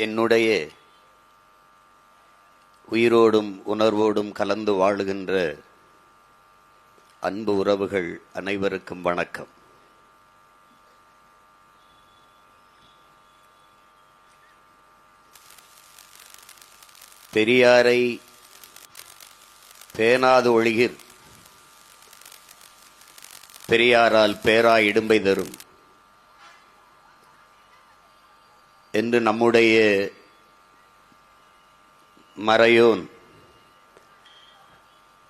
என்னுடைய உயிரோடும் உணர்வோடும் கலந்து வாழுகின்ற அன்பு உறவுகள் அனைவருக்கும் வணக்கம். பெரியாரை பேணாது ஒழிகிற் பெரியாரால் பேரா இடும்பை தரும் என்று நம்முடைய மறையோன்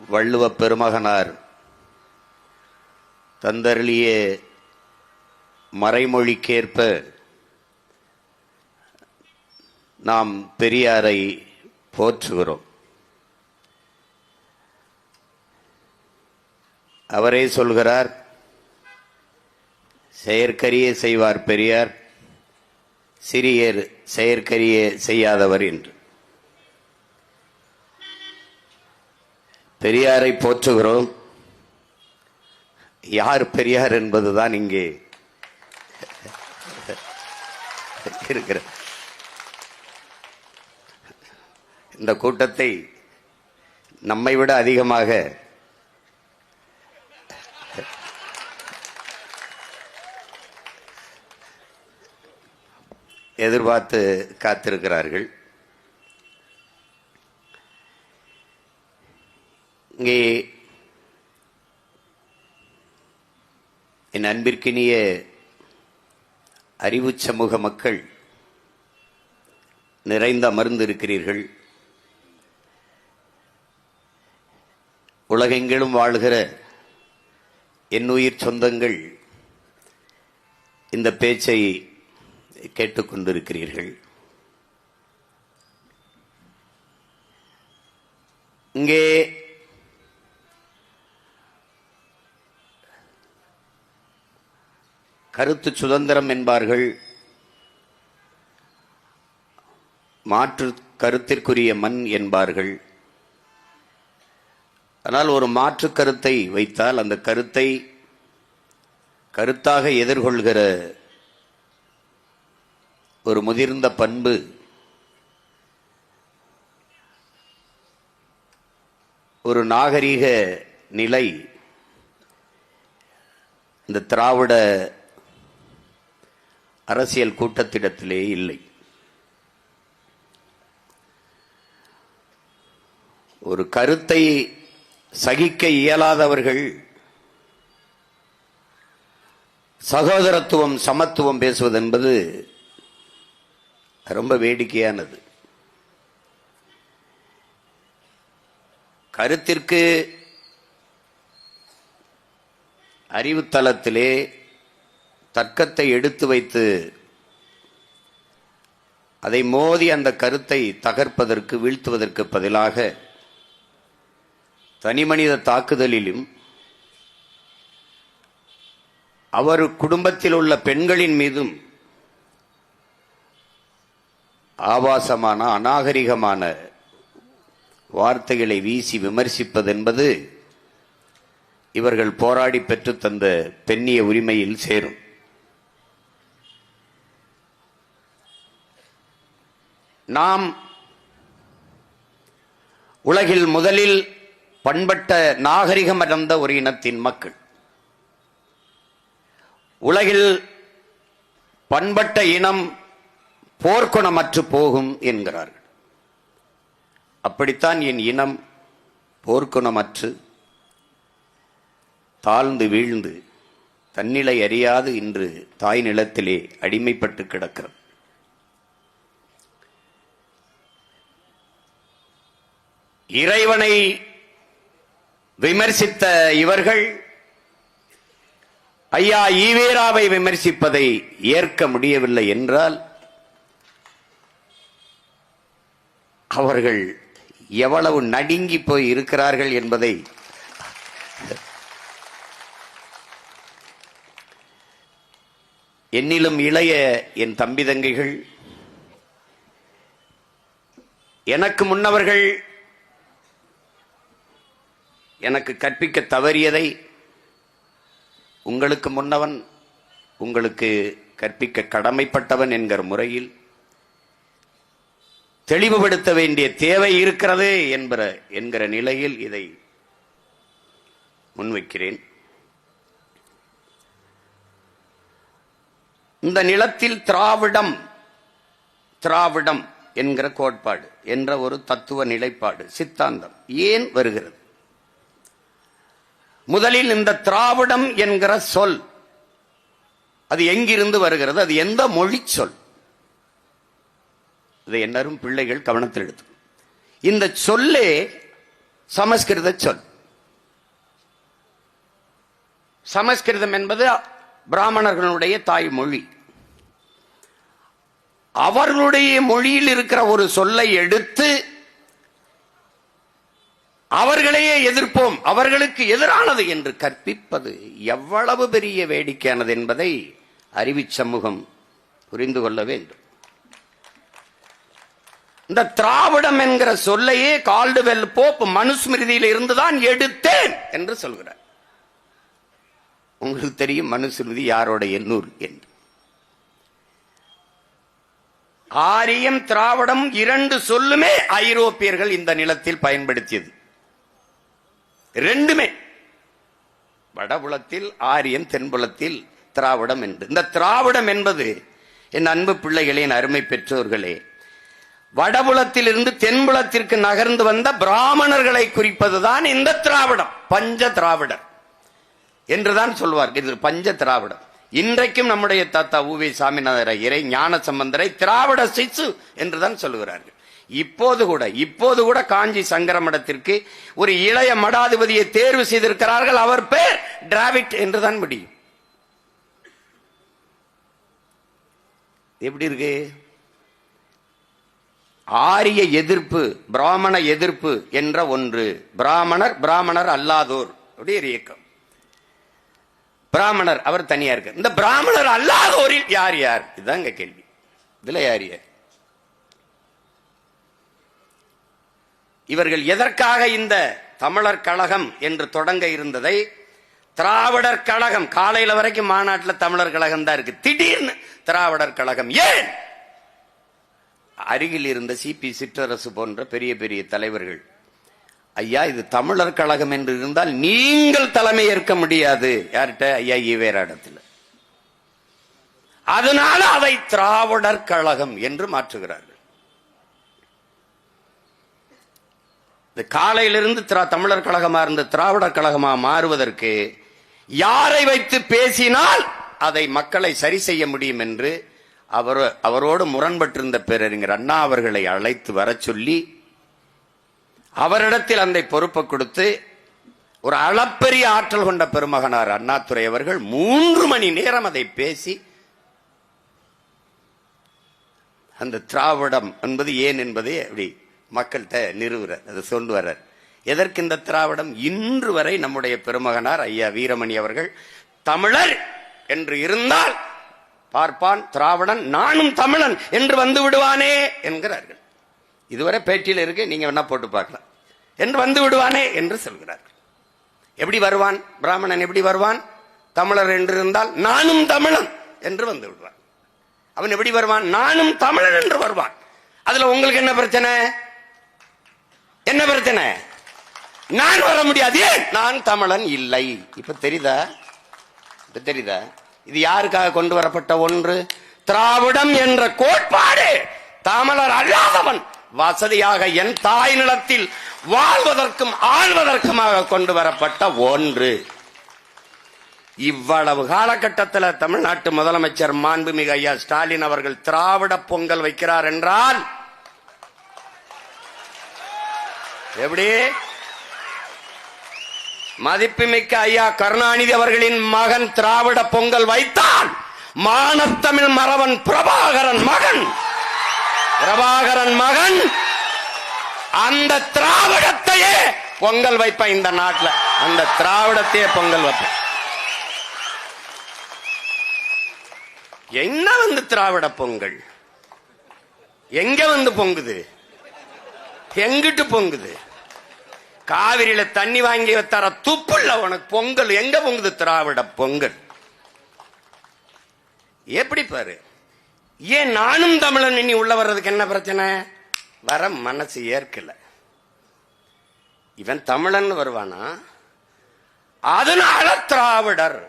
வள்ளுவப் பெருமகனார் தந்தருளிய மறைமொழிக்கேற்ப நாம் பெரியாரை போற்றுகிறோம். அவரே சொல்கிறார், செயற்கரிய செய்வார் பெரியார், சிறியர் செயற்கரிய செய்யாதவர் என்று. பெரியாரை போற்றுகிறோம். யார் பெரியார் என்பதுதான் இங்கே இருக்கிற இந்த கூட்டத்தை நம்மை விட அதிகமாக எதிர்பார்த்து காத்திருக்கிறார்கள். இங்கே என் அன்பிற்கினிய அறிவு சமூக மக்கள் நிறைந்து அமர்ந்திருக்கிறீர்கள். உலகெங்கிலும் வாழ்கிற என்னுயிர் சொந்தங்கள் இந்த பேச்சை கேட்டுக்கொண்டிருக்கிறீர்கள். இங்கே கருத்து சுதந்திரம் என்பார்கள், மாற்று கருத்திற்குரிய மண் என்பார்கள். ஆனால் ஒரு மாற்று கருத்தை வைத்தால் அந்த கருத்தை கருத்தாக எதிர்கொள்கிற ஒரு முதிர்ந்த பண்பு ஒரு நாகரிக நிலை இந்த திராவிட அரசியல் கூட்டத்திடத்திலே இல்லை. ஒரு கருத்தை சகிக்க இயலாதவர்கள் சகோதரத்துவம் சமத்துவம் பேசுவது என்பது ரொம்ப வேடிக்கையானது. கருத்திற்கு அறிவுத்தளத்திலே தர்க்கத்தை எடுத்து வைத்து அதை மோதி அந்த கருத்தை தகர்ப்பதற்கு வீழ்த்துவதற்கு பதிலாக தனிமனித தாக்குதலிலும் அவர் குடும்பத்தில் உள்ள பெண்களின் மீதும் ஆபாசமான அநாகரிகமான வார்த்தைகளை வீசி விமர்சிப்பதென்பது இவர்கள் போராடி பெற்று தந்த பெண்ணிய உரிமையில் சேரும். நாம் உலகில் முதலில் பண்பட்ட நாகரிகம் அடைந்த ஒரு இனத்தின் மக்கள். உலகில் பண்பட்ட இனம் போர்க்குணமற்று போகும் என்கிறார்கள். அப்படித்தான் என் இனம் போர்க்குணமற்று தாழ்ந்து வீழ்ந்து தன்னிலை அறியாது இன்று தாய் நிலத்திலே அடிமைப்பட்டு கிடக்கிறது. இறைவனை விமர்சித்த இவர்கள் ஐயா ஈவேராவை விமர்சிப்பதை ஏற்க முடியவில்லை என்றால் அவர்கள் எவ்வளவு நடுங்கி போய் இருக்கிறார்கள் என்பதை என்னிலும் இளைய என் தம்பி தங்கைகள், எனக்கு முன்னவர்கள் எனக்கு கற்பிக்க தவறியதை உங்களுக்கு முன்னவன் உங்களுக்கு கற்பிக்க கடமைப்பட்டவன் என்கிற முறையில் தெளிவுபடுத்த வேண்டிய தேவை இருக்கிறது என்கிற நிலையில் இதை முன்வைக்கிறேன். இந்த நிலத்தில் திராவிடம் என்கிற கோட்பாடு என்ற ஒரு தத்துவ நிலைப்பாடு சித்தாந்தம் ஏன் வருகிறது? முதலில் இந்த திராவிடம் என்கிற சொல் அது எங்கிருந்து வருகிறது? அது எந்த மொழி சொல்? இதை எல்லாரும் பிள்ளைகள் கவனத்தில் எடுத்து. இந்த சொல்லே சமஸ்கிருத சொல். சமஸ்கிருதம் என்பது பிராமணர்களுடைய தாய்மொழி. அவர்களுடைய மொழியில் இருக்கிற ஒரு சொல்லை எடுத்து அவர்களையே எதிர்ப்போம், அவர்களுக்கு எதிரானது என்று கற்பிப்பது எவ்வளவு பெரிய வேடிக்கையானது என்பதை அறிவு சமூகம் புரிந்து கொள்ள வேண்டும். இந்த திராவிடம் என்கிற சொல்லையே கால்டுவெல் போப் மனுஸ்மிருதியில் இருந்துதான் எடுத்தேன் என்று சொல்கிறார். உங்களுக்கு தெரியும் மனுஸ்மிருதி யாரோடைய நூல் என்று. ஆரியம் திராவிடம் இரண்டு சொல்லுமே ஐரோப்பியர்கள் இந்த நிலத்தில் பயன்படுத்தியது. ரெண்டுமே வடபுலத்தில் ஆரியம், தென்புலத்தில் திராவிடம் என்று. இந்த திராவிடம் என்பது என் அன்பு பிள்ளைகளே, என் அருமை பெற்றோர்களே, வடபுலத்தில் இருந்து தென்புலத்திற்கு நகர்ந்து வந்த பிராமணர்களை குறிப்பதுதான் இந்த திராவிடம். பஞ்ச திராவிடர் என்றுதான் சொல்வார்கள். இது பஞ்ச திராவிடம். இன்றைக்கும் நம்முடைய தாத்தா உவே சாமிநாத ஐயரை, ஞான சம்பந்தரை திராவிட சிசு என்றுதான் சொல்லுகிறார்கள். இப்போது கூட காஞ்சி சங்கர மடத்திற்கு ஒரு இளைய மடாதிபதியை தேர்வு செய்திருக்கிறார்கள். அவர் பேர் டிராவிட் என்றுதான் முடியும். எப்படி இருக்கு? ஆரிய எதிர்ப்பு, பிராமண எதிர்ப்பு என்ற ஒன்று. பிராமணர் அல்லாதோர் அப்படி ஒரு இயக்கம். பிராமணர் அவர் தனியா இருக்கு. இந்த பிராமணர் அல்லாதோரில் யார் யார்? இதுதான் கேள்வி. இதுல யார் யார்? இவர்கள் எதற்காக இந்த தமிழர் கழகம் என்று தொடங்க இருந்ததை திராவிடர் கழகம், காலையில வரைக்கும் மாநாட்டில் தமிழர் கழகம் தான் இருக்கு, திடீர்னு திராவிடர் கழகம். ஏன்? அருகில் இருந்த சிபி சிற்றரசு போன்ற பெரிய பெரிய தலைவர்கள், ஐயா இது தமிழர் கழகம் என்று இருந்தால் நீங்கள் தலைமை ஏற்க முடியாது. யார்கிட்ட? ஐயா ஈவேராடத்தில். அதனால அதை திராவிடர் கழகம் என்று மாற்றுகிறார்கள். காலையிலிருந்து தமிழர் கழகமா இருந்த திராவிடர் கழகமா மாறுவதற்கு யாரை வைத்து பேசினால் அதை மக்களை சரி செய்ய முடியும் என்று அவரோடு முரண்பட்டிருந்த பேரறிஞர் அண்ணா அவர்களை அழைத்து வர சொல்லி அவரிடத்தில் அந்த பொறுப்பை கொடுத்து ஒரு அளப்பெரிய ஆற்றல் கொண்ட பெருமகனார் அண்ணாதுரை அவர்கள் 3 மணி நேரம் அதை பேசி அந்த திராவிடம் என்பது ஏன் என்பதை அப்படி மக்கள்கிட்ட நிறுவுறார், அதை சொல்ல வர்றார். எதற்கு இந்த திராவிடம்? இன்று வரை நம்முடைய பெருமகனார் ஐயா வீரமணி அவர்கள் தமிழர் என்று இருந்தால் பார்ப்பான் திராவிடன், நானும் தமிழன் என்று வந்து விடுவானே என்கிறார்கள். இதுவரை பேட்டியில் இருக்கு, நீங்க வேணா போட்டு பார்க்கலாம். என்று வந்து விடுவானே என்று சொல்கிறார்கள். எப்படி வருவான்? பிராமணன் எப்படி வருவான்? தமிழர் என்று இருந்தால் நானும் தமிழன் என்று வந்து விடுவான். அவன் எப்படி வருவான்? நானும் தமிழன் என்று வருவான். அதுல உங்களுக்கு என்ன பிரச்சனை? என்ன பிரச்சனை? நான் வர முடியாது, நான் தமிழன் இல்லை. இப்ப தெரியுதா? இது யாருக்காக கொண்டு வரப்பட்ட ஒன்று? திராவிடம் என்ற கோட்பாடு தமிழர் அல்லாதவன் வசதியாக என் தாய் நிலத்தில் வாழ்வதற்கும் ஆள்வதற்குமாக கொண்டு வரப்பட்ட ஒன்று. இவ்வளவு காலகட்டத்தில் தமிழ்நாட்டு முதலமைச்சர் மாண்புமிகு ஐயா ஸ்டாலின் அவர்கள் திராவிட பொங்கல் வைக்கிறார் என்றால் எப்படி? மதிப்புமிக்க ஐயா கருணாநிதி அவர்களின் மகன் திராவிட பொங்கல் வைத்தான். மானத்தமிழ் மறவன் பிரபாகரன் மகன் அந்த திராவிடத்தையே பொங்கல் வைப்பான். இந்த நாட்டில் அந்த திராவிடத்தையே பொங்கல் வைப்பான். என்ன வந்து திராவிட பொங்கல்? எங்க வந்து பொங்குது? எங்கிட்டு பொங்குது? காவிரியில தண்ணி வாங்கி தர துப்புள்ள உனக்கு பொங்கல் எங்க பொங்குது? திராவிட பொங்கல். எப்படி பாரு? ஏன் நானும் தமிழன் இனி உள்ள வர்றதுக்கு என்ன பிரச்சனை? வர மனசு ஏற்கல. இவன் தமிழன் வருவானா? அதனால திராவிடர்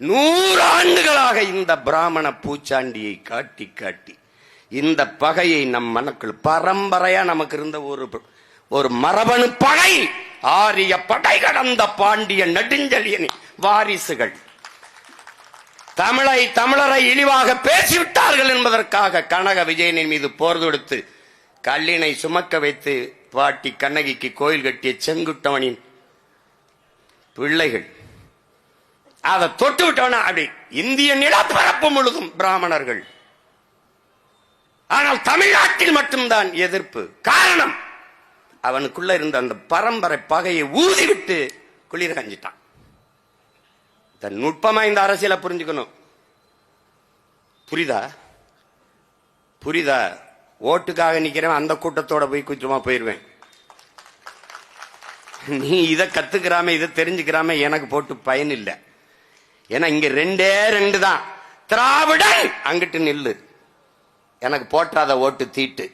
100 ஆண்டுகளாக இந்த பிராமண பூச்சாண்டியை காட்டி காட்டி இந்த பகையை நம் மனக்குள் பரம்பரையா நமக்கு இருந்த ஒரு மரபணு பகை. ஆரிய படை கடந்த பாண்டிய நெடுஞ்செழியன் வாரிசுகள் தமிழரை இழிவாக பேசிவிட்டார்கள் என்பதற்காக கனக விஜயனின் மீது போர் தொடுத்து கல்லினை சுமக்க வைத்து பாட்டி கண்ணகிக்கு கோயில் கட்டிய செங்குட்டவனின் பிள்ளைகள் அதை தொட்டு விட்டவனா அப்படி இந்திய நிலப்பரப்பு முழுதும் பிராமணர்கள். ஆனால் தமிழ்நாட்டில் மட்டும்தான் எதிர்ப்பு. காரணம், அவனுக்குள்ள இருந்த அந்த பரம்பரை பகையை ஊதிவிட்டு குளிர் கஞ்சிட்டான். நுட்பமா இந்த அரசியலை புரிஞ்சுக்கணும். புரியுதா? ஓட்டுக்காக நிக்கிறேன், அந்த கூட்டத்தோட போய் குற்றமா போயிருவேன். நீ இதை கத்துக்கிறாம இதை தெரிஞ்சுக்கிறாம எனக்கு போட்டு பயன் இல்லை. ஏன்னா இங்க 2 தான். திராவிடன் அங்கிட்டு நில்லு, எனக்கு போட்டாத ஓட்டு தீட்டு.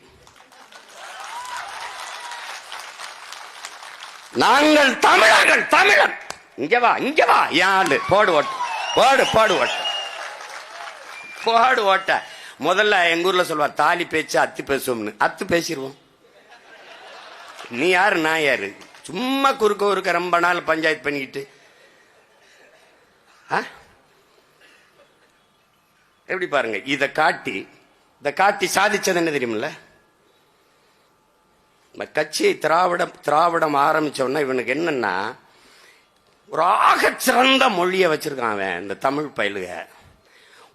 நாங்கள் தமிழர்கள், தமிழன். இங்க வா யாரு போடு ஓட்ட. முதல்ல எங்க ஊர்ல சொல்வா, தாலி பேச்சு அத்து பேசுவோம்னு. அத்து பேசிடுவோம். நீ யாரு நான் யாரு? சும்மா குறுக்க ரொம்ப நாள் பஞ்சாயத்து பண்ணிக்கிட்டு எப்படி பாருங்க. இதை காட்டி சாதிச்சது என்ன தெரியுமில்ல? கட்சியை திராவிடம் ஆரம்பிச்சோன்னா இவனுக்கு என்னன்னா, ஒரு ஆகச்சிறந்த மொழியை வச்சிருக்கான் அவன். இந்த தமிழ் பயிலுக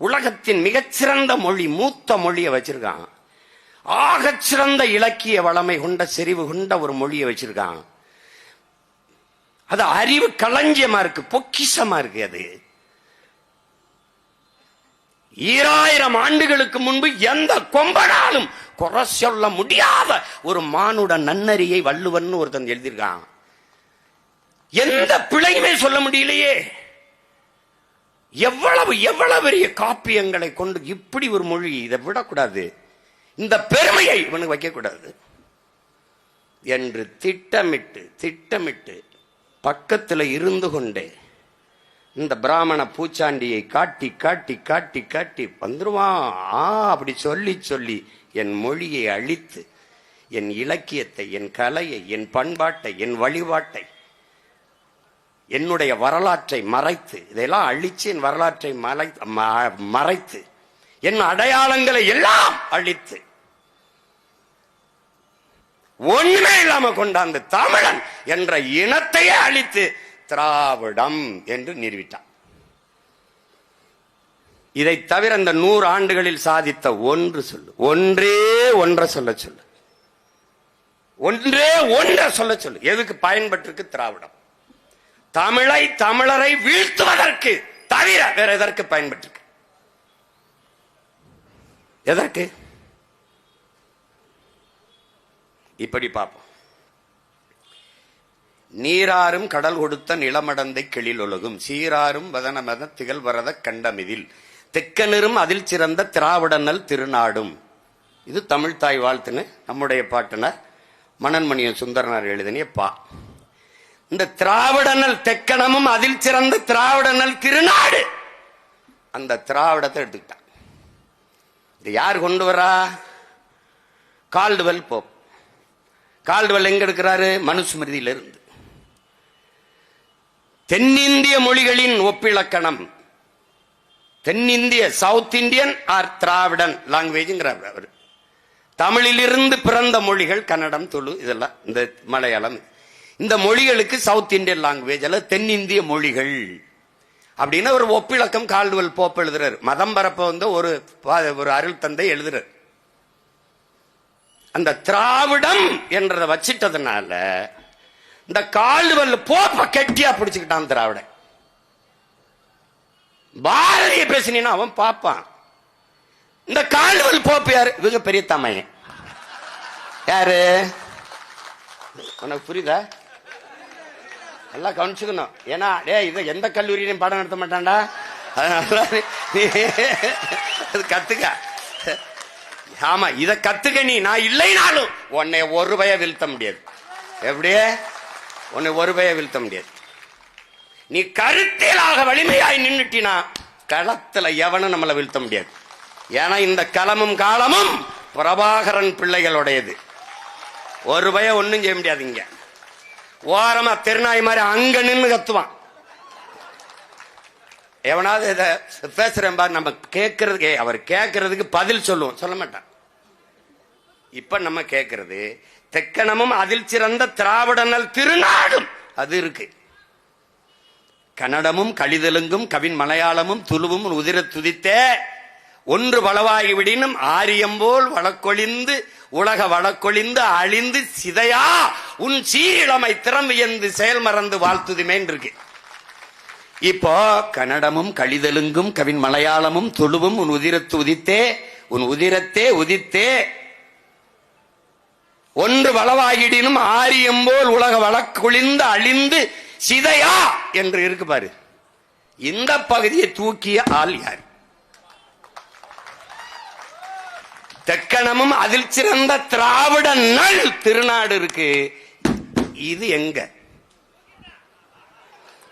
உலகத்தின் மிகச்சிறந்த மொழி, மூத்த மொழியை வச்சிருக்கான். ஆகச்சிறந்த இலக்கிய வளமை கொண்ட செறிவு கொண்ட ஒரு மொழியை வச்சிருக்கான். அது அறிவு களஞ்சியமா இருக்கு, பொக்கிஷமா இருக்கு. அது 2000 ஆண்டுகளுக்கு முன்பு எந்த கொம்பனாலும் குறை சொல்ல முடியாத ஒரு மானுட நன்னறியை வள்ளுவன் ஒருத்தன் எழுதியிருக்கான். எந்த பிழையுமே சொல்ல முடியலையே. எவ்வளவு பெரிய காப்பியங்களை கொண்டு இப்படி ஒரு மொழி. இதை விடக்கூடாது, இந்த பெருமையை இவனுக்கு வைக்க கூடாது என்று திட்டமிட்டு பக்கத்தில் இருந்து கொண்டே இந்த பிராமண பூச்சாண்டியை காட்டி வந்துருவான். அப்படி சொல்லி என் மொழியை அழித்து, என் இலக்கியத்தை, என் கலையை, என் பண்பாட்டை, என் வழிபாட்டை, என்னுடைய வரலாற்றை மறைத்து, இதெல்லாம் அழிச்சு என் வரலாற்றை மறைத்து, என் அடையாளங்களை எல்லாம் அழித்து, ஒண்ணுமே இல்லாம கொண்டாந்து தமிழன் என்ற இனத்தையே அழித்து திராவிடம் என்று நிறுவிட்டான். இதை தவிர இந்த 100 ஆண்டுகளில் சாதித்த ஒன்றே ஒன்றை சொல்ல சொல்லு. எதுக்கு பயன்பட்டிருக்கு திராவிடம்? தமிழரை வீழ்த்துவதற்கு தவிர வேற எதற்கு பயன்பட்டிருக்கு? எதற்கு? இப்படி பார்ப்போம். நீராறும் கடல் கொடுத்த நிலமடந்தை கெளிலொழுகும் சீராறும் வதனமத திகழ்வரத கண்டமிதில் தெக்கனரும் அதில் சிறந்த திராவிடனல் திருநாடும். இது தமிழ் தாய் வாழ்த்துன்னு நம்முடைய பாட்டனர் மணன்மணியன் சுந்தரனார் எழுதினிய பா. இந்த திராவிடனல் தெக்கணமும் அதில் சிறந்த திராவிடனல் திருநாடு, அந்த திராவிடத்தை எடுத்துக்கிட்டான். இது யார் கொண்டு வரா? Caldwell Pope. கால்டுவெல் எங்க எடுக்கிறாரு? மனுஸ்மிருதியிலிருந்து. தென்னிந்திய மொழிகளின் ஒப்பிலக்கணம், தென்னிந்திய சவுத் இந்தியன் ஆர் திராவிடன் லாங்குவேஜ்ங்கிறார் அவர். தமிழிலிருந்து பிறந்த மொழிகள் கன்னடம், துளு, இதெல்லாம் இந்த மலையாளம், இந்த மொழிகளுக்கு சவுத் இந்தியன் லாங்குவேஜ் அல்ல தென்னிந்திய மொழிகள் அப்படின்னு ஒரு ஒப்பிலக்கம் கால்டுவெல் போப் எழுதுறாரு. மதம் பரப்ப வந்து ஒரு அருள் தந்தை எழுதுறாரு. அந்த திராவிடம் என்றதை வச்சிட்டதுனால இந்த கால்டுவெல் போப்ப கெட்டியா பிடிச்சுக்கிட்டான் திராவிடன். பாரதிய பேசினா அவன் பாப்பான். இந்த கால்டுவெல் போப்பு யாரு? இவங்க பெரிய தமையன். யாரு? உனக்கு புரியுதா? எல்லாம் கவனிச்சுக்கணும். ஏன்னா இதை எந்த கல்லூரியிலையும் பாடம் நடத்த மாட்டான்டா, அதனால அது கத்துக்க. ஆமா, இத கத்துக்க. நீ நான் இல்லைனாலும் உன்னை ஒரு பய வீழ்த்த முடியாது. எப்படியே உன்னை ஒரு பய வீழ்த்த முடியாது. நீ கருத்தியலாக வலிமையாய் நின்னுட்டினா களத்துல எவனும் நம்மளை வீழ்த்த முடியாது. ஏன்னா இந்த களமும் காலமும் பிரபாகரன் பிள்ளைகளுடையது. ஒரு பய ஒன்னும் செய்ய முடியாதுங்க. ஓரமா திருநாய் மாதிரி அங்க நின்று கத்துவான். எவனாவது இதை பேசுறேன் பாரு, நம்ம கேட்கறதுக்கு அவர் கேட்கறதுக்கு பதில் சொல்லுவோம், சொல்ல மாட்டான். இப்ப நம்ம கேட்கறது தெக்கணமும் அதில் சிறந்த திராவிடனல் திருநாடும் அது இருக்கு. கன்னடமும் கழிதலுங்கும் கவின் மலையாளமும் துளுவும் உதிர துதித்தே ஒன்று பலவாகி விடினும் ஆரியம்போல் வழக்கொழிந்து உலக வழக்கொழிந்து அழிந்து சிதையா உன் சீரிழமை திறம் வியந்து செயல் மறந்து வாழ்த்துதுமேன் இருக்கு. இப்போ கன்னடமும் கழிதலுங்கும் கவின் மலையாளமும் துளுவும் உன் உதிரத்து உதித்தே உன் உதிரத்தே உதித்தே ஒன்று வளவாகிடினும் ஆரியம்போல் உலக வழக்கொழிந்து அழிந்து சிதையா என்று இருக்கு பாரு. இந்த பகுதியை தூக்கிய ஆள் யார்? தெக்கணமும் அதில் சிறந்த திராவிட நல் திருநாடு இருக்கு. இது எங்க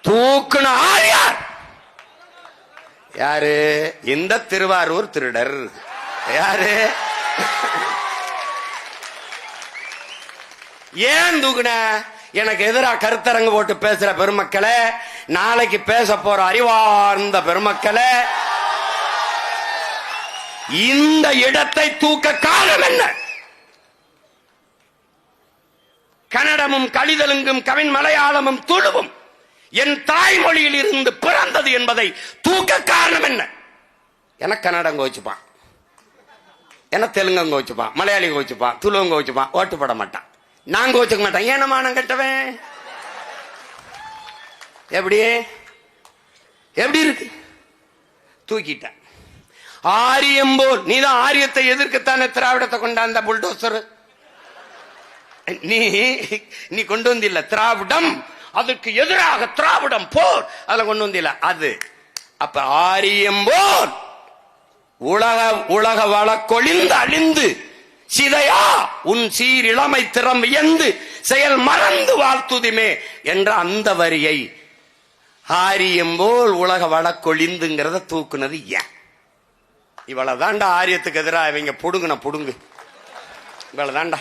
தூக்குன ஆள் யார்? யாரு? இந்த திருவாரூர் திருடர். யாரு? ஏன் தூக்குன? எனக்கு எதிராக கருத்தரங்கு போட்டு பேசுற பெருமக்களே, நாளைக்கு பேச போற அறிவார்ந்த பெருமக்களே, இந்த இடத்தை தூக்க காரணம் என்ன? கன்னடமும் கழிதலுங்கும் கவின் மலையாளமும் துளுவும் என் தாய்மொழியில் இருந்து பிறந்தது என்பதை தூக்க காரணம் என்ன? என கன்னடம் கோச்சுப்பான், என தெலுங்கு கோச்சுப்பான், மலையாளி கோச்சுப்பான், துளுவங்க கோச்சுப்பான், ஓட்டு போட மாட்டான். நான் கோச்சுக்க மாட்டேன். ஏனமானம் கட்டவன். எப்படி எப்படி இருக்கு? தூக்கிட்டான். ஆரியம் போல் நீதான் ஆரியத்தை எதிர்க்கத்தானே திராவிடத்தை கொண்டாந்த புல்டோசர். நீ கொண்டு வந்தில்ல திராவிடம், அதுக்கு எதிராக திராவிடம் போர் அதுல கொண்டு வந்தில்ல அது. அப்ப ஆரியம் போல் உலக வழக்கொழிந்து அழிந்து சிதையா உன் சீர் இளமை திறம் வியந்து செயல் மறந்து வாழ்த்துதுமே என்ற அந்த வரியை ஆரியம் போல் உலக வழக்கொழிந்துங்கிறத தூக்குனது ஏன்? இவ்வளவுதான்டா ஆரியத்துக்கு எதிராக இவங்க புடுங்குன புடுங்கு. இவ்வளவுதான்டா.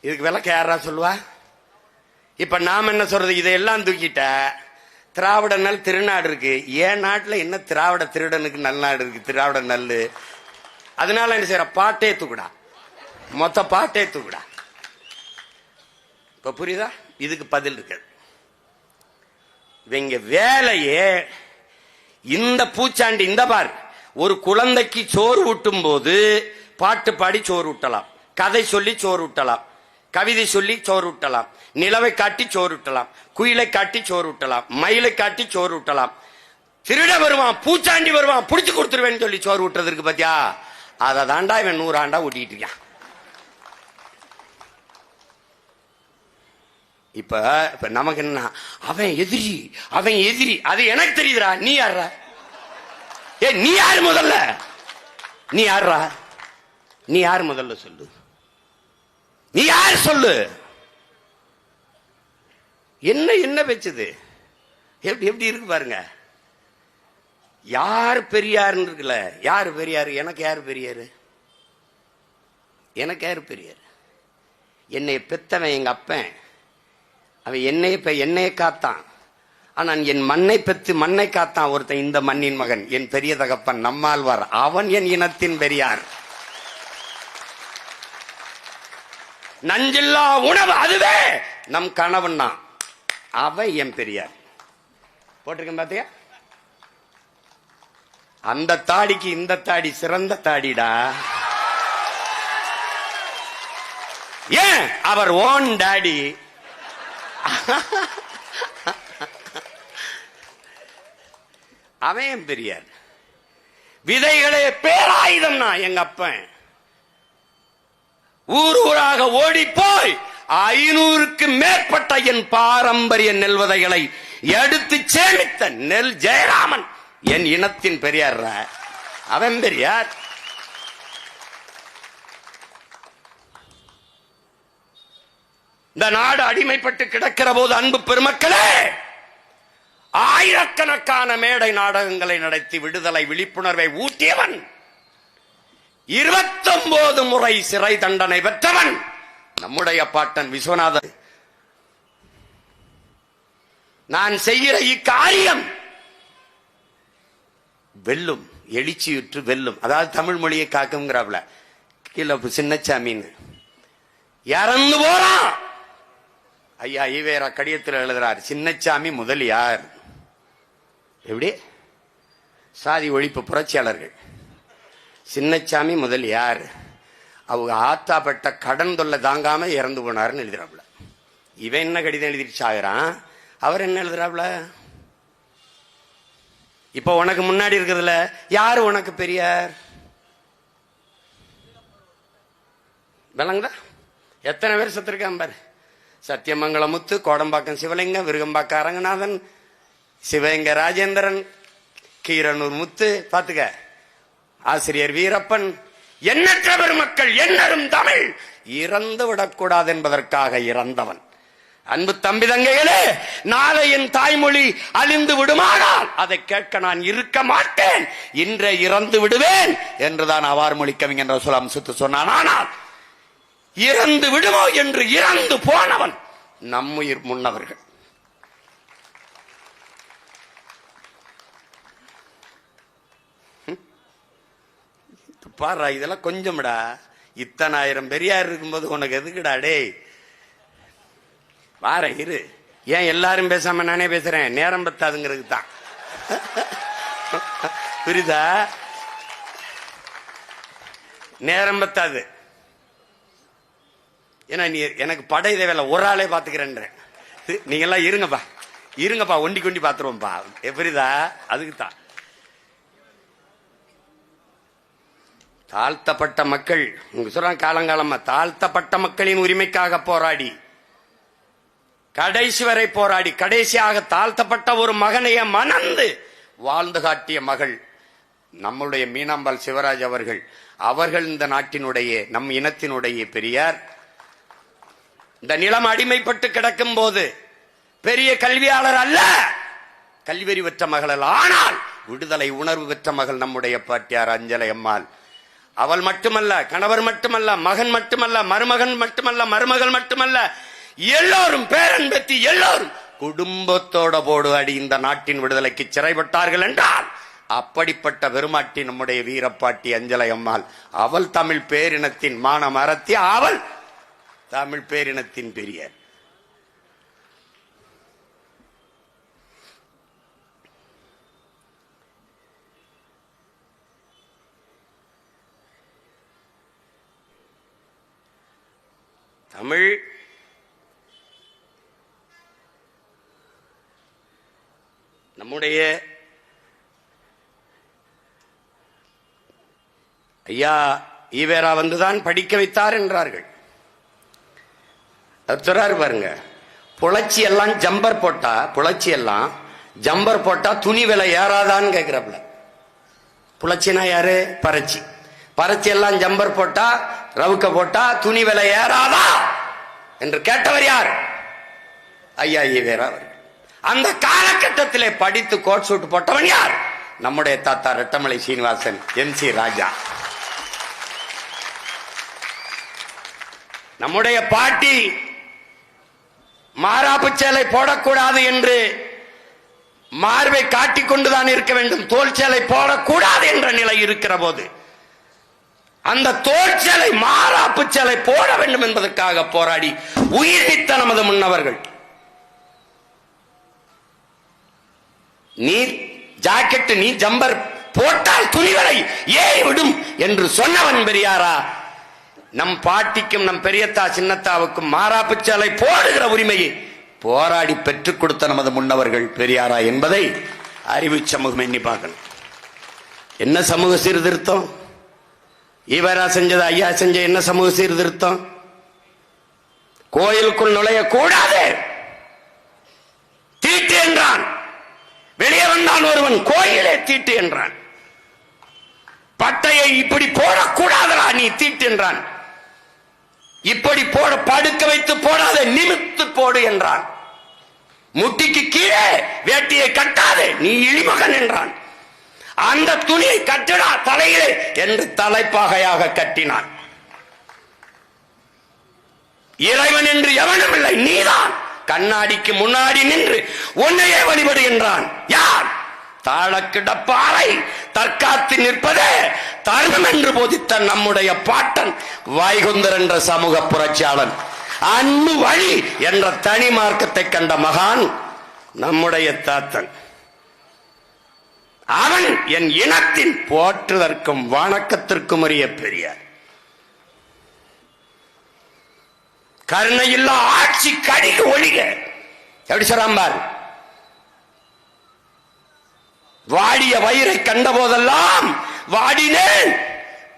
இதுக்கு விளக்க யாரா சொல்லுவா? இப்ப நாம என்ன சொல்றது? இதையெல்லாம் தூக்கிட்ட திராவிட நல் திருநாடு இருக்கு. ஏன் நாட்டுல என்ன திராவிட திருடனுக்கு நல்ல நாடு இருக்கு? திராவிட நல்லு. அதனால என்ன செய்யற? பாட்டே தூக்குடா, மொத்த பாட்டே தூக்குடா. இப்ப புரியுதா? இதுக்கு பதில் இருக்கு. இவங்க வேலையே இந்த பூச்சாண்டி. இந்த பார், ஒரு குழந்தைக்கு சோறு ஊட்டும் போது பாட்டு பாடி சோறு ஊட்டலாம், கதை சொல்லி சோறு ஊட்டலாம், கவிதை சொல்லி சோறு ஊட்டலாம், நிலவை காட்டி சோறு ஊட்டலாம், குயிலை காட்டி சோறு ஊட்டலாம், மயிலை காட்டி சோறு ஊட்டலாம். திருட வருவான், பூச்சாண்டி வருவான், புடிச்சு கொடுத்துருவேன்னு சொல்லி சோறு ஊட்டுறது இருக்கு பாத்தியா? அதை தாண்டா இவன் 100 ஆண்டா ஊட்டிட்டு இருக்கான். இப்ப நமக்கு என்ன? அவன் எதிரி, அவன் எதிரி. அது எனக்கு தெரியுதுடா. நீ யாரா? நீ யாரு முதல்ல? நீ யாரா? நீ யாரு முதல்ல சொல்லு. நீ யாரு சொல்லு. என்ன வச்சது? எப்படி இருக்கு பாருங்க. யார் பெரியாருன்னு இருக்குல்ல. யாரு பெரியாரு? எனக்கு யாரு பெரியாரு? எனக்கு யாரு பெரியாரு? என்னை பெத்தவன் எங்க அப்பன். அவன் என்னைய காத்தான். ஆனா என் மண்ணை பெத்து மண்ணை காத்தான் ஒருத்தன். இந்த மண்ணின் மகன் என் பெரிய தகப்பன் நம்மாழ்வார். அவன் என் இனத்தின் பெரியார். நஞ்சில்லா உணவு அதுவே நம் கணவன். அவன் என் பெரியார். போட்டிருக்கேன் பாத்தியா? அந்த தாடிக்கு இந்த தாடி சிறந்த தாடிடா. ஏன்? அவர் ஓன் டாடி. அவன் பெரியார். விதைகளே பேராயுதம். எங்க அப்பன் ஊராக ஓடி போய் 500க்கு மேற்பட்ட என் பாரம்பரிய நெல் விதைகளை எடுத்து சேமித்த நெல் ஜெயராமன் என் இனத்தின் பெரியார். அவன் பெரியார். இந்த நாடு அடிமைப்பட்டு கிடக்கிற போது அன்பு பெருமக்களே, ஆயிரக்கணக்கான மேடை நாடகங்களை நடத்தி விடுதலை விழிப்புணர்வை ஊட்டியவன், 29 முறை சிறை தண்டனை பெற்றவன் நம்முடைய பாட்டன் விஸ்வநாதன். நான் செய்கிற இக்காரியம் வெல்லும், எழுச்சியுற்று வெல்லும். அதாவது தமிழ் மொழியை காக்குங்கிறாப்ல. கீழே சின்னச்சாமின்னு இறந்து போறான். ஐயா ஈவேரா கடிதத்தில் எழுதுறார், சின்னச்சாமி முதலியார். எப்படி? சாதி ஒழிப்பு புரட்சியாளர்கள். சின்னச்சாமி முதலியார் அவங்க ஆத்தாப்பட்ட கடன் தொல்லை தாங்காம இறந்து போனார்னு எழுதுறாப்ல. இவன் என்ன கடிதம் எழுதிட்டு சாகுறான், அவர் என்ன எழுதுறாப்ல? இப்ப உனக்கு முன்னாடி இருக்கிறதுல யாரு உனக்கு பெரியார்? விளங்குதா? எத்தனை பேர் செத்துருக்கான் பாரு. சத்தியமங்கலமுத்து, கோடம்பாக்கம் சிவலிங்கம், விருகம்பாக்கம் அரங்கநாதன், சிவகங்கை ராஜேந்திரன், கீரனூர் முத்து, பாத்துக்க, ஆசிரியர் வீரப்பன், எண்ணற்ற பெருமக்கள், எண்ணரும் தமிழ் இறந்து விடக்கூடாது என்பதற்காக இறந்தவன். அன்பு தம்பி தங்கைகளே, நாளை என் தாய்மொழி அழிந்து விடுமானால் அதை கேட்க நான் இருக்க மாட்டேன், இன்றே இறந்து விடுவேன் என்றுதான் அவார் மொழி கவிஞர் ரசூல் அம்சுத்து சொன்னான். ஆனால் இறந்து விடுமோ என்று இறந்து போனவன் நம்முயிர் முன்னவர்கள். பாரு, இதெல்லாம் கொஞ்சம்டா. இத்தனை ஆயிரம் பெரியார் இருக்கும்போது உனக்கு எதுக்குடா டே? வார இரு. ஏன் எல்லாரும் பேசாம நானே பேசுறேன்? நேரம் பத்தாதுங்கிறது தான். புரியுதா? நேரம் பத்தாது. ஏன்னா நீ எனக்கு படை தேவையில்ல, ஒரு ஆளே பாத்துக்கிறேன். நீங்க எல்லாம் இருங்கப்பா, இருங்கப்பா, ஒண்டி கொண்டி பாத்துருவோம்ப்பா. புரியுதா? அதுக்கு தான். தாழ்த்தப்பட்ட மக்கள் சொல்றாங்க, காலங்காலமா தாழ்த்தப்பட்ட மக்களின் உரிமைக்காக போராடி, கடைசி வரை போராடி, கடைசியாக தாழ்த்தப்பட்ட ஒரு மகனைய மணந்து வாழ்ந்து காட்டிய மகள் நம்முடைய மீனாம்பாள் சிவராஜ் அவர்கள். அவர்கள் இந்த நாட்டினுடைய, நம் இனத்தினுடைய பெரியார். இந்த நிலம் அடிமைப்பட்டு கிடக்கும் போது பெரிய கல்வியாளர் அல்ல, கல்வியறி பெற்ற மகள் அல்ல, ஆனால் விடுதலை உணர்வு பெற்ற மகள் நம்முடைய பாட்டியார் அஞ்சலை அம்மாள். அவள் மட்டுமல்ல, கணவர் மட்டுமல்ல, மகன் மட்டுமல்ல, மருமகன் மட்டுமல்ல, மருமகள் மட்டுமல்ல, எல்லோரும், பேரன் பெத்தி எல்லோரும் குடும்பத்தோட போராடி இந்த நாட்டின் விடுதலைக்கு சிறைப்பட்டார்கள் என்றால் அப்படிப்பட்ட பெருமாட்டி நம்முடைய வீரப்பாட்டி அஞ்சலை அம்மாள். அவள் தமிழ் பேரினத்தின் மான மரத்தி, அவள் தமிழ் பேரினத்தின் பெரியார். தமிழ் நம்முடைய ஐயா ஈவேரா வந்துதான் படிக்க வைத்தார் என்றார்கள். சொல்றாரு பாருங்க, புலச்சி எல்லாம் ஜம்பர் போட்டா, புலச்சி எல்லாம் ஜம்பர் போட்டா துணி விலை ஏறாதான்னு கேட்கிறப்பல. புலச்சினா யாரு? பறச்சி. பறச்சி எல்லாம் ஜம்பர் போட்டா, ரவுக்க போட்டா துணி விலை ஏறாதா என்று கேட்டவர் யார்? ஐயா ஈவேரா அவர்கள். அந்த காலகட்டத்திலே படித்து கோட் சூட் போட்டவன் யார்? நம்முடைய தாத்தா ரெட்டமலை சீனிவாசன், MC ராஜா. நம்முடைய பாட்டி மாராப்பு சேலை போடக்கூடாது என்று மார்பை காட்டிக் கொண்டுதான் இருக்க வேண்டும், தோல் சேலை போடக்கூடாது என்ற நிலை இருக்கிற போது அந்த தோல் சேலை, மாராப்பு சேலை போட வேண்டும் என்பதற்காக போராடி உயிர் நீத்த நமது முன்னவர்கள். நீ ஜாக்கெட், நீ ஜம்பர் போட்டால் துணிகளை ஏறி விடும் என்று சொன்னவன் பெரியாரா? நம் பாட்டிக்கும் நம் பெரியத்தா சின்னத்தாவுக்கும் மாராப்பு சேலை போடுகிற உரிமையை போராடி பெற்றுக் கொடுத்த நமது முன்னவர்கள் பெரியாரா என்பதை அறிவு சமூகம் எண்ணி பார்க்கணும். என்ன சமூக சீர்திருத்தம்? ஈவேரா செஞ்சது, ஐயா செஞ்ச என்ன சமூக சீர்திருத்தம்? கோயிலுக்குள் நுழைய கூடாது, தீட்டு என்றான். வெளியே வந்தான் ஒருவன், கோயிலே தீட்டு என்றான். பட்டையை இப்படி போடக்கூடாதா நீ தீட்டு என்றான். இப்படி போட படுக்க வைத்து போடாத, நிமித்து போடு என்றான். முட்டிக்கு கீழே வேட்டியை கட்டாதே, நீ இழிமகன் என்றான். அந்த துணியை கட்டடா தலையிலே என்று தலைப்பாகையாக கட்டினான். இறைவன் என்று எவனும் இல்லை, நீதான் கண்ணாடிக்கு முன்னாடி நின்று உன்னையே வழிபடுகின்றான். யார்? தாளக்கிடப்பாறை தற்காத்து நிற்பதே தர்மம் என்று போதித்த நம்முடைய பாட்டன் வைகுந்தர் என்ற சமூக புரட்சியாளன், அன்பு வழி என்ற தனி மார்க்கத்தை கண்ட மகான் நம்முடைய தாத்தன். அவன் என் இனத்தின் போற்றுதற்கும் வணக்கத்திற்கும் உரிய பெரியார். கருணையில்லா ஆட்சி கடிக ஒழிக. எப்படி சொல்றாம்பார்? வாடிய வயிறை கண்ட போதெல்லாம் வாடினேன்,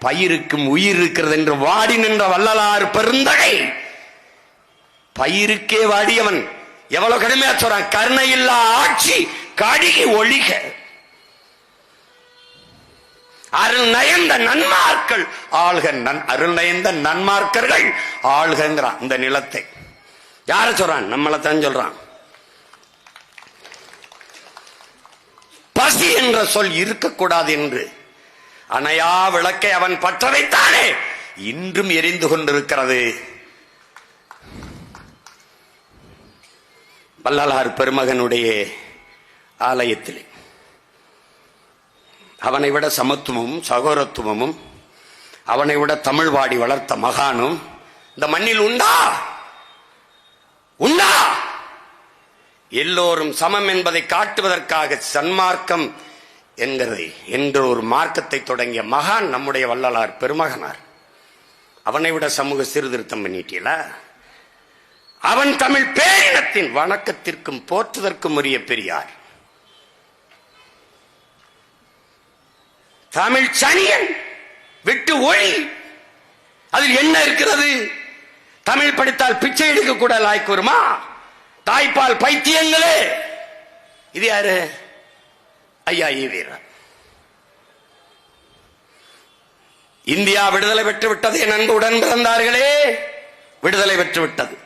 பயிருக்கும் உயிர் இருக்கிறது என்று வாடி நின்ற வள்ளலார் பெருந்தகை. பயிருக்கே வாடியவன் எவ்வளவு கடுமையா சொல்றான். கருணையில்லா ஆட்சி கடிகை ஒழிக. அருள் நயந்த நன்மார்கள் ஆள்க. அருள் நயந்த நன்மார்க்கர்கள் ஆள்கிறான் இந்த நிலத்தை. யார சொல்றான்? நம்மளத்தான் சொல்றான். பசி என்ற சொல் இருக்கக்கூடாது என்று அணையா விளக்கை அவன் பற்ற வைத்தானே, இன்றும் எரிந்து கொண்டிருக்கிறது. வள்ளலார் பெருமகனுடைய ஆலயத்திலே அவனை விட சமத்துவமும் சகோதரத்துவமும் அவனை விட தமிழ் வாடி வளர்த்த மகானும் இந்த மண்ணில் உண்டா? உண்டா? எல்லோரும் சமம் என்பதை காட்டுவதற்காக சன்மார்க்கம் என்கிற ஒரு மார்க்கத்தை தொடங்கிய மகான் நம்முடைய வள்ளலார் பெருமகனார். அவனை விட சமூக சீர்திருத்தம் பண்ணிட்டீல. அவன் தமிழ் பேரினத்தின் வணக்கத்திற்கும் போற்றுதற்கும் உரிய பெரியார். தமிழ் சனியன் விட்டு ஒளி. அதில் என்ன இருக்கிறது? தமிழ் படித்தால் பிச்சை எடுக்க கூட லாய்க்கு வருமா? தாய்ப்பால் பைத்தியங்களே. இது யாரு? ஐயா ஈவேரா. இந்தியா விடுதலை பெற்று விட்டது. என் அன்பு உடன் பிறந்தார்களே, விடுதலை பெற்று விட்டது.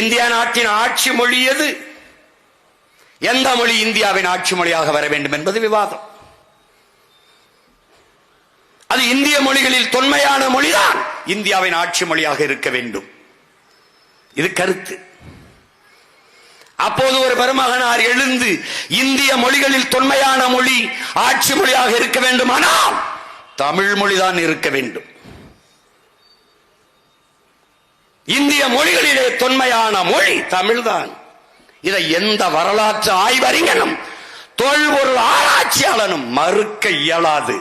இந்தியா நாட்டின் ஆட்சி மொழி எது? எந்த மொழி இந்தியாவின் ஆட்சி மொழியாக வர வேண்டும் என்பது விவாதம். அது இந்திய மொழிகளில் தொன்மையான மொழிதான் இந்தியாவின் ஆட்சி மொழியாக இருக்க வேண்டும். இது கருத்து. அப்போது ஒரு பெருமகனார் எழுந்து இந்திய மொழிகளில் தொன்மையான மொழி ஆட்சி மொழியாக இருக்க வேண்டுமானால் தமிழ் மொழிதான் இருக்க வேண்டும். இந்திய மொழிகளிலே தொன்மையான மொழி தமிழ்தான். இதை எந்த வரலாற்று ஆய்வறிஞனும் தொல்பொருள் ஆராய்ச்சியாளனும் மறுக்க இயலாது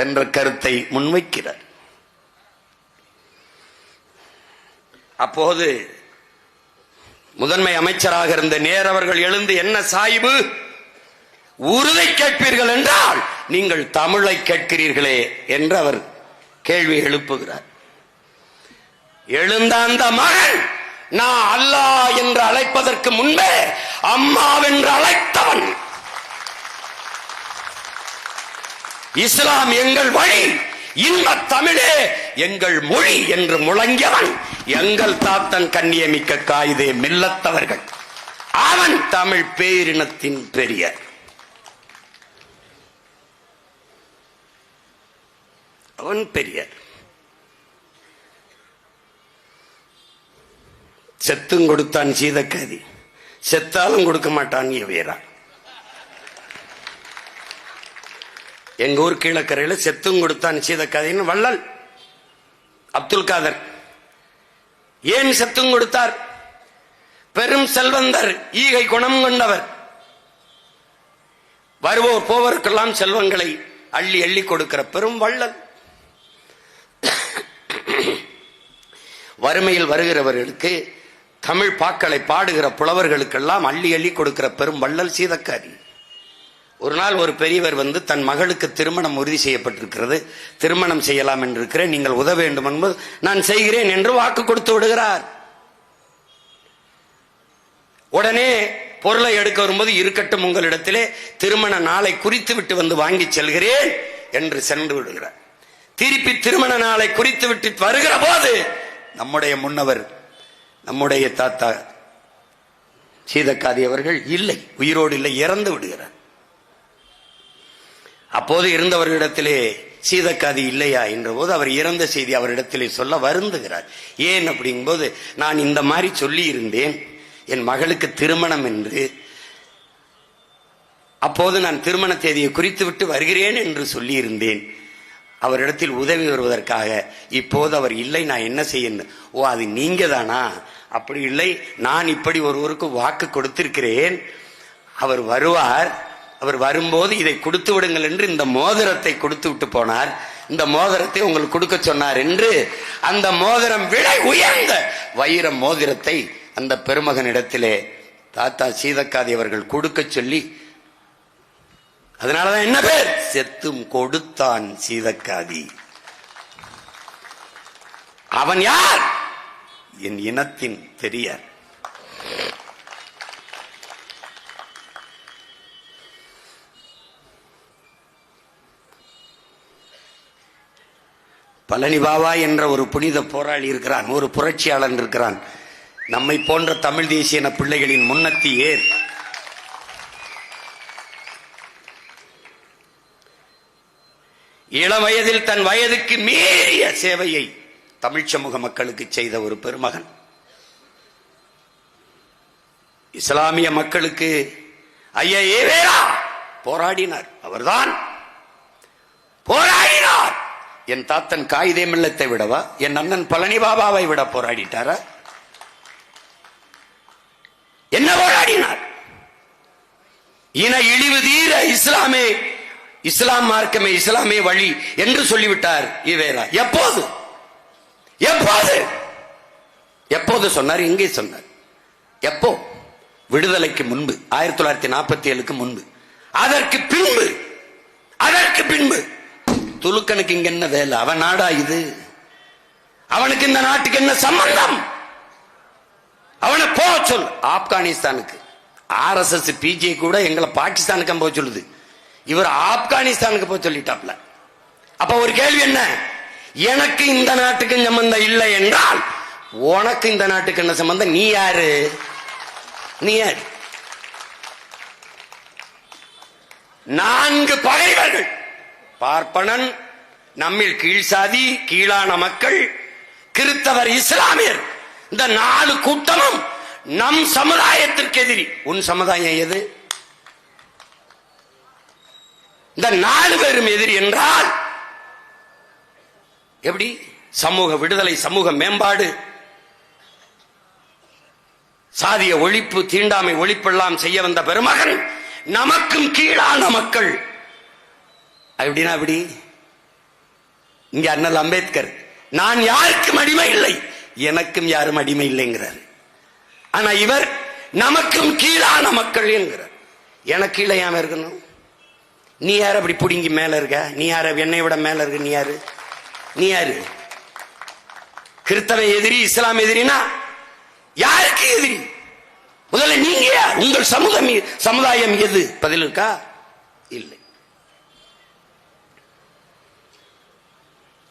என்ற கருத்தை முன்வைக்கிறார். அப்போது முதன்மை அமைச்சராக இருந்த நேரவர்கள் எழுந்து, என்ன சாய்வு, உருதை கேட்பீர்கள் என்றால் நீங்கள் தமிழை கேட்கிறீர்களே என்று அவர் கேள்வி எழுப்புகிறார். எழுந்த அந்த மகன், நான் அல்லாஹ் என்று அழைப்பதற்கு முன்பே அம்மாவென்று அழைத்தவன். இஸ்லாம் எங்கள் வழி, இன்ப தமிழே எங்கள் மொழி என்று முழங்கியவன் எங்கள் தாத்தன் கண்ணியமிக்க காயிதே மில்லத்தவர்கள். அவன் தமிழ் பேரினத்தின் பெரியார். அவன் பெரியார். செத்தும் கொடுத்தான் சீதக்காதி, செத்தாலும் கொடுக்க மாட்டான் ஈவேரா. எங்க ஊர் கீழக்கரையில செத்தும் கொடுத்தான் சீதக்காதின்னு வள்ளல் அப்துல் காதர். ஏன் செத்தும் கொடுத்தார்? பெரும் செல்வந்தர், ஈகை குணம் கொண்டவர். வருவோர் போவருக்கெல்லாம் செல்வங்களை அள்ளி அள்ளி கொடுக்கிற பெரும் வள்ளல். வறுமையில் வருகிறவர்களுக்கு, தமிழ் பாக்களை பாடுகிற புலவர்களுக்கெல்லாம் அள்ளி அள்ளி கொடுக்கிற பெரும் வள்ளல் சீதக்காதி. ஒரு நாள் ஒரு பெரியவர் வந்து, தன் மகளுக்கு திருமணம் உறுதி செய்யப்பட்டிருக்கிறது, திருமணம் செய்யலாம் என்று இருக்கிறேன், நீங்கள் உதவ வேண்டும் என்பது, நான் செய்கிறேன் என்று வாக்கு கொடுத்து விடுகிறார். உடனே பொருளை எடுக்க வரும்போது இருக்கட்டும் உங்களிடத்திலே, திருமண நாளை குறித்து விட்டு வந்து வாங்கி செல்கிறேன் என்று சென்று விடுகிறார். திருப்பி திருமண நாளை குறித்து விட்டு வருகிற போது நம்முடைய முன்னவர், நம்முடைய தாத்தா சீதக்காதி அவர்கள் இல்லை, உயிரோடு இல்லை, இறந்து விடுகிறார். அப்போது இருந்தவர்களிடத்திலே சீதக்காதி இல்லையா என்ற போது அவர் இறந்த செய்தி அவரிடத்திலே சொல்ல வருந்துகிறார். ஏன் அப்படிங்கும்போது, நான் இந்த மாதிரி சொல்லி இருந்தேன் என் மகளுக்கு திருமணம் என்று, அப்போது நான் திருமண தேதியை குறித்து விட்டு வருகிறேன் என்று சொல்லி இருந்தேன், அவரிடத்தில் உதவி வருவதற்காக. இப்போது அவர் இல்லை, நான் என்ன செய்யணும்? ஓ, அது நீங்க தானா? அப்படி இல்லை, நான் இப்படி ஒருவருக்கு வாக்கு கொடுத்திருக்கிறேன், அவர் வருவார், அவர் வரும்போது இதை கொடுத்து விடுங்கள் என்று இந்த மோதிரத்தை கொடுத்து விட்டு போனார், இந்த மோதிரத்தை உங்களுக்கு கொடுக்க சொன்னார் என்று அந்த மோதிரம் விலை உயர்ந்த வைர மோதிரத்தை அந்த பெருமகனிடத்திலே தாத்தா சீதக்காதி அவர்கள் கொடுக்க சொல்லி, அதனாலதான் என்ன பேர்? செத்தும் கொடுத்தான் சீதக்காதி. அவன் யார்? என் இனத்தின் பெரியார். பழனி பாபா என்ற ஒரு புனித போராளி இருக்கிறான், ஒரு புரட்சியாளன் இருக்கிறான். நம்மை போன்ற தமிழ் தேசிய பிள்ளைகளின் முன்னத்தி ஏர். இள வயதில் தன் வயதுக்கு மீறிய சேவையை தமிழ் சமூக மக்களுக்கு செய்த ஒரு பெருமகன். இஸ்லாமிய மக்களுக்கு ஐயா ஏவேரா போராடினார், அவர்தான் போராடினார். என் தாத்தன் காயிதே மில்லத்தை விடவா, என் அண்ணன் பழனி பாபாவை விட போராடிட்டாரா? என்ன போராடினார்? இன இழிவு தீர இஸ்லாமே, இஸ்லாம் மார்க்கமே, இஸ்லாமே வழி என்று சொல்லிவிட்டார் ஈவேரா. எப்போது எப்போது எப்போது சொன்னார்? எங்கே சொன்னார்? எப்போ? விடுதலைக்கு முன்பு, 1947க்கு முன்பு. அதற்கு பின்பு, அதற்கு பின்பு துலுக்கனுக்கு இங்க என்ன வேலை? அவன் நாடா இது? அவனுக்கு இந்த நாட்டுக்கு என்ன சம்பந்தம்? அவனை போக சொல் ஆப்கானிஸ்தானுக்கு. RSS PJ கூட எங்களை பாகிஸ்தானுக்கு போக சொல்லுது, இவர் ஆப்கானிஸ்தானுக்கு போய் சொல்லிட்டாப்ல. அப்ப ஒரு கேள்வி என்ன? எனக்கு இந்த நாட்டுக்கு சம்பந்தம் இல்லை என்றால் உனக்கு இந்த நாட்டுக்கு என்ன சம்பந்தம்? நீ யாரு? நீ யாரு? 4 பகைவர்கள், பார்ப்பனன், நம்மில் கீழ்சாதி, கீழான மக்கள், கிறிஸ்தவர், இஸ்லாமியர், இந்த 4 கூட்டமும் நம் சமுதாயத்திற்கு எதிரி. உன் சமுதாயம் எது? இந்த 4 பேரும் எதிரி என்றால் எப்படி? சமூக விடுதலை, சமூக மேம்பாடு, சாதிய ஒழிப்பு, தீண்டாமை ஒழிப்பெல்லாம் செய்ய வந்த பெருமகன், நமக்கும் கீழான மக்கள். அப்படின்னா அப்படி இங்க அண்ணல் அம்பேத்கர் நான் யாருக்கும் அடிமை இல்லை, எனக்கும் யாரும் அடிமை இல்லைங்கிறார். ஆனா இவர் நமக்கும் கீழான மக்கள் என்கிறார். எனக்கு கீழே ஏன் இருக்கணும்? நீ யாரு அப்படி புடிங்கி மேல இருக்க? நீ யாரு என்னை விட மேல இருக்க? நீ யாரு? நீ யாரு? கிறிஸ்தவ எதிரி, இஸ்லாம் எதிரினா யாருக்கு எதிரி? முதல்ல நீங்க யார்? உங்கள் சமுதாயம் எது? பதில் இருக்கா? இல்லை.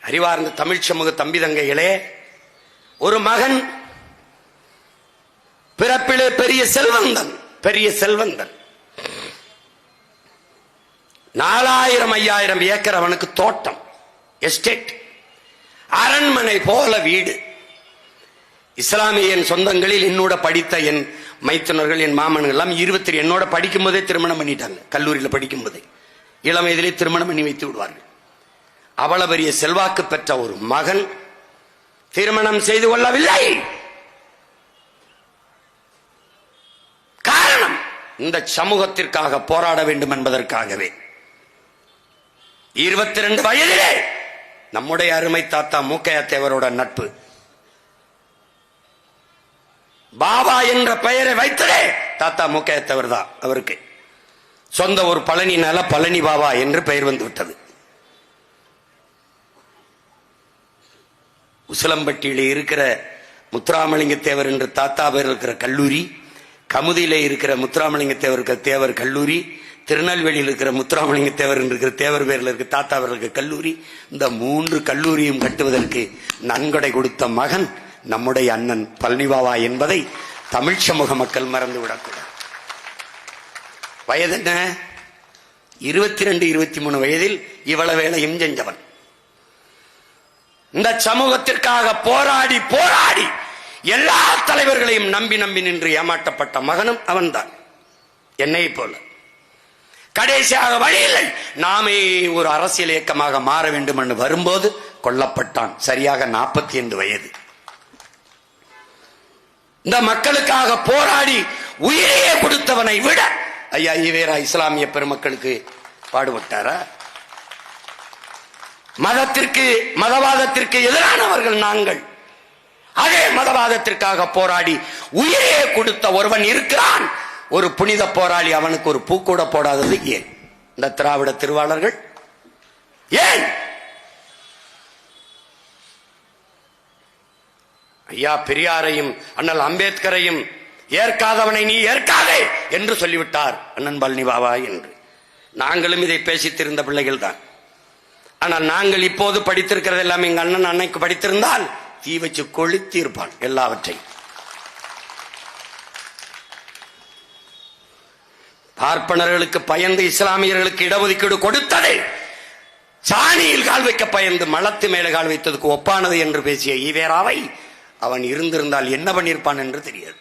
அறிவார்ந்த தமிழ் சமூக தம்பி தங்கைகளே, ஒரு மகன் பிறப்பிலே பெரிய செல்வந்தன், பெரிய செல்வந்தன், 4000-5000 ஏக்கர் அவனுக்கு தோட்டம், எஸ்டேட், அரண்மனை போல வீடு. இஸ்லாமிய சொந்தங்களில் என்னோட படித்த என் மைத்துனர்கள், என் மாமன்கள் எல்லாம் 22 என்னோட படிக்கும் போதே திருமணம் பண்ணிட்டாங்க. கல்லூரியில் படிக்கும் போதே இளம் வயதிலே திருமணம் பண்ணி வைத்து விடுவார்கள். அவ்வளவு பெரிய செல்வாக்கு பெற்ற ஒரு மகன் திருமணம் செய்து கொள்ளவில்லை. காரணம், இந்த சமூகத்திற்காக போராட வேண்டும் என்பதற்காகவே. 22 வயதிலே நம்முடைய அருமை தாத்தா மூக்கையா தேவரோட நட்பு. பாபா என்ற பெயரை வைத்ததே தாத்தா மூக்கையா தேவர் தான். அவருக்கு சொந்த ஒரு பழனினால பழனி பாபா என்று பெயர் வந்து விட்டது. உசிலம்பட்டியில் இருக்கிற முத்துராமலிங்க தேவர் என்று தாத்தா பேர் இருக்கிற கல்லூரி, கமுதியில இருக்கிற முத்துராமலிங்க தேவர் கல்லூரி, திருநெல்வேலியில் இருக்கிற முத்துராமலிங்க தேவர் இருக்கிற தேவர் பேரில் இருக்க தாத்தாவர்களுக்கு கல்லூரி, இந்த 3 கல்லூரியும் கட்டுவதற்கு நன்கொடை கொடுத்த மகன் நம்முடைய அண்ணன் பழனிபாபா என்பதை தமிழ் சமூக மக்கள் மறந்துவிடக்கூடாது. வயது என்ன? 22, 23 வயதில் இவ்வளவு வேலையும் செஞ்சவன். இந்த சமூகத்திற்காக போராடி போராடி எல்லா தலைவர்களையும் நம்பி நம்பி நின்று ஏமாற்றப்பட்ட மகனும் அவன்தான், என்னை போல. கடைசியாக வழியில்லை, நாமே ஒரு அரசியல் இயக்கமாக மாற வேண்டும் என்று வரும்போது கொல்லப்பட்டான். சரியாக 45 வயது. இந்த மக்களுக்காக போராடி உயிரையே கொடுத்தவனை விட ஐயா ஈவேரா இஸ்லாமிய பெருமக்களுக்கு பாடுபட்டாரா? மதவாதத்திற்கு எதிரானவர்கள் நாங்கள். அதே மதவாதத்திற்காக போராடி உயிரையே கொடுத்த ஒருவன் இருக்கிறான், ஒரு புனித போராளி. அவனுக்கு ஒரு பூ கூட போடாதது ஏன்? இந்த திராவிட திருவாளர்கள் ஏன்? ஐயா பெரியாரையும் அண்ணல் அம்பேத்கரையும் ஏற்காதவனை நீ ஏற்காதே என்று சொல்லிவிட்டார் அண்ணன் பழனிபாபா என்று. நாங்களும் இதை பேசித்திருந்த பிள்ளைகள் தான். ஆனால் நாங்கள் இப்போது படித்திருக்கிறது எல்லாம் எங்க அண்ணன் அன்னைக்கு படித்திருந்தால் தீ வச்சு கொளுத்தி இருப்பான் எல்லாவற்றையும். பார்ப்பனர்களுக்கு பயந்து இஸ்லாமியர்களுக்கு இடஒதுக்கீடு கொடுத்ததை சாணியில் கால் வைக்க பயந்து மலத்து மேலே கால் வைத்ததுக்கு ஒப்பானது என்று பேசிய ஈவேராவை அவன் இருந்திருந்தால் என்ன பண்ணிருப்பான் என்று தெரியாது.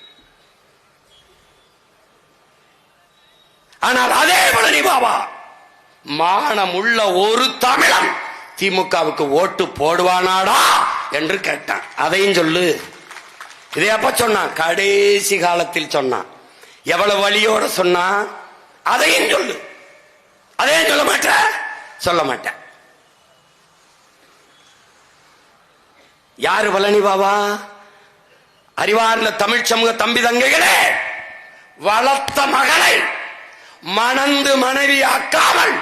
ஆனால் அதே பழனிபாபா மானம் உள்ள ஒரு தமிழன் திமுகவுக்கு ஓட்டு போடுவானாடா என்று கேட்டான். அதையும் சொல்லு. இதை அப்ப சொன்னான், கடைசி காலத்தில் சொன்னான். எவ்வளவு வலியோட சொன்னா அதையும் சொல்லு. அதையும் சொல்ல மாட்டேன், சொல்ல மாட்டேன். யாரு பழனிபாபா? அறிவார்ந்த தமிழ் சமூக தம்பி தங்கைகளே, வளர்த்த மகளை மணந்து மனைவி ஆக்காமல்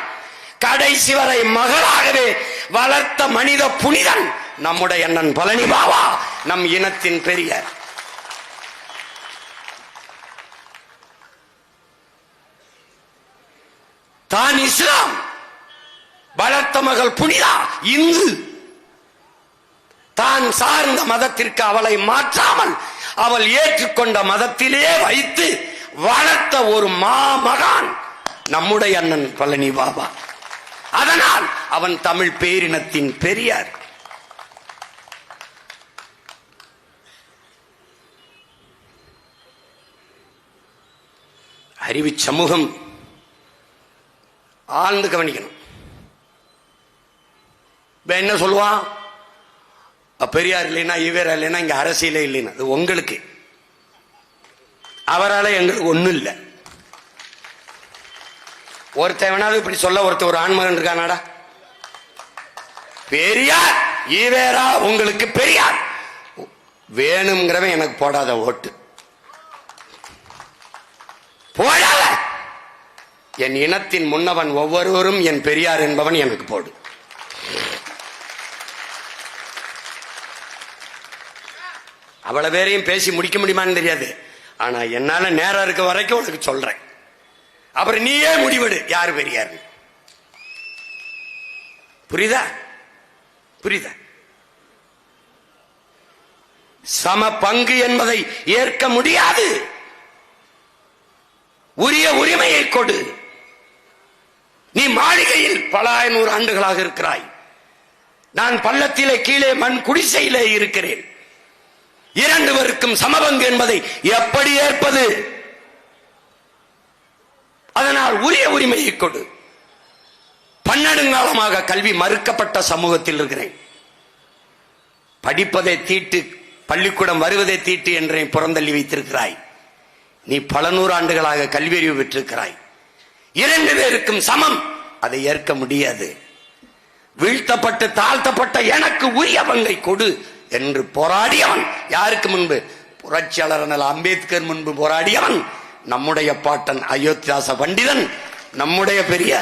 கடைசி வரை மகளாகவே வளர்த்த மனித புனிதன் நம்முடைய அண்ணன் பழனிபாபா, நம் இனத்தின் பெரிய. தான் இஸ்லாம் வளர்த்த மகள் புனிதா இந்து. தான் சார்ந்த மதத்திற்கு அவளை மாற்றாமல் அவள் ஏற்றுக்கொண்ட மதத்திலே வைத்து வளர்த்த ஒரு மாமகான் நம்முடைய அண்ணன் பழனிபாபா. அதனால் அவன் தமிழ் பேரினத்தின் பெரியார். அறிவு சமூகம் ஆழ்ந்து கவனிக்கணும். என்ன சொல்லுவான்? பெரியார் இல்லைன்னா ஈவேரா இல்லைன்னா இங்க அரசியலே இல்லைன்னா அது உங்களுக்கு. அவரால் எங்களுக்கு ஒண்ணும் இல்லை. ஒருத்தன் வேணாலும் இப்படி சொல்ல. ஒரு ஆண்மகன் இருக்கானாடா? பெரியார் ஈவேரா உங்களுக்கு பெரியார் வேணுங்கிறவன் எனக்கு போடாத ஓட்டு போடாத. என் இனத்தின் முன்னவன் ஒவ்வொருவரும் என் பெரியார் என்பவன் எனக்கு போடு. அவ்வளவு பேரையும் பேசி முடிக்க முடியுமான்னு தெரியாது. ஆனா என்னால நேரம் இருக்க வரைக்கும் உனக்கு சொல்றேன். அப்புறம் நீயே முடிவெடு யாரு பெரியார். புரியுதா? புரியுதா? சம பங்கு என்பதை ஏற்க முடியாது. உரிய உரிமையை கொடு. நீ மாளிகையில் பல 500 ஆண்டுகளாக இருக்கிறாய். நான் பள்ளத்திலே கீழே மண் குடிசையிலே இருக்கிறேன். 2 பேருக்கும் சமபங்கு என்பதை எப்படி ஏற்பது? அதனால் உரிய உரிமையை கொடு. பன்னெடுங்காலமாக கல்வி மறுக்கப்பட்ட சமூகத்தில் இருக்கிறேன். படிப்பதை தீட்டு, பள்ளிக்கூடம் வருவதை தீட்டு என்று புறந்தள்ளி வைத்திருக்கிறாய். நீ பல 100 ஆண்டுகளாக கல்வி அறிவு பெற்றிருக்கிறாய். 2 பேருக்கும் சமம், அதை ஏற்க முடியாது. வீழ்த்தப்பட்டு தாழ்த்தப்பட்ட எனக்கு உரிய பங்கை கொடு என்று போராடியவன் யாருக்கு முன்பு? புரட்சியாளர் அம்பேத்கர் முன்பு போராடியவன் நம்முடைய பாட்டன் அயோத்தியாச பண்டிதன், நம்முடைய பெரிய.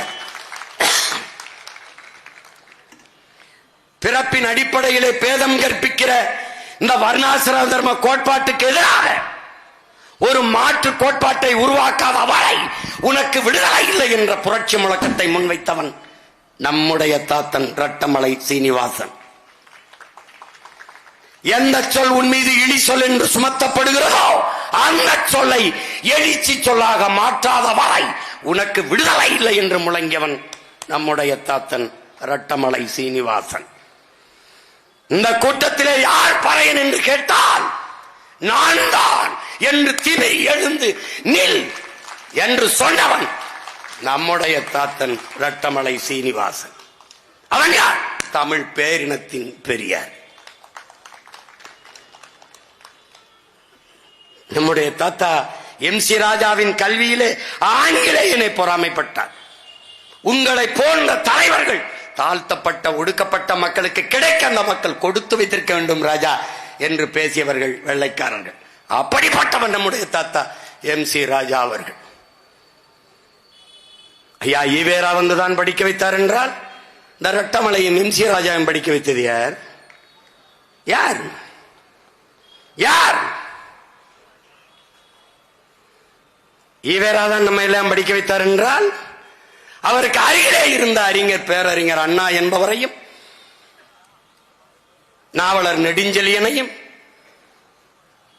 பிறப்பின் அடிப்படையிலே பேதம் கற்பிக்கிற இந்த வர்ணாசிரம தர்ம கோட்பாட்டுக்கு எதிராக ஒரு மாற்று கோட்பாட்டை உருவாக்காத வரை உனக்கு விடுதலை இல்லை என்ற புரட்சி முழக்கத்தை முன்வைத்தவன் நம்முடைய தாத்தன் ரட்டமலை சீனிவாசன். எந்த சொல் உன் மீது இழி சொல் என்று சுமத்தப்படுகிறதோ அந்த சொல்லை எழுச்சி சொல்லாக மாற்றாத வரை உனக்கு விடுதலை இல்லை என்று முழங்கியவன் நம்முடைய தாத்தன் ரட்டமலை சீனிவாசன். இந்த கூட்டத்திலே யார் பறையன் என்று கேட்டால் நான் தான் என்று திமிரி எழுந்து நில் என்று சொன்னவன் நம்முடைய தாத்தன் ரட்டமலை சீனிவாசன். அவன் யார்? தமிழ் பேரினத்தின் பெரியார். நம்முடைய தாத்தா MC ராஜாவின் கல்வியிலே ஆங்கிலேயனை பொறாமைப்பட்டார். உங்களை போன்ற தலைவர்கள் தாழ்த்தப்பட்ட ஒடுக்கப்பட்ட மக்களுக்கு கிடைக்க அந்த மக்கள் கொடுத்து வைத்திருக்க வேண்டும் ராஜா என்று பேசியவர்கள் வெள்ளைக்காரர்கள். அப்படிப்பட்டவன் நம்முடைய தாத்தா MC ராஜா அவர்கள். ஐயா ஈவேரா வந்துதான் படிக்க வைத்தார் என்றால் இந்த ரட்டமலையும் MC ராஜாவும் படிக்க வைத்தது யார்? யார் யார்? ஈவேரா தான் நம்ம எல்லாம் படிக்க வைத்தார் என்றால் அவருக்கு அருகிலே இருந்த அறிஞர் பேரறிஞர் அண்ணா என்பவரையும் நாவலர் நெடுஞ்செழியனையும்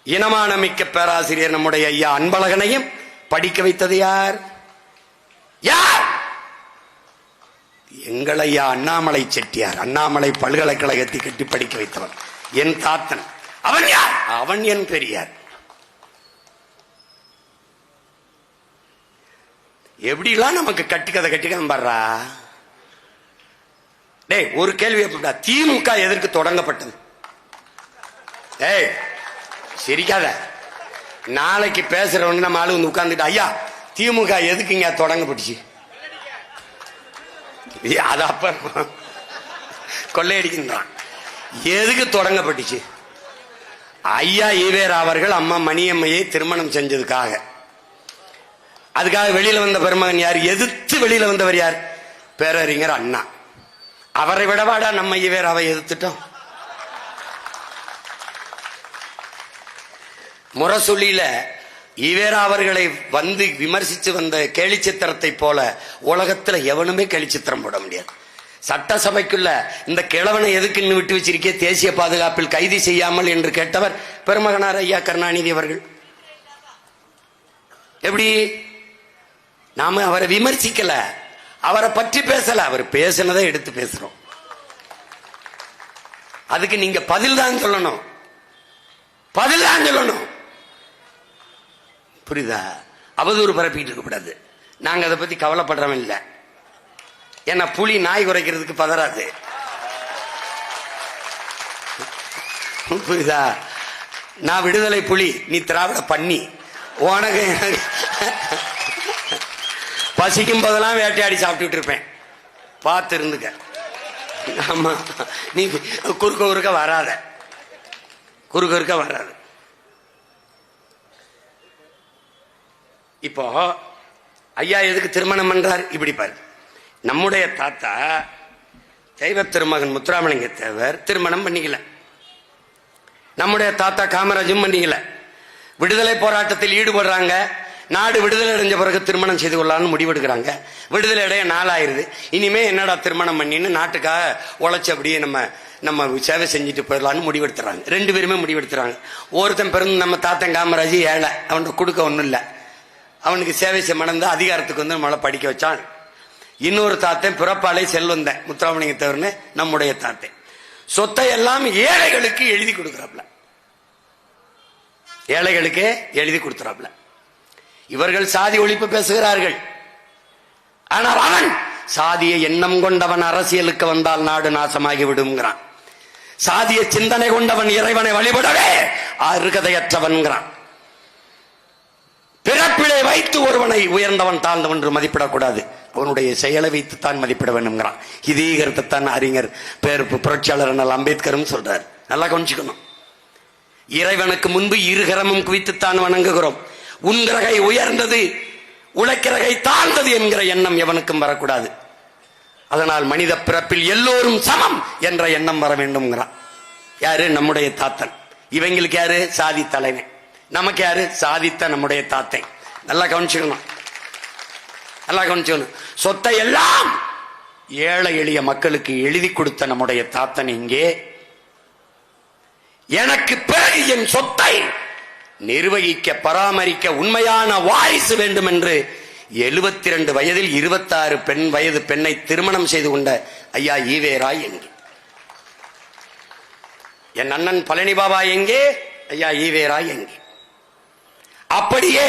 இனமான மிக்க பேராசிரியர் நம்முடைய ஐயா அன்பழகனையும் படிக்க வைத்தது யார்? யார்? எங்கள் ஐயா அண்ணாமலை செட்டியார். அண்ணாமலை பல்கலைக்கழகத்தை கட்டி படிக்க வைத்தவன் என் தாத்தன். அவன் யார்? அவன் என் பெரியார். எப்படிலாம் நமக்கு கட்டுக்கதை பாடுறா. டேய் ஒரு கேள்வி எப்படா, திமுக எதற்கு தொடங்கப்பட்டது? ஏய் சிரிக்காத. நாளைக்கு பேசுறவங்க நம்ம ஆளு வந்து உட்கார்ந்துட்டு ஐயா திமுக எதுக்குங்க தொடங்கப்பட்டுச்சு? அது அப்ப கொள்ளையடிக்கின்றான். எதுக்கு தொடங்கப்பட்டுச்சு? ஐயா ஈவேரா அவர்கள் அம்மா மணியம்மையை திருமணம் செஞ்சதுக்காக. அதுக்காக வெளியில வந்த பெருமகன் யார்? எதிர்த்து வெளியில வந்தவர் யார்? பேரறிஞர் அண்ணா. அவரை விடவாடா நம்ம ஈவேராவை எதிர்த்துட்டோம். முரசொலியில ஈவேரா அவர்களை வந்து விமர்சித்து வந்த கேலி சித்திரத்தை போல உலகத்துல எவனுமே கேலி சித்திரம் போட முடியாது. சட்டசபைக்குள்ள இந்த கிழவனை எதுக்குன்னு விட்டு வச்சிருக்கே தேசிய பாதுகாப்பில் கைது செய்யாமல் என்று கேட்டவர் பெருமகனார் ஐயா கருணாநிதி அவர்கள். எப்படி? நாம அவரை விமர்சிக்கல, அவரை பற்றி பேசல, அவர் பேசினதை எடுத்து பேசுறோம். அதுக்கு நீங்க பதில் தான் சொல்லணும், பதில் தான் சொல்லணும். புரியுதா? அவதூறு பரப்பிட்டு இருக்கக்கூடாது. நாங்க அதை பத்தி கவலைப்படுறோம் இல்லை. ஏன்னா புலி நாய் குறைக்கிறதுக்கு பதறாது. புரியுதா? நான் விடுதலை புலி, நீ திராவிட பண்ணி. உனக்கு பசிக்கும் போதெல்லாம் வேட்டையாடி சாப்பிட்டுட்டு இருப்பேன், பார்த்து இருந்துக்க. ஆமா, நீ குறுக்க வராத, குறுக்க வராது. இப்போ ஐயா எதுக்கு திருமணம் பண்றார்? இப்படி பாரு. நம்முடைய தாத்தா தெய்வ திருமகன் முத்துராமலிங்க தேவர் திருமணம் பண்ணிக்கல. நம்முடைய தாத்தா காமராஜும் பண்ணிக்கல. விடுதலை போராட்டத்தில் ஈடுபடுறாங்க. நாடு விடுதலை அடைஞ்ச பிறகு திருமணம் செய்து கொள்ளலாம்னு முடிவெடுக்கிறாங்க. விடுதலை அடைய நாளாயிருது. இனிமே என்னடா திருமணம் பண்ணின்னு நாட்டுக்காக உழைச்சி அப்படியே நம்ம சேவை செஞ்சுட்டு போயிடலான்னு முடிவெடுத்துறாங்க. ரெண்டு பேருமே முடிவெடுத்துறாங்க. ஒருத்தன் பிறந்து நம்ம தாத்தன் காமராஜ் ஏழை, அவனுக்கு கொடுக்க ஒன்றும் இல்லை. அவனுக்கு சேவை மணந்து அதிகாரத்துக்கு வந்து நம்மளை படிக்க வச்சான். இன்னொரு தாத்தன் பிறப்பாலே செல்வந்தன் முத்துராமலிங்க தேவர்னு நம்முடைய தாத்தன். சொத்தை எல்லாம் ஏழைகளுக்கு எழுதி கொடுக்குறாப்ல, ஏழைகளுக்கு எழுதி கொடுத்துறாப்ல. இவர்கள் சாதி ஒழிப்பு பேசுகிறார்கள். ஆனால் அவன் சாதிய எண்ணம் கொண்டவன் அரசியலுக்கு வந்தால் நாடு நாசமாகி விடுங்கிறான். சாதிய சிந்தனை கொண்டவன் இறைவனை வழிபடவே அருகதையற்றவன்கிறான். பிறப்பிலே வைத்து ஒருவனை உயர்ந்தவன் தாழ்ந்தவன் என்று மதிப்பிடக்கூடாது, அவனுடைய செயலை வைத்துத்தான் மதிப்பிட வேண்டும்ங்கிறான். இதே கருத்தைத்தான் அறிஞர் புரட்சியாளர் அம்பேத்கரும் சொல்றார். நல்லா கவனிச்சுக்கணும். இறைவனுக்கு முன்பு இருகரமும் குவித்துத்தான் வணங்குகிறோம். உன்கிரகை உயர்ந்தது, உழைக்கிறகை தாழ்ந்தது என்கிற எண்ணம் எவனுக்கும் வரக்கூடாது. அதனால் மனித பிறப்பில் எல்லோரும் சமம் என்ற எண்ணம் வர வேண்டும்ங்கிறான். யாரு? நம்முடைய தாத்தன். இவங்களுக்கு யாரு? சாதி தலைவன். நமக்கு யாரு? சாதித்த நம்முடைய தாத்தை. நல்லா கவனிச்சுக்கணும், நல்லா கவனிச்சுக்கணும். சொத்தை எல்லாம் ஏழை எளிய மக்களுக்கு எழுதி கொடுத்த நம்முடைய தாத்தன் இங்கே. எனக்கு பிறகு என் சொத்தை நிர்வகிக்க பராமரிக்க உண்மையான வாரிசு வேண்டும் என்று 72 வயதில் 26 வயது பெண்ணை திருமணம் செய்து கொண்ட ஐயா ஈவேராய் எங்கே? என் அண்ணன் பழனி பாபா எங்கே? ஐயா ஈவேராய் எங்கே? அப்படியே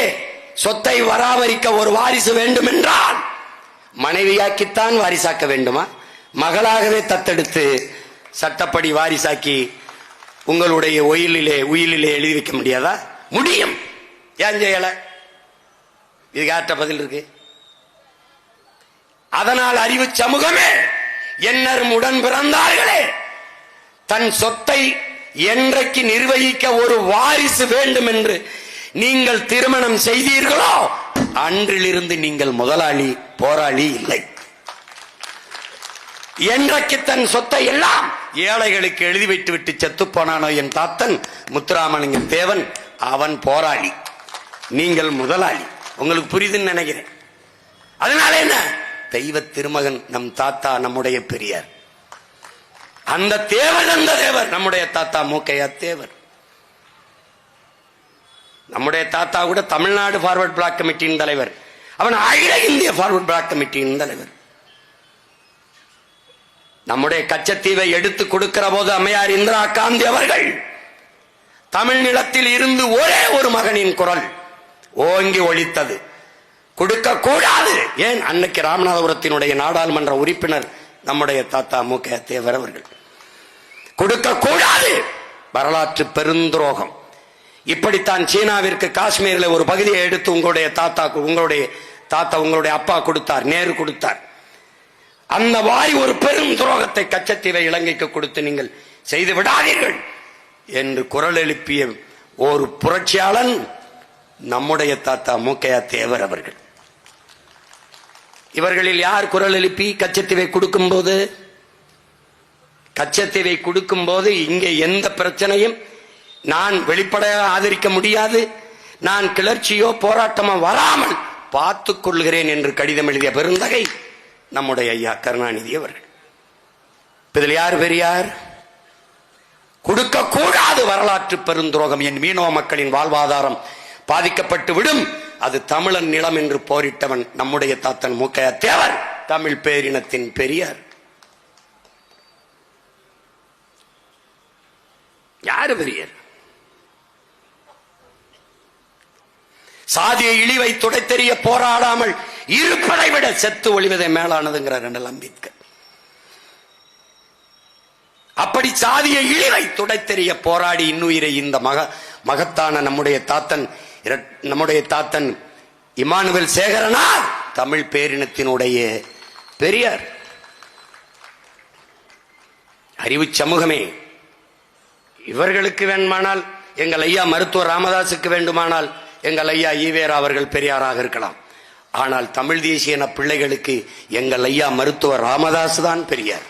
சொத்தை பராமரிக்க ஒரு வாரிசு வேண்டும் என்றால் மனைவியாக்கித்தான் வாரிசாக்க வேண்டுமா? மகளாகவே தத்தெடுத்து சட்டப்படி வாரிசாக்கி உங்களுடைய உயிலிலே எழுதி வைக்க முடியாதா? முடியும். ஏன் செய்யல? இதுக்கு யார்ட்ட பதில் இருக்கு? அதனால் அறிவு சமூகமே, என்னரும் உடன் பிறந்தார்களே, தன் சொத்தை என்றைக்கு நிர்வகிக்க ஒரு வாரிசு வேண்டும் என்று நீங்கள் திருமணம் செய்தீர்களோ அன்றிலிருந்து நீங்கள் முதலாளி, போராளி இல்லை. என்றைக்கு தன் சொத்தை எல்லாம் ஏழைகளுக்கு எழுதி வைத்து விட்டு செத்து போனானோ என் தாத்தன் முத்துராமலிங்க தேவன், அவன் போராளி, நீங்கள் முதலாளி. உங்களுக்கு புரியுதுன்னு நினைக்கிறேன். அதனால என்ன? தெய்வ திருமகன் நம் தாத்தா, நம்முடைய பெரியார். அந்த தேவர் நம்முடைய தாத்தா மூக்கையா தேவர். நம்முடைய தாத்தா கூட தமிழ்நாடு ஃபார்வர்ட் பிளாக் கமிட்டியின் தலைவர், அவன் அகில இந்திய ஃபார்வர்ட் பிளாக் கமிட்டியின் தலைவர். நம்முடைய கச்சத்தீவை எடுத்து கொடுக்கிற போது அம்மையார் இந்திரா காந்தி அவர்கள் தமிழ் நிலத்தில் இருந்து ஒரே ஒரு மகனின் குரல் ஓங்கி ஒலித்தது, கொடுக்க கூடாது. ஏன்? அன்னைக்கு ராமநாதபுரத்தினுடைய நாடாளுமன்ற உறுப்பினர் நம்முடைய தாத்தா மூக்கையா தேவர் அவர்கள். கொடுக்க கூடாது, வரலாற்று பெருந்துரோகம். இப்படித்தான் சீனாவிற்கு காஷ்மீரில் ஒரு பகுதியை எடுத்து உங்களுடைய அப்பா கொடுத்தார், நேரு கொடுத்தார். அந்த வாரி ஒரு பெரும் துரோகத்தை கச்சத்தீவை இலங்கைக்கு கொடுத்து நீங்கள் செய்து விடாதீர்கள் என்று குரல் எழுப்பிய ஒரு புரட்சியாளன் நம்முடைய தாத்தா மூக்கையா தேவர் அவர்கள். இவர்களில் யார் குரல் எழுப்பி கச்சத்தீவை கொடுக்கும் போது இங்கே எந்த பிரச்சனையும் நான் வெளிப்படையாக ஆதரிக்க முடியாது, நான் கிளர்ச்சியோ போராட்டமோ வராமல் பார்த்துக் கொள்கிறேன் என்று கடிதம் எழுதிய பெருந்தகை நம்முடைய ஐயா கருணாநிதி அவர்கள். இதில் யார் பெரியார்? கொடுக்க கூடாது, வரலாற்று பெருந்துரோகம், என் மீனவ மக்களின் வாழ்வாதாரம் பாதிக்கப்பட்டு விடும், அது தமிழன் நிலம் என்று போரிட்டவன் நம்முடைய தாத்தன் மூக்கையா தேவர், தமிழ் பேரினத்தின் பெரியார். யாரு பெரியார்? சாதிய இழிவை துடைத்தெறிய போராடாமல் இருப்பதை விட செத்து ஒளிவதை மேலானதுங்கிறார் அண்ணல் அம்பேத்கர். அப்படி சாதிய இழிவை துடைத்தெறிய போராடி இன்னுயிரை இந்த மகத்தான நம்முடைய தாத்தன் இமானுவேல் சேகரனார் தமிழ் பேரினத்தினுடைய பெரியார். அறிவு சமூகமே, இவர்களுக்கு வேண்டுமானால், எங்கள் ஐயா மருத்துவர் ராமதாசுக்கு வேண்டுமானால் எங்கள் ஐயா ஈவேரா அவர்கள் பெரியாராக இருக்கலாம். ஆனால் தமிழ் தேசிய பிள்ளைகளுக்கு எங்கள் ஐயா மருத்துவர் ராமதாஸ் தான் பெரியார்.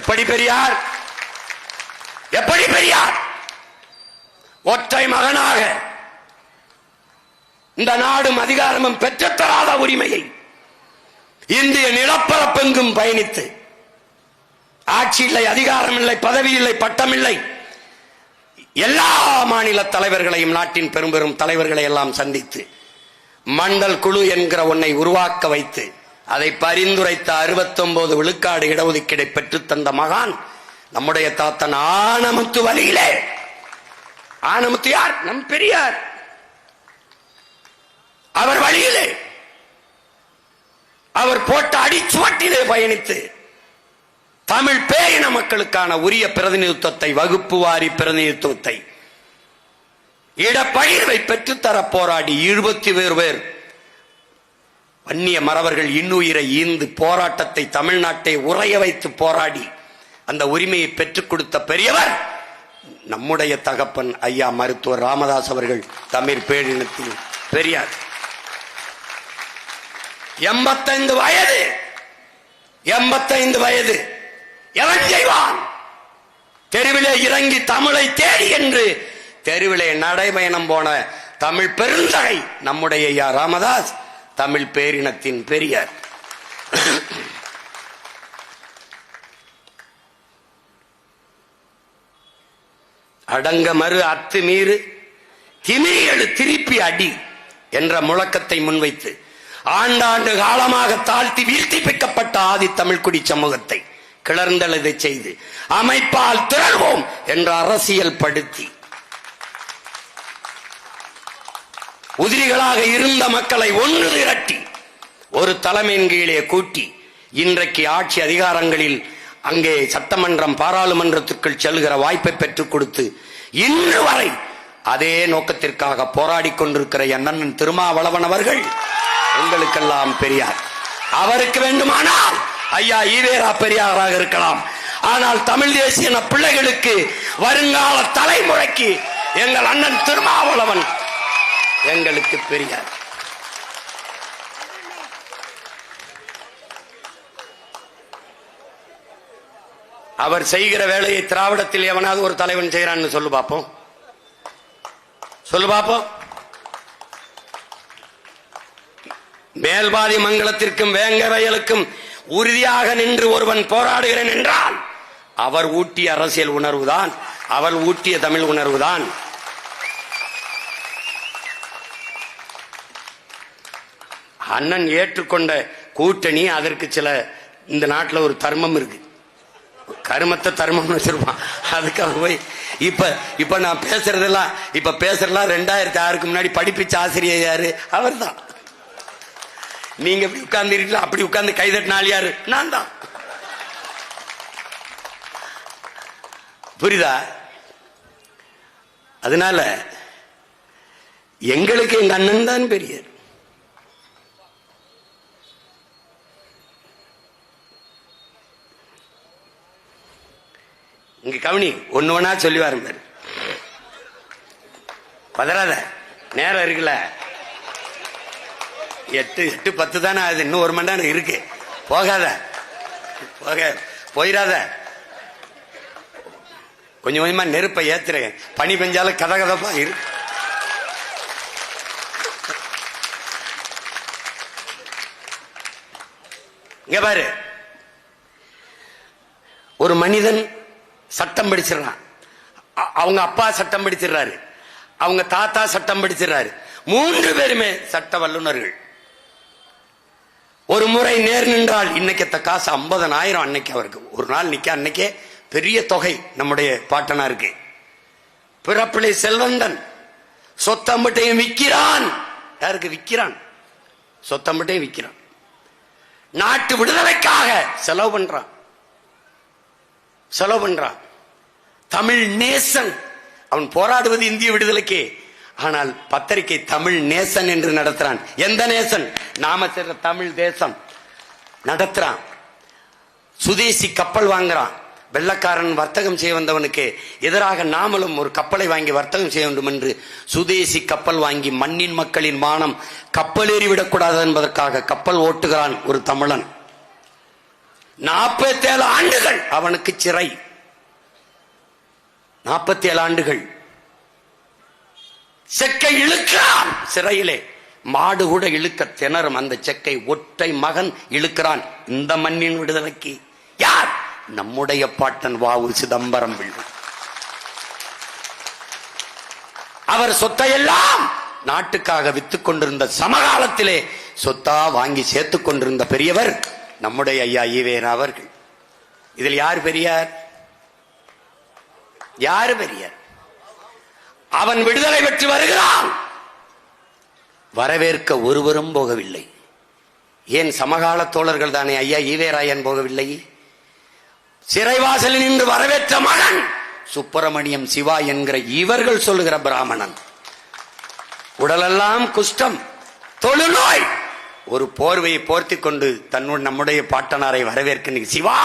எப்படி பெரியார்? எப்படி பெரியார்? ஒற்றை மகனாக இந்த நாடும் அதிகாரமும் பெற்றுத்தராத உரிமையை இந்திய நிலப்பரப்பெங்கும் பயணித்து, ஆட்சி இல்லை, அதிகாரம் இல்லை, பதவி இல்லை, பட்டம் இல்லை, எல்லா மாநில தலைவர்களையும், நாட்டின் பெரும் பெரும் தலைவர்களை எல்லாம் சந்தித்து மண்டல் குழு என்கிற ஒன்றை உருவாக்க வைத்து அதை பரிந்துரைத்த 69 விழுக்காடு இடஒதுக்கீடை பெற்று தந்த மகான் நம்முடைய தாத்தன் ஆனமுத்து வழியிலே. ஆனமுத்து யார்? நம் பெரியார். அவர் வழியிலே, அவர் போட்ட அடிச்சுவட்டிலே பயணித்து தமிழ் பேரின மக்களுக்கான உரிய பிரதிநிதித்துவத்தை, வகுப்பு வாரி பிரதிநிதித்துவத்தை, இடப்பகிர்வை பெற்றுத்தர போராடி 21 பேர் வன்னிய மறவர்கள் இன்னுயிரை ஈந்து போராட்டத்தை தமிழ்நாட்டை உறைய வைத்து போராடி அந்த உரிமையை பெற்றுக் கொடுத்த பெரியவர் நம்முடைய தகப்பன் ஐயா மருத்துவர் ராமதாஸ் அவர்கள், தமிழ் பேரினத்தில் பெரியார். 85 வயது எவன் செய்வான்? தெருவிலே இறங்கி தமிழை தேடி என்று தெருவிலே நடைபயணம் போன தமிழ் பெருந்தகை நம்முடைய ஐயா ராமதாஸ், தமிழ் பேரினத்தின் பெரியார். அடங்க மறு அத்துமீறு திமிரியடு திருப்பி அடி என்ற முழக்கத்தை முன்வைத்து ஆண்டாண்டு காலமாக தாழ்த்தி வீழ்த்தி பிக்கப்பட்ட ஆதி தமிழ்குடி சமூகத்தை கிளர்ந்தெழுதை செய்து அமைப்பால் திரள்வோம் என்ற அரசியல் படுத்தி உதிரிகளாக இருந்த மக்களை ஒன்று திரட்டி ஒரு தலைமையின் கீழே கூட்டி இன்றைக்கு ஆட்சி அதிகாரங்களில் அங்கே சட்டமன்றம் பாராளுமன்றத்திற்குள் செல்கிற வாய்ப்பை பெற்றுக் கொடுத்து இன்று வரை அதே நோக்கத்திற்காக போராடி கொண்டிருக்கிற அண்ணன் திருமாவளவன் அவர்கள் உங்களுக்கெல்லாம் பெரியார். அவருக்கு வேண்டுமானால் ஐயா ஈவேரா பெரியாராக இருக்கலாம். ஆனால் தமிழ் தேசிய பிள்ளைகளுக்கு வருங்கால தலைமுறைக்கு எங்கள் அண்ணன் திருமாவளவன் எங்களுக்கு பெரியார். அவர் செய்கிற வேலையை திராவிடத்தில் எவனாவது ஒரு தலைவன் செய்யறான்னு சொல்லு பாப்போம், சொல்லு பாப்போம். மேல்பாதி மங்கலத்திற்கும் வேங்க வயலுக்கும் உறுதியாக நின்று ஒருவன் போராடுகிறேன் என்றால் அவர் ஊட்டிய அரசியல் உணர்வுதான், அவர் ஊட்டிய தமிழ் உணர்வுதான். அண்ணன் ஏற்றுக்கொண்ட கூட்டணி, அதற்கு சில இந்த நாட்டில் ஒரு தர்மம் இருக்கு, கருமத்தை தர்மம் வச்சிருப்பான். அதுக்காக போய் இப்ப நான் பேசுறதெல்லாம் 2006க்கு முன்னாடி படிப்பிச்ச ஆசிரியர் யாரு? அவர் தான். நீங்க உட்கார்ந்து இருக்கீங்களா? அப்படி உட்கார்ந்து கைதட்டினாள் யாரு? நான் தான். புரியுதா? அதனால எங்களுக்கு எங்க அண்ணன் தான் பெரியார். இங்க கவனி, ஒண்ணு ஒண்ணா சொல்லி வர பதறாத, நேரம் இருக்குல்ல, 8:10 தானே ஆகுது, இன்னும் 1 மணி நேரம் இருக்கு. போகாத, போயிடாத, கொஞ்சம் கொஞ்சமா நெருப்பை ஏத்துறேன். பனி பெஞ்சாலும் கதகதப்பா இருக்கு. இங்க பாரு, ஒரு மனிதன் சட்டம் படிச்சிடறான், அவங்க அப்பா சட்டம் படிச்சிடறாரு, அவங்க தாத்தா சட்டம் படிச்சிடறாரு, 3 பேருமே சட்ட வல்லுநர்கள். ஒரு முறை நேர் நின்றால் இன்னைக்கு காசு 50,000 அன்னைக்கு அவருக்கு ஒரு நாள் நிக்க, அன்னைக்கே பெரிய தொகை நம்முடைய பாட்டனாருக்கு. பிறப்பிலை செல்வந்தன், சொத்தம்பட்டையும் விற்கிறான். யாருக்கு விற்கிறான்? சொத்தம்பட்டையும் விற்கிறான். நாட்டு விடுதலைக்காக செலவு பண்றான். தமிழ் நேசன், அவன் போராடுவது இந்திய விடுதலைக்கு. ஆனால் பத்திரிகை தமிழ் நேசன் என்று நடத்துறான். எந்த நேசன்? நாம சேர்ந்த தமிழ் தேசம் நடத்துறான். சுதேசி கப்பல் வாங்குறான். வெள்ளக்காரன் வர்த்தகம் செய்ய வந்தவனுக்கு எதிராக நாமளும் ஒரு கப்பலை வாங்கி வர்த்தகம் செய்ய வேண்டும் என்று சுதேசி கப்பல் வாங்கி மண்ணின் மக்களின் மானம் கப்பல் ஏறிவிடக்கூடாது என்பதற்காக கப்பல் ஓட்டுகிறான் ஒரு தமிழன். 47 ஆண்டுகள் அவனுக்கு சிறை. 47 ஆண்டுகள் செக்கை இழுக்கிறான் சிறையிலே. மாடு கூட இழுக்க திணறும் அந்த செக்கை ஒற்றை மகன் இழுக்கிறான். இந்த மண்ணின் விடுதலைக்கு யார்? நம்முடைய பாட்டன் வாவு சிதம்பரம் பிள்ளை. அவர் சொத்தையெல்லாம் நாட்டுக்காக வித்துக் கொண்டிருந்த சமகாலத்திலே சொத்தா வாங்கி சேர்த்துக் கொண்டிருந்த பெரியவர் நம்முடைய ஐயா ஈவேரா அவர்கள். இதில் யார் பெரியார்? யாரு பெரியார்? அவன் விடுதலை பெற்று வருகிறான், வரவேற்க ஒருவரும் போகவில்லை. ஏன்? சமகால தோழர்கள் தானே. ஐயா ஈவேராயன் போகவில்லை. சிறைவாசலில் நின்று வரவேற்ற மகன் சுப்பிரமணியம் சிவா என்கிற இவர்கள் சொல்லுகிற பிராமணன், உடலெல்லாம் குஷ்டம், தொழுநோய், ஒரு போர்வையை போர்த்தி கொண்டு நம்முடைய பாட்டனாரை வரவேற்க சிவா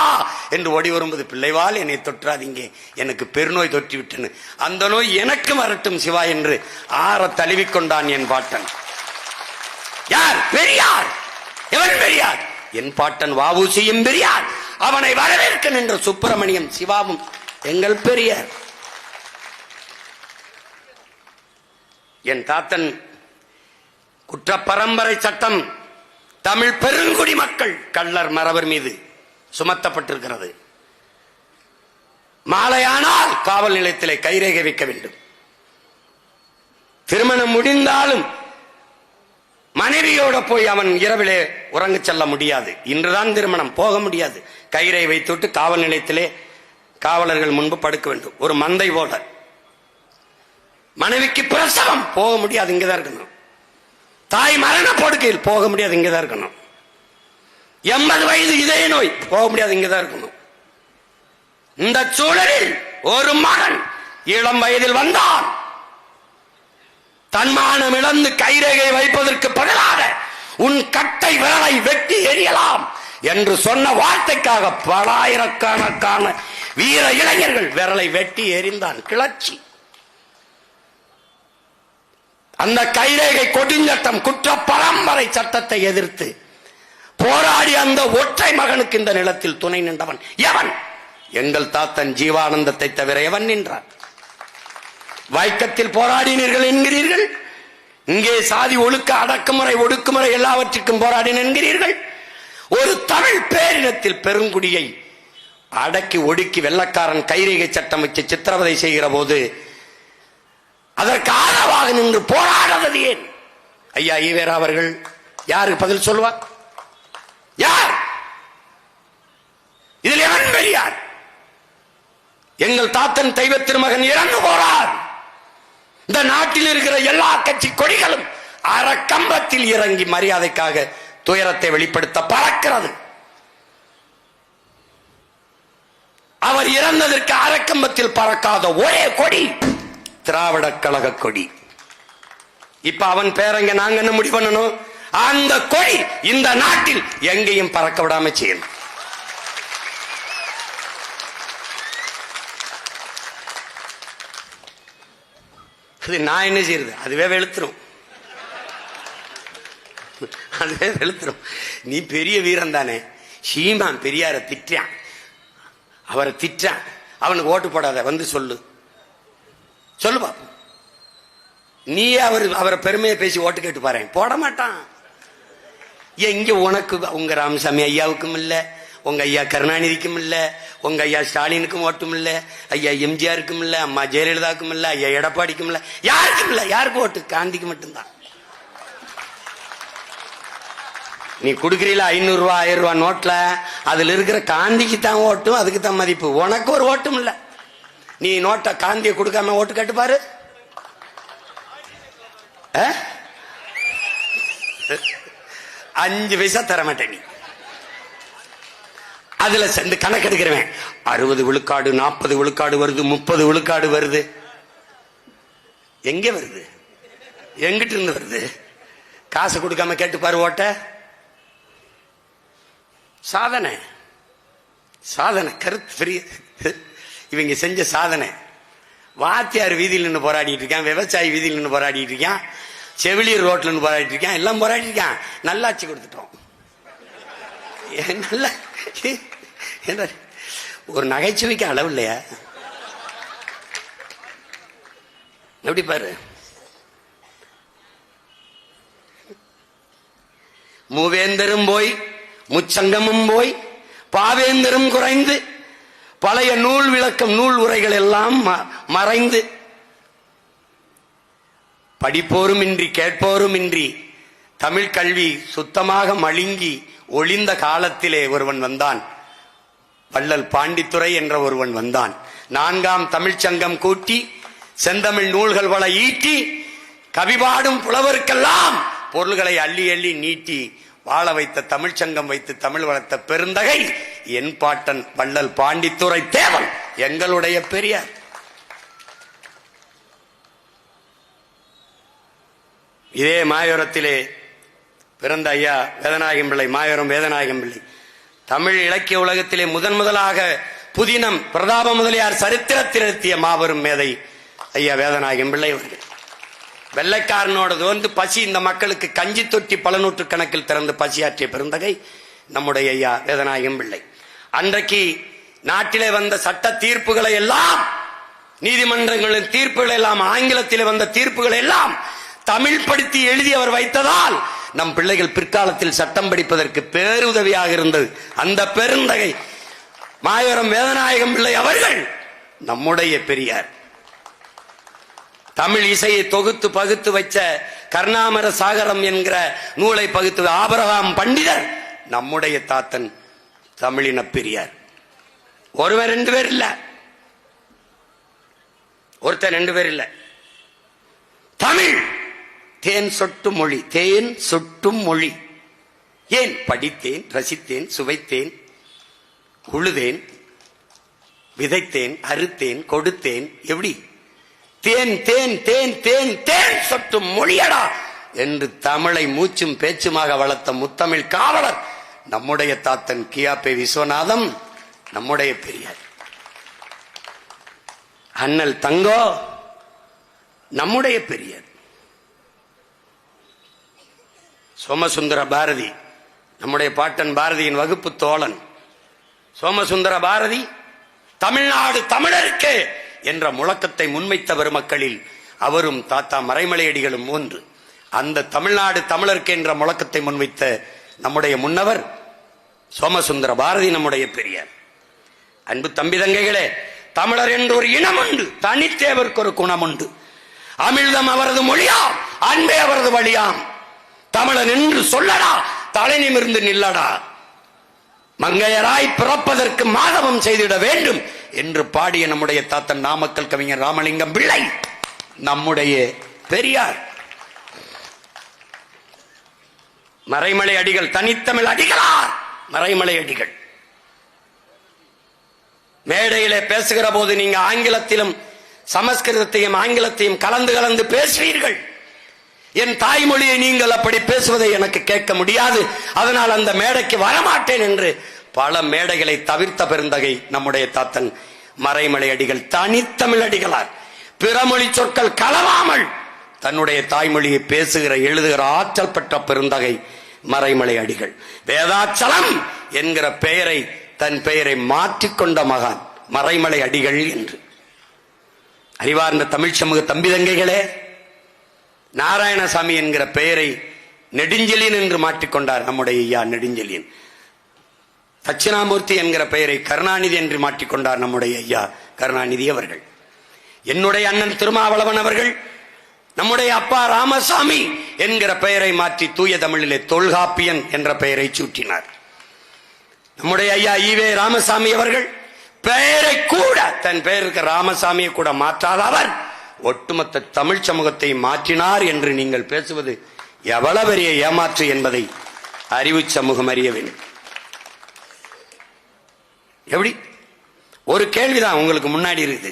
என்று ஓடி வரும்போது, பிள்ளைவால் என்னை தொற்றாதீங்க, எனக்கு பெருநோய் தொற்றிவிட்டேன்னு, அந்த நோய் எனக்கு வரட்டும் சிவா என்று ஆற தழுவிக்கொண்டான் என் பாட்டன். யார்? பெரியார். எவன் பெரியார்? என் பாட்டன் வஉசியும் பெரியார். அவனை வரவேற்க நின்ற சுப்பிரமணியம் சிவாவும் எங்கள் பெரியார். என் தாத்தன் குற்ற பரம்பரை சட்டம் தமிழ் பெருங்குடி மக்கள் கள்ளர் மறவர் மீது சுமத்தப்பட்டிருக்கிறது. மாலையானால் காவல் நிலையத்திலே கைரேகை வைக்க வேண்டும். திருமணம் முடிந்தாலும் மனைவியோட போய் அவன் இரவிலே உறங்க செல்ல முடியாது. இன்றுதான் திருமணம், போக முடியாது. கைரேகை வைத்துவிட்டு காவல் நிலையத்திலே காவலர்கள் முன்பு படுக்க வேண்டும். ஒரு மந்தை போல. மனைவிக்கு பிரசவம், போக முடியாது, இங்கதான் இருக்கணும். தாய் மரண படுக்கையில், போக முடியாது, இங்கதான் இருக்கணும். 80 வயது இதய நோய், போக முடியாது, இங்கதான் இருக்கணும். இந்த சூழலில் ஒரு மகன் இளம் வயதில் வந்தான். தன்மானம் இழந்து கைரேகை வைப்பதற்கு பதிலாக உன் கட்டை விரலை வெட்டி எறியலாம் என்று சொன்ன வார்த்தைக்காக பலாயிரக்கணக்கான வீர இளைஞர்கள் விரலை வெட்டி எறிந்தான். கிளர்ச்சி. அந்த கைரேகை கொடுஞ்சட்டம், குற்ற பரம்பரை சட்டத்தை எதிர்த்து போராடி அந்த ஒற்றை மகனுக்கு இந்த நிலத்தில் துணை நின்றவன் எவன்? எங்கள் தாத்தன் ஜீவானந்தத்தை தவிர எவன் நின்றான்? வைக்கத்தில் போராடினீர்கள் என்கிறீர்கள், இங்கே சாதி ஒழுக்க அடக்குமுறை ஒடுக்குமுறை எல்லாவற்றுக்கும் போராடின என்கிறீர்கள். ஒரு தமிழ் பேரினத்தில் பெருங்குடியை அடக்கி ஒடுக்கி வெள்ளக்காரன் கைரேகை சட்டம் வச்சு சித்திரவதை செய்கிற போது அதற்கு ஆதரவாக நின்று போராடாதது ஏன்? ஐயா ஈவேரா அவர்கள் யாருக்கு பதில் சொல்வார்? யார் இதில் எவன் பெரியார்? எங்கள் தாத்தன் தெய்வ திருமகன் இறந்து போறார். இந்த நாட்டில் இருக்கிற எல்லா கட்சி கொடிகளும் அறக்கம்பத்தில் இறங்கி மரியாதைக்காக துயரத்தை வெளிப்படுத்த பறக்கிறது. அவர் இறந்ததற்கு அறக்கம்பத்தில் பறக்காத ஒரே கொடி திராவிட கழக கொடி. இப்ப அவன் பேரங்க நாங்க என்ன முடிவு பண்ணணும்? அந்த கொடி இந்த நாட்டில் எங்கேயும் பறக்க விடாம செய்யணும். அது நான் என்ன செய்யறது? அதுவே வெளுத்துரும், அதுவே வெளுத்துரும். நீ பெரிய வீரன் தானே. சீமான் பெரியார திட்டான், அவரை திட்டான், அவனுக்கு ஓட்டு போடாத, வந்து சொல்லு, சொல்லு பாப்போம். நீயே அவரை பெருமையை பேசி ஓட்டு கேட்டு பாரு. போட மாட்டான். இங்க உனக்கு உங்க ராமசாமி ஐயாவுக்கும் இல்ல, உங்க ஐயா கருணாநிதிக்கும் இல்ல, உங்க ஐயா ஸ்டாலினுக்கும் ஓட்டும் இல்ல, ஐயா எம்ஜிஆருக்கும் இல்ல, அம்மா ஜெயலலிதாவுக்கும் இல்ல, ஐயா எடப்பாடிக்கும் இல்ல, யாருக்கும் இல்ல. யாருக்கு ஓட்டு? காந்திக்கு மட்டும்தான். நீ கொடுக்குறீல 500 ரூபாய் 1000 ரூபாய் நோட்ல, அதுல இருக்கிற காந்திக்கு தான் ஓட்டும், அதுக்கு தான் மதிப்பு. உனக்கு ஒரு ஓட்டும் இல்ல. நீ நோட்டை காந்தியை கொடுக்காம ஓட்டு கேட்டு பாரு. 5 பைசா தர மாட்டேன் நீ. அதுல சேர்ந்து கணக்கு எடுக்கிறவன் 60 விழுக்காடு 40 விழுக்காடு வருது, 30 விழுக்காடு வருது. எங்க வருது? எங்கிட்ட இருந்து வருது? காசு கொடுக்காம கேட்டு பாரு ஓட்ட. சாதனை, சாதனை, கருத்து. இவங்க செஞ்ச சாதனை. வாத்தியார் வீதியில் நின்று போராடிட்டு இருக்கான், விவசாயி வீதியில் நின்று போராடிட்டு இருக்கான், செவிலியர் ரோட்ல நின்று போராடிட்டு இருக்கான், எல்லாம் போராடிட்டு இருக்கான். நல்லாட்சி கொடுத்துட்டோம். நல்ல ஒரு நகைச்சுவைக்கு அளவு இல்லையா? எப்படி பாரு. மூவேந்தரும் போய் முச்சங்கமும் போய் பாவேந்தரும் குறைந்து பழைய நூல் விளக்கம் நூல் உரைகள் எல்லாம் மறைந்து படிப்போரும் இன்றி கேட்போரும் இன்றி தமிழ் கல்வி சுத்தமாக மழுங்கி ஒளிந்த காலத்திலே ஒருவன் வந்தான். வள்ளல் பாண்டித்துரை என்ற ஒருவன் வந்தான். 4ஆம் தமிழ்ச்சங்கம் கூட்டி செந்தமிழ் நூல்கள் பல ஈட்டி கவிபாடும் புலவருக்கெல்லாம் பொருள்களை அள்ளி அள்ளி நீட்டி வாழ வைத்த தமிழ்ச்சங்கம் வைத்து தமிழ் வளர்த்த பெருந்தகை என் பாட்டன் வள்ளல் பாண்டித்துரை தேவன், எங்களுடைய பெரியார். இதே மாயோரத்திலே பிறந்த ஐயா வேதநாயகம் பிள்ளை, மாயோரம் வேதநாயகம் பிள்ளை, தமிழ் இலக்கிய உலகத்திலே முதலாக புதினம் பிரதாப முதலியார் சரித்திரத்தில் எழுத்திய மாபெரும் மேதை ஐயா வேதநாயகம் பிள்ளை அவர்கள். வெள்ளைக்காரனோட வந்து பசி இந்த மக்களுக்கு கஞ்சி தொட்டி பல நூற்று கணக்கில் திறந்து பசியாற்றிய பெருந்தகை நம்முடைய ஐயா வேதநாயகம் பிள்ளை. அன்றைக்கு நாட்டிலே வந்த சட்ட தீர்ப்புகளை எல்லாம், நீதிமன்றங்களின் தீர்ப்புகள் எல்லாம், ஆங்கிலத்திலே வந்த தீர்ப்புகள் எல்லாம் தமிழ் படுத்தி எழுதி அவர் வைத்ததால் நம் பிள்ளைகள் பிற்காலத்தில் சட்டம் படிப்பதற்கு பேருதவியாக இருந்தது. அந்த பெருந்தகை மாயவரம் வேதநாயகம் பிள்ளை அவர்கள் நம்முடைய பெரியார். தமிழ் இசையை தொகுத்து பகுத்து வச்ச கர்ணாமர சாகரம் என்கிற நூலை பகுத்து ஆபிரகாம் பண்டிதர் நம்முடைய தாத்தன், தமிழின பெரியார். ஒருவர் 2 பேர் இல்ல, ஒருத்தர் 2 பேர் இல்ல. தமிழ் தேன் சொட்டும் மொழி, தேன் சொட்டும் மொழி. ஏன் படித்தேன், ரசித்தேன், சுவைத்தேன், உழுதேன், விதைத்தேன், அறுத்தேன், கொடுத்தேன். எப்படி? தேன் தேன் தேன் தேன் தேன் சொட்டும் மொழியடா என்று தமிழை மூச்சும் பேச்சுமாக வளர்த்த முத்தமிழ் காவலர் நம்முடைய தாத்தன் கியாபே விஸ்வநாதம், நம்முடைய பெரியார். அண்ணல் தங்கோ நம்முடைய பெரியார். சோமசுந்தர பாரதி நம்முடைய பாட்டன் பாரதியின் வகுப்பு தோழன். சோமசுந்தர பாரதி தமிழ்நாடு தமிழருக்கு என்ற முழக்கத்தை முன்வைத்த பெருமக்களில் அவரும் தாத்தா மறைமலையடிகளும் ஒன்று. அந்த தமிழ்நாடு தமிழருக்கு என்ற முழக்கத்தை முன்வைத்த நம்முடைய முன்னவர் சோமசுந்தர பாரதி, நம்முடைய பெரியார். அன்பு தம்பி தங்கைகளே, தமிழர் என்று ஒரு இனம் உண்டு, தனித்தேவருக்கு ஒரு குணம் உண்டு. அமிழ்தம் அவரது மொழியாம், அன்பே அவரது வழியாம். தமிழன் என்று சொல்லடா, தலை நிமிர்ந்து நில்லடா. மங்கையராய் பிறப்பதற்கு மாதவம் செய்திட வேண்டும் என்று பாடிய நம்முடைய தாத்தன் நாமக்கல் கவிஞர் ராமலிங்கம் பிள்ளை நம்முடைய பெரியார். மறைமலை அடிகள், தனித்தமிழ் அடிகளார் மறைமலை அடிகள். மேடையிலே பேசுகிற போது நீங்க ஆங்கிலத்திலும் சமஸ்கிருதத்தையும் ஆங்கிலத்தையும் கலந்து கலந்து பேசுவீர்கள். என் தாய்மொழியை நீங்கள் அப்படி பேசுவதை எனக்கு கேட்க முடியாது, அதனால் அந்த மேடைக்கு வரமாட்டேன் என்று பல மேடைகளை தவிர்த்த பெருந்தகை நம்முடைய தாத்தன் மறைமலை அடிகள், தனித்தமிழ் அடிகளார். பிறமொழி சொற்கள் கலவாமல் தன்னுடைய தாய்மொழியை பேசுகிற எழுதுகிற ஆற்றல் பெற்ற பெருந்தகை மறைமலை அடிகள். வேதாச்சலம் என்கிற பெயரை, தன் பெயரை மாற்றிக்கொண்ட மகான் மறைமலை அடிகள் என்று. அறிவார்ந்த தமிழ் சமூக தம்பி தங்கைகளே, நாராயணசாமி என்கிற பெயரை நெடுஞ்செழியன் என்று மாற்றிக்கொண்டார் நம்முடைய ஐயா நெடுஞ்செழியன். தட்சிணாமூர்த்தி என்கிற பெயரை கருணாநிதி என்று மாற்றிக்கொண்டார் நம்முடைய ஐயா கருணாநிதி அவர்கள். என்னுடைய அண்ணன் திருமாவளவன் அவர்கள் நம்முடைய அப்பா ராமசாமி என்கிற பெயரை மாற்றி தூய தமிழிலே தொல்காப்பியன் என்ற பெயரை சூட்டினார். நம்முடைய ஐயா ஈவே ராமசாமி அவர்கள் பெயரை கூட, தன் பெயருக்கு ராமசாமியை கூட மாற்றாத அவர் ஒட்டுமொத்த தமிழ் சமூகத்தை மாற்றினார் என்று நீங்கள் பேசுவது எவ்வளவு பெரிய ஏமாற்று என்பதை அறிவு சமூகம் அறிய வேண்டும். எப்படி? ஒரு கேள்விதான் உங்களுக்கு முன்னாடி இருக்குது.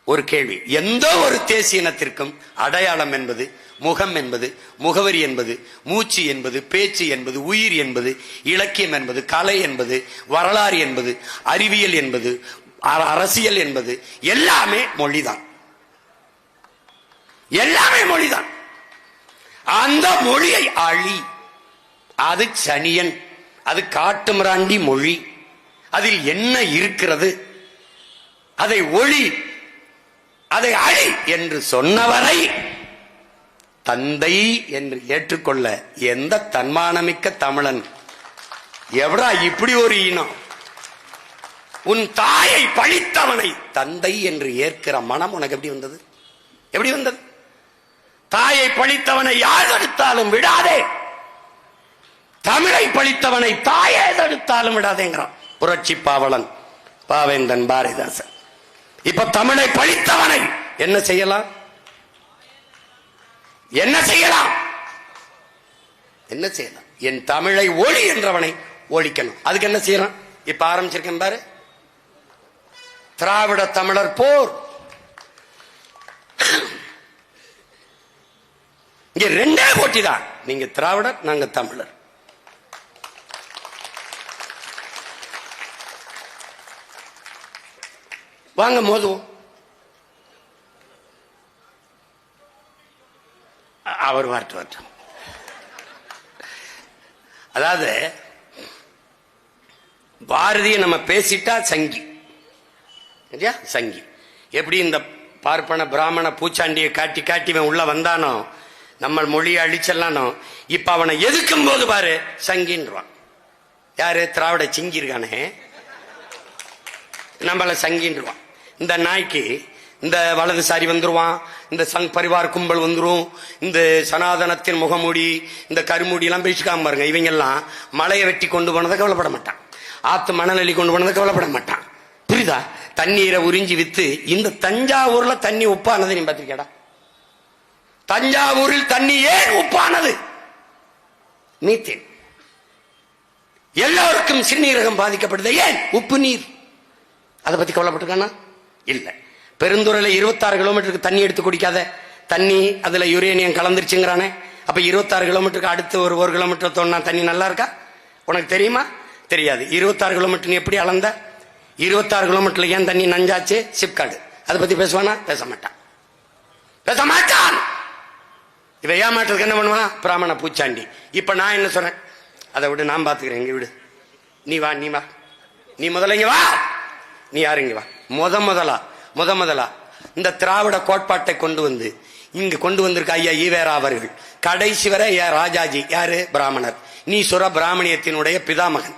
ஒரு கேள்வி. எந்த ஒரு தேசிய இனத்திற்கும் அடையாளம் என்பது, முகம் என்பது, முகவரி என்பது, மூச்சு என்பது, பேச்சு என்பது, உயிர் என்பது, இலக்கியம் என்பது, கலை என்பது, வரலாறு என்பது, அறிவியல் என்பது, அரசியல் என்பது எல்லாமே மொழிதான். எல்லாமே மொழிதான். அந்த மொழியை அழி, அது சனியன், அது காட்டுமிராண்டி மொழி, அதில் என்ன இருக்கிறது, அதை ஒளி, அதை அழி என்று சொன்னவரை தந்தை என்று ஏற்றுக்கொள்ள எந்த தன்மானமிக்க தமிழன் எவரா இப்படி ஒரு இனம்? உன் தாயை பழித்தவனை தந்தை என்று ஏற்கிற மனம் உனக்கு எப்படி வந்தது? எப்படி வந்தது? தாயை பழித்தவனை யார் தடுத்தாலும் விடாதே, தமிழை பழித்தவனை தாயே தடுத்தாலும் விடாதேங்கிறான் புரட்சி பாவலன் பாவேந்தன் பாரதிதாசன். இப்ப தமிழை பழித்தவனை என்ன செய்யலாம்? என்ன செய்யலாம்? என்ன செய்யலாம்? என் தமிழை ஒளி என்றவனை ஒழிக்கணும். அதுக்கு என்ன செய்யலாம்? இப்ப ஆரம்பிச்சிருக்கேன் பாரு, திராவிட தமிழர் போர். இங்க ரெண்டே போட்டி தான், நீங்க திராவிடர், நாங்க தமிழர். வாங்க மோதுவோம். அவர் வரட்டும். அதாவது பாரதிய நம்ம பேசிட்டா சங்கி, சங்கி. எப்படி இந்த பார்ப்பன பிராமண பூச்சாண்டியை காட்டி காட்டி உள்ள வந்தானோ, நம்ம மொழியை அழிச்சல்லானோ, இப்ப அவனை எதுக்கும் போது பாரு சங்கின்றான். யாரு? திராவிட சிங்கி இருக்கானே, நம்மள சங்கின்றான். இந்த நாய்க்கு இந்த வலதுசாரி வந்துருவான், இந்த சங் பரிவார் கும்பல் வந்துரும், இந்த சனாதனத்தின் முகமூடி இந்த கருமூடி எல்லாம் பேசிக்காம பாருங்க. இவங்க எல்லாம் மலையை வெட்டி கொண்டு போனதை கவலைப்பட மாட்டான், ஆத்து மணலி கொண்டு போனதை கவலைப்பட மாட்டான். புரியுதா? தண்ணீரை உறிஞ்சி வித்து. இந்த தஞ்சாவூர்ல தண்ணி உப்பானது நீ பாத்திருக்கடா? தஞ்சாவூரில் தண்ணி ஏன் உப்பானது? மீத்தேன். எல்லோருக்கும் சிறுநீரகம் பாதிக்கப்படுது, ஏன்? உப்பு நீர். அதை பத்தி கவலைப்பட்டிருக்கானா? இல்ல. பெருந்துறையில 26 கிலோமீட்டருக்கு தண்ணி எடுத்து குடிக்காத தண்ணி, அதுல யுரேனியம் கலந்துருச்சுங்கிறானே. அப்ப 26 கிலோமீட்டருக்கு அடுத்து ஒரு கிலோமீட்டர் தோணுனா தண்ணி நல்லா இருக்கா? உனக்கு தெரியுமா? தெரியாது. 26 கிலோமீட்டர் எப்படி அளந்த? 26 கிலோமீட்டர்ல ஏன் தண்ணி நஞ்சாச்சு? சிப்காடு. அதை பத்தி பேசுவானா? பேச மாட்டான், பேச மாட்டான். இவ ஏமாற்றத்துக்கு என்ன பண்ணுவான்? பிராமண பூச்சாண்டி. இப்ப நான் என்ன சொல்றேன்? அதை விட நான் பாத்துக்கிறேன், இங்க விடு. நீ வா, நீ வா, நீ முதல்ல இங்க வா. நீ யாரு? இங்க வா. முதலா இந்த திராவிட கோட்பாட்டை கொண்டு வந்து இங்க கொண்டு வந்திருக்க ஐயா ஈவேரா அவர்கள். கடைசி வரை ஐயா ராஜாஜி யாரு? பிராமணர். நீ சொல்ற பிராமணியத்தினுடைய பிதாமகன்.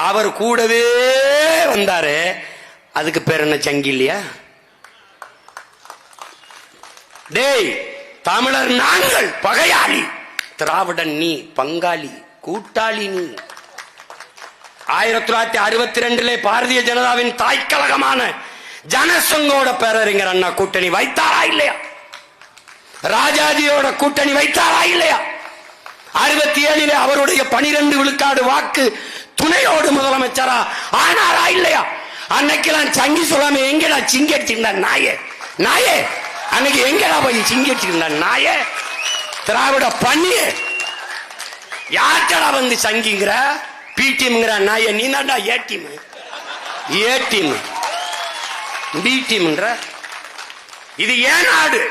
அவர் கூடவே வந்தாரு. அதுக்கு பேர் என்ன? சங்கி இல்லையா? டேய், தமிழர் நாங்கள் பகையாளி, திராவிடன் நீ பங்காளி, கூட்டாளி நீ. 1962 பாரதிய ஜனதாவின் தாய்க்கழகமான ஜனசங்கோட பேரறிஞர் அண்ணா கூட்டணி வைத்தாரா இல்லையா? ராஜாஜியோட கூட்டணி வைத்தாரா இல்லையா? 67 அவருடைய 12 விழுக்காடு வாக்கு துணையோடு முதலமைச்சரா ஆனாரா இல்லையா? அன்னைக்கெல்லாம் சங்கி சொல்லாம எங்கடா சிங்கி அடிச்சிருந்தா நாயே? நாயே, அன்னைக்கு எங்கடா போய் சிங்கி அடிச்சிருந்தா நாயே? திராவிட பண்ணிய யார்டா வந்து சங்கிங்கிற? பி டீம்ங்கிற நாய? நீ தான்டா A team, A team, B டீம்ன்ற. இது ஏன் நாடு?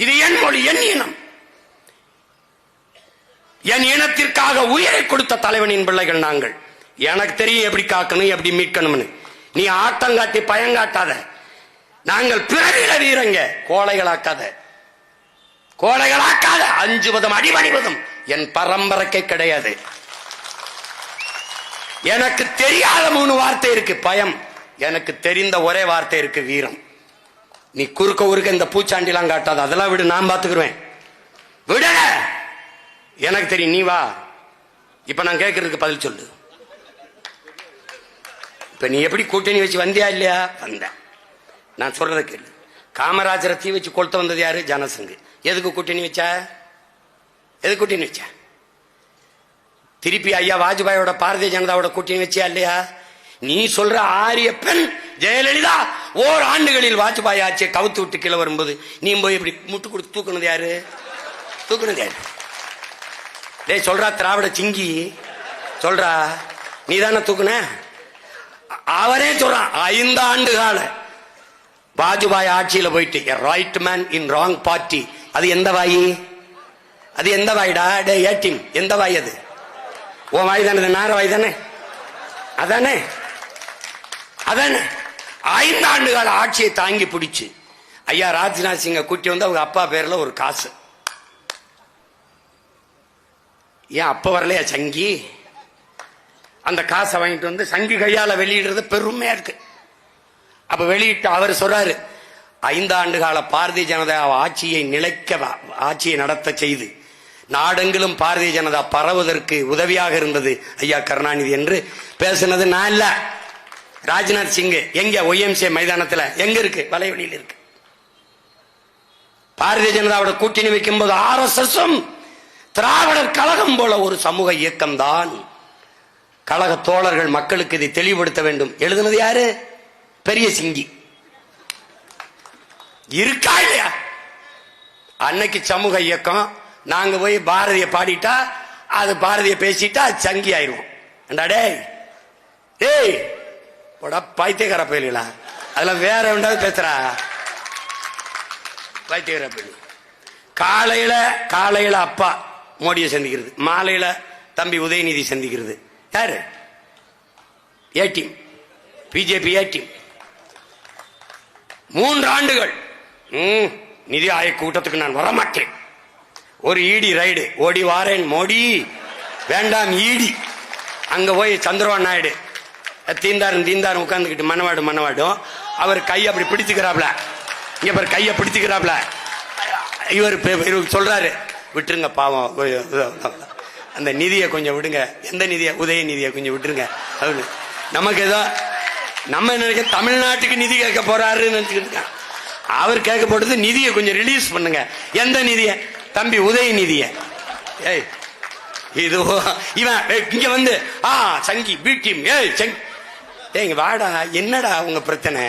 இது என் மொழி, என் இனம். என் இனத்திற்காக உயிரை கொடுத்த தலைவனின் பிள்ளைகள் நாங்கள். எனக்கு தெரியும் எப்படி காக்கணும், எப்படி மீட்கணும்னு. நீ ஆட்டங்காட்டி பயங்காட்டாத. நாங்கள் பிறவில வீரங்க, கோழைகளாக்காத, கோழைகளாக்காத. 5 அடிபணிவதும் என் பரம்பரைக்கு கிடையாது. எனக்கு தெரியாத 3 வார்த்தை இருக்கு, பயம். எனக்கு தெரிந்த ஒரே வார்த்தை இருக்கு, வீரம். நீ குறுக்க ஊருக்க இந்த பூச்சாண்டிலாம் காட்டாத, அதெல்லாம் விடு, நான் பாத்துக்குருவேன். விட, எனக்கு தெரியும். நீ வா. இப்ப நான் கேட்கறதுக்கு பதில் சொல்லு. இப்ப நீ எப்படி கூட்டணி வச்சு வந்தியா இல்லையா? வந்த. நான் சொல்றத கேளு. காமராஜரை தீ வச்சு கொளுத்த வந்தது யாரு? ஜனசங்கு. எதுக்கு கூட்டணி வச்சா? எதுக்கு கூட்டணி வச்சா? திருப்பி ஐயா வாஜ்பாயோட பாரதிய ஜனதாவோட கூட்டணி வச்சியா இல்லையா? நீ சொல்ற ஆரிய பெண் ஜெயலலிதா ஓராண்டுகளில் வாஜ்பாய் ஆட்சியை கவுத்து விட்டு கீழே வரும்போது நீ போய் இப்படி முட்டு கொடுத்து தூக்குனது யாரு? தூக்குனது யாரு? டேய் சொல்றா, திராவிட சிங்கி சொல்றா, நீ தானே தூக்குன? அவரே சொல்றான் 5 ஆண்டு கால வாஜ்பாய் ஆட்சியில போயிட்டு right man in wrong party. அது எந்த வாயி? அது எந்த வாய்டா? டே ஏ டீம், எந்த வாய் அது? உன் வாய் தானே? நார வாய் தானே? அதானே, அதானே. 5 ஆண்டு கால ஆட்சியை தாங்கி பிடிச்சு ஐயா ராஜ்நாத் சிங்க கூட்டி வந்து அவங்க அப்பா பேர்ல ஒரு காசு. ஏன் அப்ப வரலையா சங்கி? அந்த காசை வாங்கிட்டு வந்து சங்கி கையால வெளியிடுறது பெருமையா இருக்கு. அப்ப வெளியிட்டு அவர் சொல்றாரு, 5 ஆண்டு கால பாரதிய ஜனதா ஆட்சியை நிலைக்க, ஆட்சியை நடத்த செய்து நாடெங்கிலும் பாரதிய ஜனதா பரவுவதற்கு உதவியாக இருந்தது ஐயா கருணாநிதி என்று பேசினது நான் இல்ல, ராஜ்நாத் சிங். எங்க? ஒய்எம்சிஏ மைதானத்துல. எங்க இருக்கு? வலைவெளியில் இருக்கு. பாரதிய ஜனதாவோட கூட்டணி வைக்கும் போது RSSம் திராவிடர் கழகம் போல ஒரு சமூக இயக்கம் தான். கழக தோழர்கள் மக்களுக்கு இதை தெளிவுபடுத்த வேண்டும். எழுதுனது யாரு? பெரிய சிங்கி. இருக்கா இல்லையா? அன்னைக்கு சமூக இயக்கம். நாங்க போய் பாரதிய பாடிட்டா, அது பாரதிய பேசிட்டா சங்கி ஆயிரும். டேய் டேய் போடா பைத்தியக்கார பயிலா, அதெல்லாம் வேற ஒன்றாவது பேசுறா. பைத்தியக்கார பயிலு. காலையில அப்பா மோடியை சந்திக்கிறது, மாலையில தம்பி உதயநிதி சந்திக்கிறது. யாரு? ஏ டீம், பிஜேபி ஏ டீம். 3 ஆண்டுகள் நிதி ஆயோக் கூட்டத்துக்கு நான் வரமாட்டேன். ஒரு இடி ரைடு, ஓடி வாரேன் மோடி, வேண்டாம் ஈடி. அங்க போய் சந்திரபாபு நாயுடு தீந்தாரும் உட்கார்ந்துக்கிட்டு மனவாடும். அவர் கையை அப்படி பிடிச்சுக்கிறாப்ல, இங்க பாரு கையை பிடிச்சுக்கிறாப்ல. இவர் சொல்றாரு, விட்டுருங்க பாவம், அந்த நிதியை கொஞ்சம் விடுங்க. எந்த நிதியை? உதய நிதியை கொஞ்சம் விட்டுருங்க. நமக்கு ஏதோ நம்ம நினைக்க தமிழ்நாட்டுக்கு நிதி கேட்க போறாருன்னு நினைச்சுக்கிட்டு, அவர் கேட்க போட்டது நிதியை கொஞ்சம் ரிலீஸ் பண்ணுங்க. எந்த நிதியை தம்பி? உதய நிதிய. ஏய் இது இவன் இங்க வந்து சங்கி பீட்டிம். ஏய் சங்கி, இங்க வாடா. என்னடா உங்க பிரச்சனை?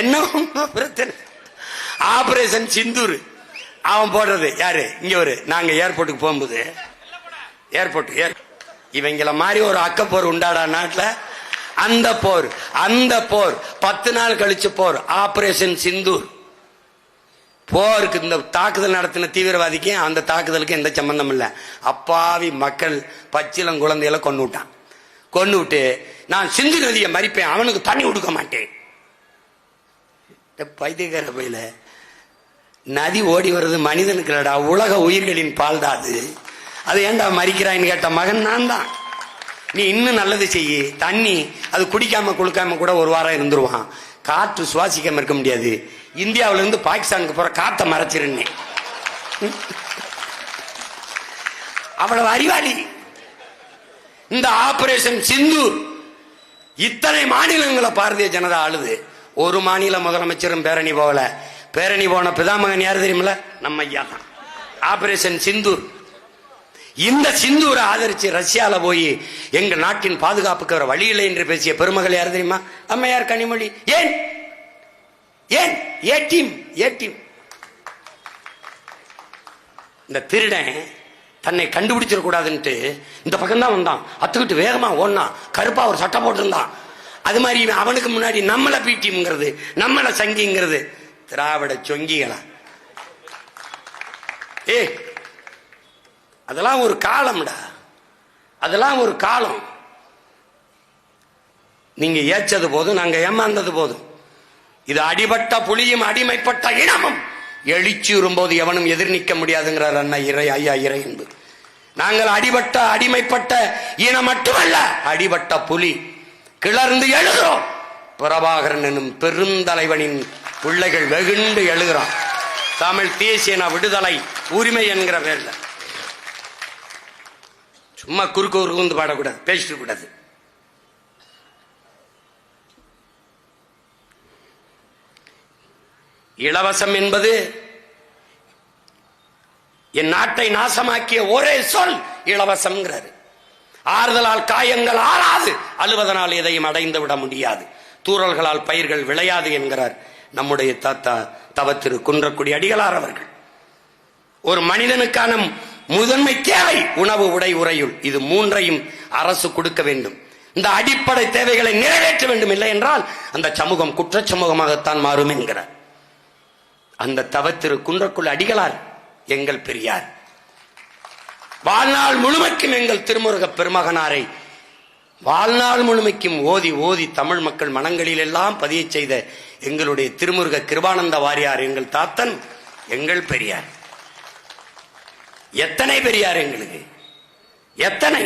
என்ன உங்க பிரச்சனை? ஆபரேஷன் சிந்தூர் அவன் போடுறது யாரு? இங்க ஒரு நாங்க ஏர்போர்ட்டுக்கு போகும்போது ஏர்போர்ட் இவங்கள மாதிரி ஒரு அக்கப்போர் உண்டாடா நாட்டுல. அந்த போர் 10 நாள் கழிச்சு போர், ஆபரேஷன் சிந்தூர். போருக்கு இந்த தாக்குதல் நடத்தின தீவிரவாதிக்கு அந்த தாக்குதலுக்கு எந்த சம்பந்தம் இல்ல. அப்பாவி மக்கள் பச்சிலம் குழந்தைகளை கொண்டு விட்டான். கொண்டு விட்டு நான் சிந்து நதியை மறிப்பேன், அவனுக்கு தண்ணி கொடுக்க மாட்டேன். பைத்தியக்கார பையில, நதி ஓடி வருது மனிதனுக்கு இல்லடா, உலக உயிர்களின் பால் தான் அது. அது ஏன்டா மறிக்கிறான்னு கேட்ட மகன் நான் தான். நீ இன்னும் நல்லது செய்யி. தண்ணி அது குடிக்காம குளுக்காம கூட ஒரு வாரம் இருந்துருவான். காற்று சுவாசிக்காம இருக்க முடியாது. இந்தியாவில இருந்து பாகிஸ்தானுக்கு போற காற்றை மறைச்சிருந்தே. அவ்வளவு அறிவாளி. இந்த ஆபரேஷன் சிந்தூர் இத்தனை மாநிலங்களை பாரதிய ஜனதா ஆளுது. ஒரு மாநில முதலமைச்சரும் பேரணி போகல. பேரணி போன பிதாமகன் யாரு தெரியுமில்ல? நம்ம ஐயா தான். ஆபரேஷன் சிந்தூர். இந்த சிந்தூரை ஆதரிச்சு ரஷ்யால போய் எங்க நாட்டின் பாதுகாப்புக்கு வர வழி இல்லை என்று பேசிய பெருமகள் யாரு தெரியுமா? அம்மையார் கனிமொழி. ஏன் ஏன் ஏ டீம்? இந்த திருடன் தன்னை கண்டுபிடிச்சிட கூடாதுன்ட்டு இந்த பக்கம் தான் வந்தான். அத்துக்கிட்டு வேகமா ஓடனா, கருப்பா ஒரு சட்டை போட்டிருந்தான். அது மாதிரி அவனுக்கு முன்னாடி நம்மள பி டீம்ங்கிறது, நம்மள சங்கிங்கிறது. திராவிட சொங்கிகளா? அதெல்லாம் ஒரு காலம்டா, அதெல்லாம் ஒரு காலம். நீங்க ஏச்சது போதும், நாங்க ஏமாந்தது போதும். இது அடிபட்ட புலியும் அடிமைப்பட்ட இனமும் எழுச்சியுறும் போது எவனும் எதிர் நிற்க முடியாதுங்கிறார் அண்ணா ஐயா இறை என்பது. நாங்கள் அடிபட்ட அடிமைப்பட்ட இனம் மட்டுமல்ல, அடிபட்ட புலி. கிளர்ந்து எழுகிறோம். பிரபாகரன் எனும் பெருந்தலைவனின் பிள்ளைகள் வெகுண்டு எழுகிறோம். தமிழ் தேசிய விடுதலை உரிமை என்கிற பேர்ல. சும்மா குறுக்கு பாடக்கூடாது, பேசிட்டு கூடாது. இலவசம் என்பது என் நாட்டை நாசமாக்கிய ஒரே சொல் இலவசம். ஆறுதலால் காயங்கள் ஆறாது, அழுவதனால் எதையும் அடைந்து விட முடியாது, தூறல்களால் பயிர்கள் விளையாது என்கிறார் நம்முடைய தாத்தா தவத்திரு குன்றக்குடி அடிகளார் அவர்கள். ஒரு மனிதனுக்கான முதன்மை தேவை உணவு, உடை, உறையுள். இது மூன்றையும் அரசு கொடுக்க வேண்டும். இந்த அடிப்படை தேவைகளை நிறைவேற்ற வேண்டும். இல்லை என்றால் அந்த சமூகம் குற்ற சமூகமாகத்தான் மாறும் என்கிறார் அந்த தவத்திரு குன்றக்குடி அடிகளார். எங்கள் பெரியார் வாழ்நாள் முழுமைக்கும் எங்கள் திருமுருக பெருமகனாரை வாழ்நாள் முழுமைக்கும் ஓதி ஓதி தமிழ் மக்கள் மனங்களில் எல்லாம் பதிய செய்த எங்களுடைய திருமுருக கிருபானந்த வாரியார் எங்கள் தாத்தன், எங்கள் பெரியார். எத்தனை பெரியார் எங்களுக்கு, எத்தனை!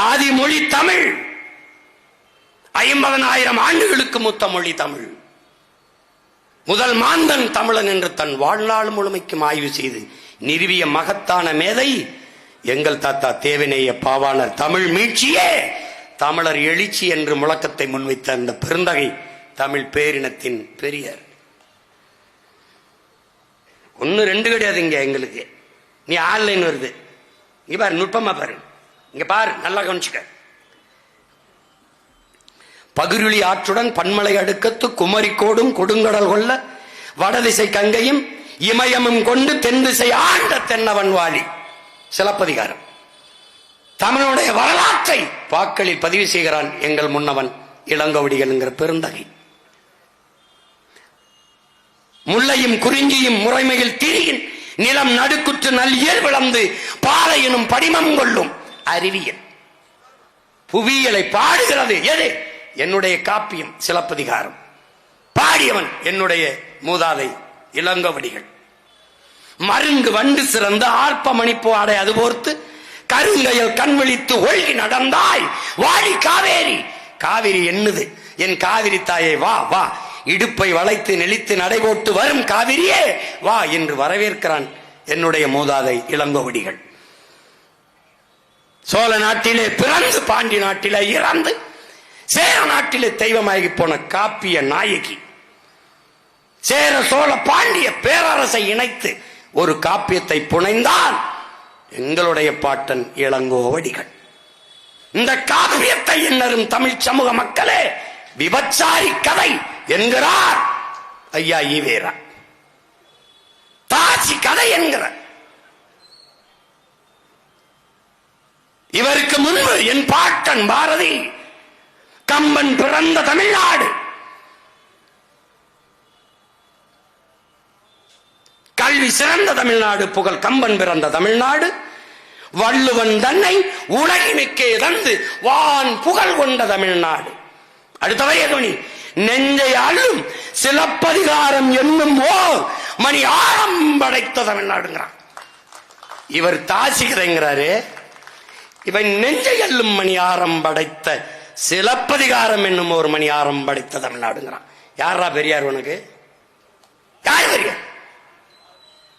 ஆதிமொழி தமிழ், 50,000 ஆண்டுகளுக்கு மூத்த மொழி தமிழ். முதல் மாந்தன் தமிழன் என்று தன் வாழ்நாள் முழுமைக்கும் ஆய்வு செய்து நிறுவிய மகத்தான மேதை எங்கள் தாத்தா தேவநேய பாவாணர். தமிழ் மீட்சியே தமிழர் எழுச்சி என்று முழக்கத்தை முன்வைத்த அந்த பெருந்தகை தமிழ் பேரினத்தின் பெரியார். 1 2 கிடையாது இங்க எங்களுக்கு. நீ ஆன்லைன் வருது, இங்க பாரு, நுட்பமா பாரு, இங்க பாரு, நல்லா கவனிச்சுக்க. பகிருளி ஆற்றுடன் பன்மலை அடுக்கத்து குமரிக்கோடும் கொடுங்கடல் கொள்ள வடதிசை கங்கையும் இமயமும் கொண்டு தென் திசை ஆண்ட தென்னவன் வாழி. சிலப்பதிகாரம். தமிழுடைய வரலாற்றை பாக்களில் பதிவு செய்கிறான் எங்கள் முன்னவன் இளங்கோவடிகள் என்கிற பெருந்தகை. முல்லையும் குறிஞ்சியும் முறைமையில் திரியின் நிலம் நடுக்குற்று நல் இயல் விளந்து பாலை எனும் படிமம் கொள்ளும் அறிவியல். புவியியலை பாடுகிறது எது? என்னுடைய காப்பியம் சிலப்பதிகாரம். பாடியவன் என்னுடைய மூதாதை இளங்கோவடிகள். மருங்கு வண்டு சிறந்த ஆர்ப்ப மணிப்பு ஆடை அது போர்த்து கருங்கையில் கண் விழித்து ஒழுகி நடந்தாய் வாடி காவேரி. காவிரி என்னது? என் காவிரி தாயை வா வா, இடுப்பை வளைத்து நெளித்து நடைபோட்டு வரும் காவிரியே வா என்று வரவேற்கிறான் என்னுடைய மூதாதை இளங்கோவடிகள். சோழ நாட்டிலே பிறந்து பாண்டி நாட்டிலே இறந்து சேர நாட்டிலே தெய்வமாகி போன காப்பிய நாயகி. சேர சோழ பாண்டிய பேரரசை இணைத்து ஒரு காப்பியத்தை புனைந்தான் எங்களுடைய பாட்டன் இளங்கோவடிகள். இந்த காப்பியத்தை இன்னரும் தமிழ் சமூக மக்களே விபச்சாரி கதை என்கிறார் ஐயா ஈவேரா. தாசி கதை என்கிறார். இவருக்கு முன்பு என் பாட்டன் பாரதி கம்பன் பிறந்த தமிழ்நாடு, கல்வி சிறந்த தமிழ்நாடு, புகழ் கம்பன் பிறந்த தமிழ்நாடு, வள்ளுவன் தன்னை உலகினுக்கே தந்து வான் புகழ் கொண்ட தமிழ்நாடு. அடுத்தவரை துணி நெஞ்சை அள்ளும் சிலப்பதிகாரம் என்னும் ஓர் மணி ஆரம் படைத்த தமிழ்நாடுங்கிறான். இவர் தாசிகரைங்கிறாரு, இவன் நெஞ்சை அள்ளும் மணி ஆரம் படைத்த சிலப்பதிகாரம் என்னும் ஒரு மணி ஆரம் படைத்த தமிழ்நாடுங்கிறான். யாரா பெரியார் உனக்கு? யார் பெரியார்?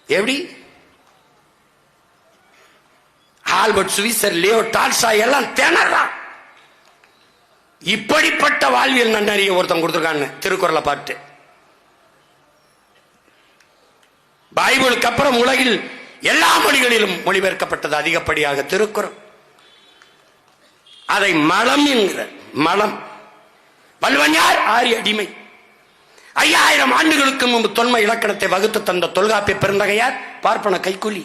எப்படி? ஆல்பர்ட் சுவிசர், லியோ டால்ஸ்டாய் எல்லாம் திணறான். இப்படிப்பட்ட வாழ்வியல் நன்னறிய ஒருத்தன் கொடுத்திருக்கான்னு திருக்குறளை பாட்டு. பைபிளுக்கு அப்புறம் உலகில் எல்லா மொழிகளிலும் மொழிபெயர்க்கப்பட்டது அதிகப்படியாக திருக்குறள். அதை மலம் என்கிற மலம். வள்ளுவன் யார்? ஆரிய அடிமை. 5000 ஆண்டுகளுக்கு முன்பு தொன்மை இலக்கணத்தை வகுத்து தந்த தொல்காப்பிய பெருந்தகையார் பார்ப்பன கைக்கூலி.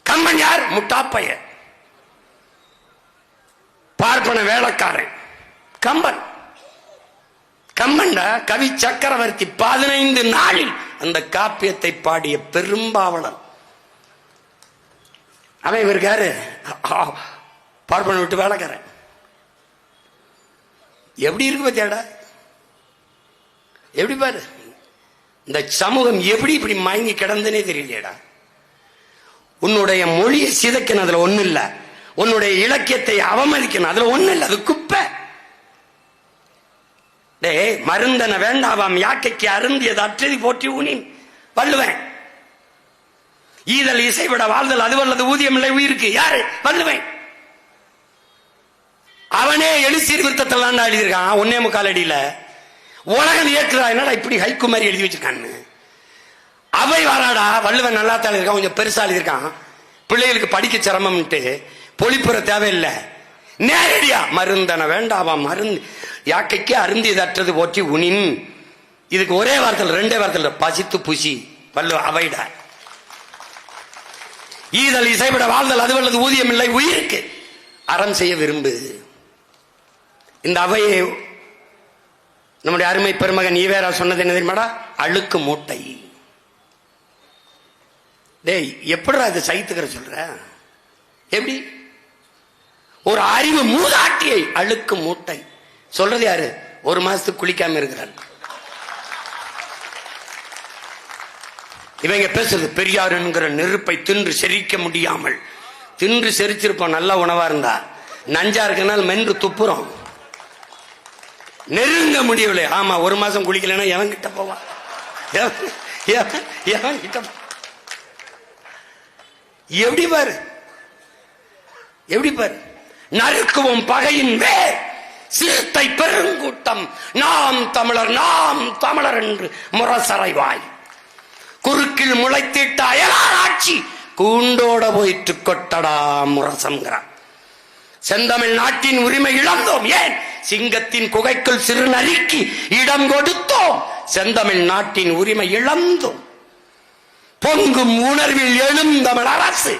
கம்பன் யார்? முட்டாப்பைய பார்ப்பன வேலைக்காரன். கம்பன் கம்பன்டா கவி சக்கரவர்த்தி 15 நாளில் அந்த காப்பியத்தை பாடிய பெரும்பாவலன். அவன் இவருக்காரு பார்ப்பன விட்டு வேலைக்காரன். எப்படி இருக்கு பத்தியாடா? எப்படி பாரு, இந்த சமூகம் எப்படி இப்படி மயங்கி கிடந்துனே தெரியலையடா. உன்னுடைய மொழியை சிதைக்கணும், அதுல ஒண்ணு இல்ல. உன்னுடைய இலக்கியத்தை அவமதிக்கணும், அதுல ஒண்ணு இல்ல. அது குப்பை. டே மருந்தன வேண்டாவாம் யாக்கைக்கு அருந்தியது அற்றதி போற்றி ஊனின் வள்ளுவன். ஈதல் இசைவிட வாழ்தல் அது வல்லது ஊதியம் இல்லை உயிருக்கு. யாரு? வள்ளுவன். அவனே எழுசீர்திருத்தத்தில் எழுதியிருக்கான் 1.25 அடியில. உலகம் ஏற்கிறா என்னடா இப்படி ஹைக்கு மாதிரி எழுதி வச்சிருக்கான்னு. அவை வாராடா வள்ளுவன் நல்லா தான் இருக்கான், கொஞ்சம் பெருசா எழுதியிருக்கான். பிள்ளைகளுக்கு படிக்க சிரமம்ட்டு பொழிப்புற தேவையில்லை. நேரடியா மருந்தன வேண்டாவாம் மருந்து யாக்கைக்கு அருந்தியதற்றது போற்றி உனின். இதுக்கு ஒரே வார்த்தை 2 வார்த்தை பசித்து புசி. வள்ளுவ அவைடா. ஈதல் இசைவிட வாழ்தல் அது வல்லது ஊதியம் இல்லை உயிருக்கு. அறம் செய்ய விரும்பு. இந்த அவையை நம்முடைய அருமை பெருமகன் ஈவேரா சொன்னது என்ன தெரியுமாடா? அழுக்கு மூட்டை. டேய் எப்படா இது சைத்துக்கிற சொல்ற? எப்படி? ஒரு அறிவு மூதாட்டியை அழுக்கு மூட்டை சொல்றது யாரு? 1 மாசத்துக்கு குளிக்காம இருக்கிறான். இவங்க பேசுறது பெரியார் என்கிற நெருப்பை தின்று செரிக்க முடியாமல். தின்று செரிச்சிருப்போம் நல்ல உணவா இருந்தா. நஞ்சா இருக்கனால மென்று துப்புறோம், நெருங்க முடியவில்லை. ஆமா 1 மாசம் குளிக்கலன்னா எவன் கிட்ட போவான்? எவன் கிட்ட? எப்படி பாரு, எப்படி பாரு. நறுக்குவோம் பகையின் வேர் சிறுத்தை பெருங்கூட்டம் நாம் தமிழர் நாம் தமிழர் என்று முரசறைவாய். குறுக்கில் முளைத்திட்ட அயலார் ஆட்சி கூண்டோட போயிட்டு கொட்டடா முரசங்கிறான். செந்தமிழ் நாட்டின் உரிமை இழந்தோம். ஏன்? சிங்கத்தின் குகைக்குள் சிறு நரிக்கு இடம் கொடுத்தோம். செந்தமிழ் நாட்டின் உரிமை இழந்தோம். பொங்கும் உணர்வில் எழும் தமிழ் அரசு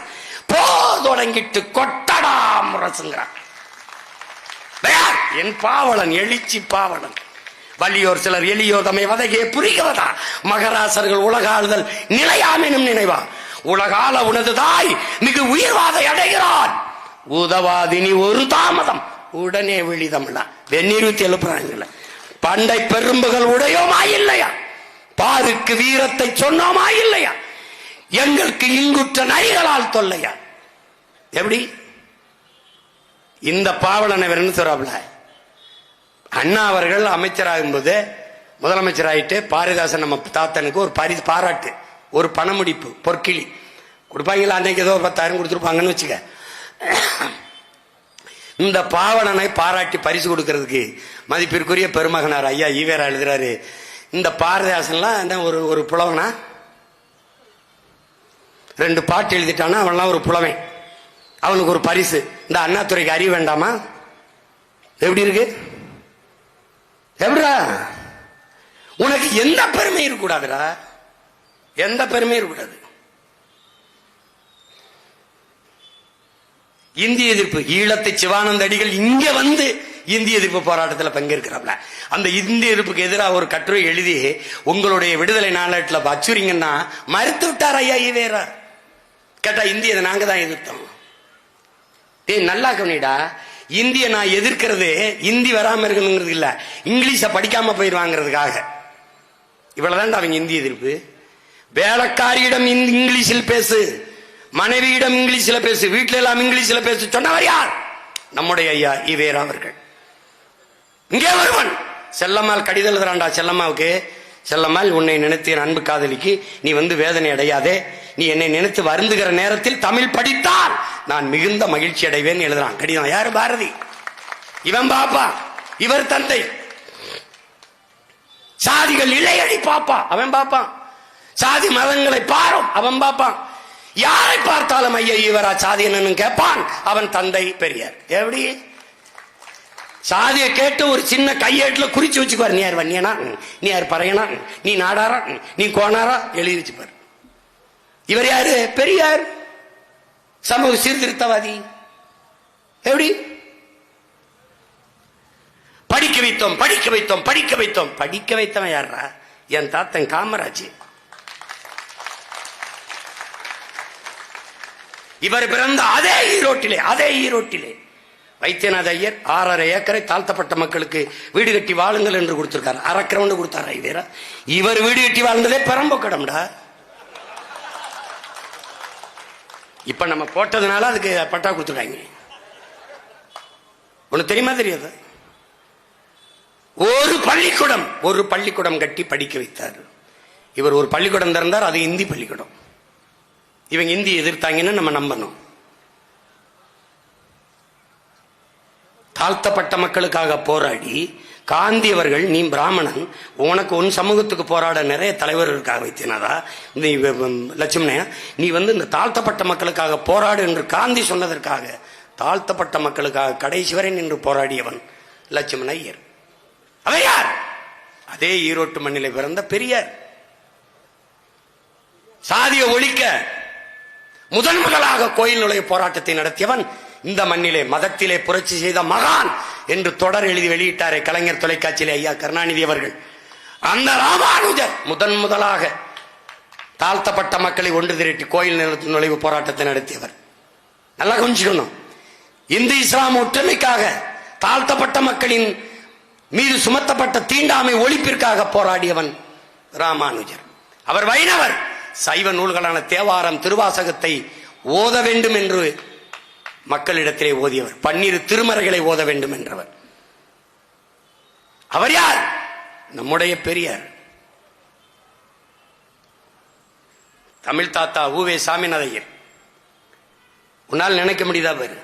போ தொடங்கிட்டு கொட்டடா முரசுங்கிறான். என் பாவலன் எழுச்சி பாவலன். வலியோர் சிலர் எளியோர் தம்மை வதையே புரிகிறதா? மகராசர்கள் உலகாளுதல் நிலையாமெனும் நினைவா? உலகால உனது தாய் மிகு உயிர்வாதை அடைகிறான். உதவாதினி ஒரு தாமதம் உடனே விழிதம்ல வெந்நீர் ஊத்தி எழுப்புறாங்கல்ல. பண்டை பெரும்புகள் உடையோமா இல்லையா, பாருக்கு வீரத்தை சொன்னோமா இல்லையா, எங்களுக்கு இங்குற்ற நரிகளால் தொல்லையா. எப்படி இந்த பாவலனை சொல்றாப்ல, அண்ணா அவர்கள் அமைச்சராகும் போது முதலமைச்சராயிட்டு பாரதிதாசன் நம்ம தாத்தனுக்கு ஒரு பரிசு பாராட்டு, ஒரு பணமுடிப்பு பொற்கிளி கொடுப்பாங்களா, அன்னைக்கு ஏதோ 10,000 கொடுத்துருப்பாங்கன்னு வச்சுக்க. இந்த பாவலனை பாராட்டி பரிசு கொடுக்கறதுக்கு மதிப்பிற்குரிய பெருமகனார் ஐயா ஈவேரா எழுதுறாரு, இந்த பாரதிதாசன்லாம் ஒரு புலவனா 2 பாட்டு எழுதிட்டானா அவன்லாம் ஒரு புலவன், அவனுக்கு ஒரு பரிசு. இந்த அண்ணாதுரைக்கு அறிய வேண்டாமா? எப்படி இருக்கு? எப்படா உனக்கு எந்த பெருமை இருக்கக்கூடாதுடா, எந்த பெருமை இருக்கக்கூடாது. இந்திய எதிர்ப்பு, ஈழத்து சிவானந்த அடிகள் இங்க வந்து இந்திய எதிர்ப்பு போராட்டத்தில் பங்கேற்கிறாப்ல. அந்த இந்திய எதிர்ப்புக்கு எதிராக ஒரு கட்டுரை எழுதி உங்களுடைய விடுதலை நாளேட்டில் அச்சுரிங்கன்னா மறுத்து விட்டார் ஐயா ஈவேரா. கேட்டா இந்திய நாங்க தான் எதிர்த்தோம். நல்லா கவனிடா, இந்திய நான் எதிர்க்கிறது இந்தி வராம இருக்கணுங்கிறது இல்ல, இங்கிலீஷ படிக்காம போயிருவாங்கிறதுக்காக. இவ்வளவுதான் அவங்க இந்திய எதிர்ப்பு. வேலைக்காரியிடம் இங்கிலீஷில் பேசு, மனைவியிடம் இங்கிலீஷில் பேசு, வீட்டில எல்லாம் இங்கிலீஷில் பேசு சொன்னவர் யார்? நம்முடைய ஐயா ஈவேரா அவர்கள். இங்கே வருவன் செல்லம்மாள் கடிதம் எழுதுறான்டா செல்லம்மாவுக்கு, செல்லம்மாள் உன்னை நினைத்து என் அன்பு காதலிக்கு நீ வந்து வேதனை அடையாதே, நீ என்னை நினைத்து வருந்துகிற நேரத்தில் தமிழ் படித்தால் நான் மிகுந்த மகிழ்ச்சி அடைவேன் எழுதுறான் கடிதம். யாரு? பாரதி. இவன் பாப்பா, இவர் தந்தை. சாதிகள் இளையடி பாப்பா, அவன் பாப்பான். சாதி மதங்களை பாரும், அவன் பாப்பான். யாரை பார்த்தாலும் ஐயா ஈவேரா சாதி என்னன்னு கேட்பான், அவன் தந்தை பெரியார். எப்படி சாதியை கேட்டு ஒரு சின்ன கையேட்டுல குறிச்சு வச்சுக்குவார். நீ யார் வன்னியனா, நீ யார் பறையனா, நீ நாடாரா, நீ கோனாரா எழுதி வச்சுப்பார். இவர் யாரு? பெரியார், சமூக சீர்திருத்தவாதி. எப்படி படிக்க வைத்தோம் படிக்க வைத்தோம் படிக்க வைத்தோம். படிக்க வைத்தவன் யாரா? என் தாத்தன் காமராஜ். இவர் பிறந்த அதே ஈரோட்டிலே வைத்தியநாத ஐயர் 6.5 ஏக்கரை தாழ்த்தப்பட்ட மக்களுக்கு வீடு கட்டி வாழுங்கள் என்று கொடுத்திருக்காரு. அரக்கிரவுண்டு கொடுத்தாரு ஐயரா. இவர் வீடு கட்டி வாழ்ந்ததே பெரம்பக்கடம்டா. இப்ப நம்ம போட்டதுனால அதுக்கு பட்டா கொடுத்துருக்காங்க. உனக்கு தெரியுமா தெரியாது? ஒரு பள்ளிக்கூடம் கட்டி படிக்க வைத்தார். இவர் ஒரு பள்ளிக்கூடம் திறந்தார், அது இந்தி பள்ளிக்கூடம். இவங்க இந்தி எதிர்த்தாங்கன்னு நம்ம நம்பணும். தாழ்த்தப்பட்ட மக்களுக்காக போராடி காந்தி அவர்கள், நீ பிராமணன், உனக்கு உன் சமூகத்துக்கு போராட நிறைய தலைவர் இருக்காக வைத்தியநாதா, நீ லட்சுமணையா, நீ வந்து இந்த தாழ்த்தப்பட்ட மக்களுக்காக போராடு என்று காந்தி சொன்னதற்காக தாழ்த்தப்பட்ட மக்களுக்காக கடைசி வரை நின்று போராடியவன் லட்சுமண ஐயர். அவன் யார்? அதே ஈரோட்டு மண்ணிலே பிறந்த பெரியார். சாதிய ஒழிக்க முதலாக கோயில் நுழைய போராட்டத்தை நடத்தியவன், இந்த மண்ணிலே மதத்திலே புரட்சி செய்த மகான் என்று தொடர் எழுதி வெளியிட்டாரே கலைஞர் தொலைக்காட்சியிலே ஐயா கருணாநிதி அவர்கள். அந்த ராமானுஜர் முதலாக தாழ்த்தப்பட்ட மக்களை ஒன்று திரட்டி கோயில் நுழைவு போராட்டத்தை நடத்தியவர். நல்லா கொஞ்சிக்கணும். இந்து இஸ்லாம் ஒற்றுமைக்காக தாழ்த்தப்பட்ட மக்களின் மீது சுமத்தப்பட்ட தீண்டாமை ஒழிப்பிற்காக போராடியவன் ராமானுஜர். அவர் வைணவர். சைவ நூல்களான தேவாரம், திருவாசகத்தை ஓத வேண்டும் என்று மக்களிடத்திலே ஓதியவர். 12 திருமறைகளை ஓத வேண்டும் என்றவர். அவர் யார்? நம்முடைய பெரியார். தமிழ் தாத்தா உவே சாமிநாதையர். உன்னால் நினைக்க முடியுதா பாரு,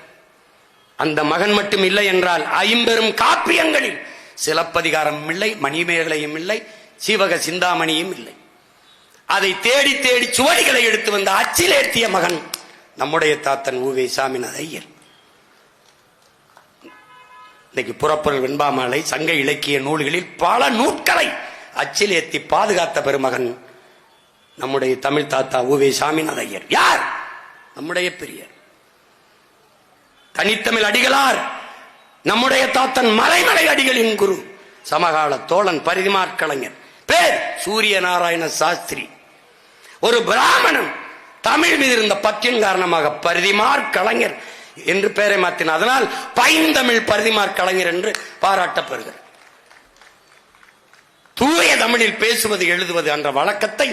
அந்த மகன் மட்டும் இல்லை என்றால் 50 காப்பியங்களில் சிலப்பதிகாரம் இல்லை, மணிமேகலையும் இல்லை, சீவக சிந்தாமணியும் இல்லை. அதை தேடி தேடி சுவடிகளை எடுத்து வந்த அச்சிலேற்றிய மகன் நம்முடைய தாத்தன் உவே சாமிநாத ஐயர். இன்னைக்கு புறப்பொருள் வெண்பாமாலை சங்க இலக்கிய நூல்களில் பல நூட்களை அச்சில் ஏற்றி பாதுகாத்த பெருமகன் நம்முடைய தமிழ் தாத்தா உவே சாமிநாத ஐயர். யார்? நம்முடைய பெரியார். தனித்தமிழ் அடிகளார் நம்முடைய தாத்தன் மலைமலை அடிகளின் குரு, சமகால தோழன், பரிதிமாற் கலைஞர். பேர் சூரிய நாராயண சாஸ்திரி. ஒரு பிராமணன் தமிழ் மீது இருந்த பற்றின் காரணமாக பரிதிமாற் கலைஞர் என்று பெயரை மாற்றினார். அதனால் பைந்தமிழ் பரிதிமாற் கலைஞர் என்று பாராட்டப்படுகிறார். தூய தமிழில் பேசுவது எழுதுவது என்ற வழக்கத்தை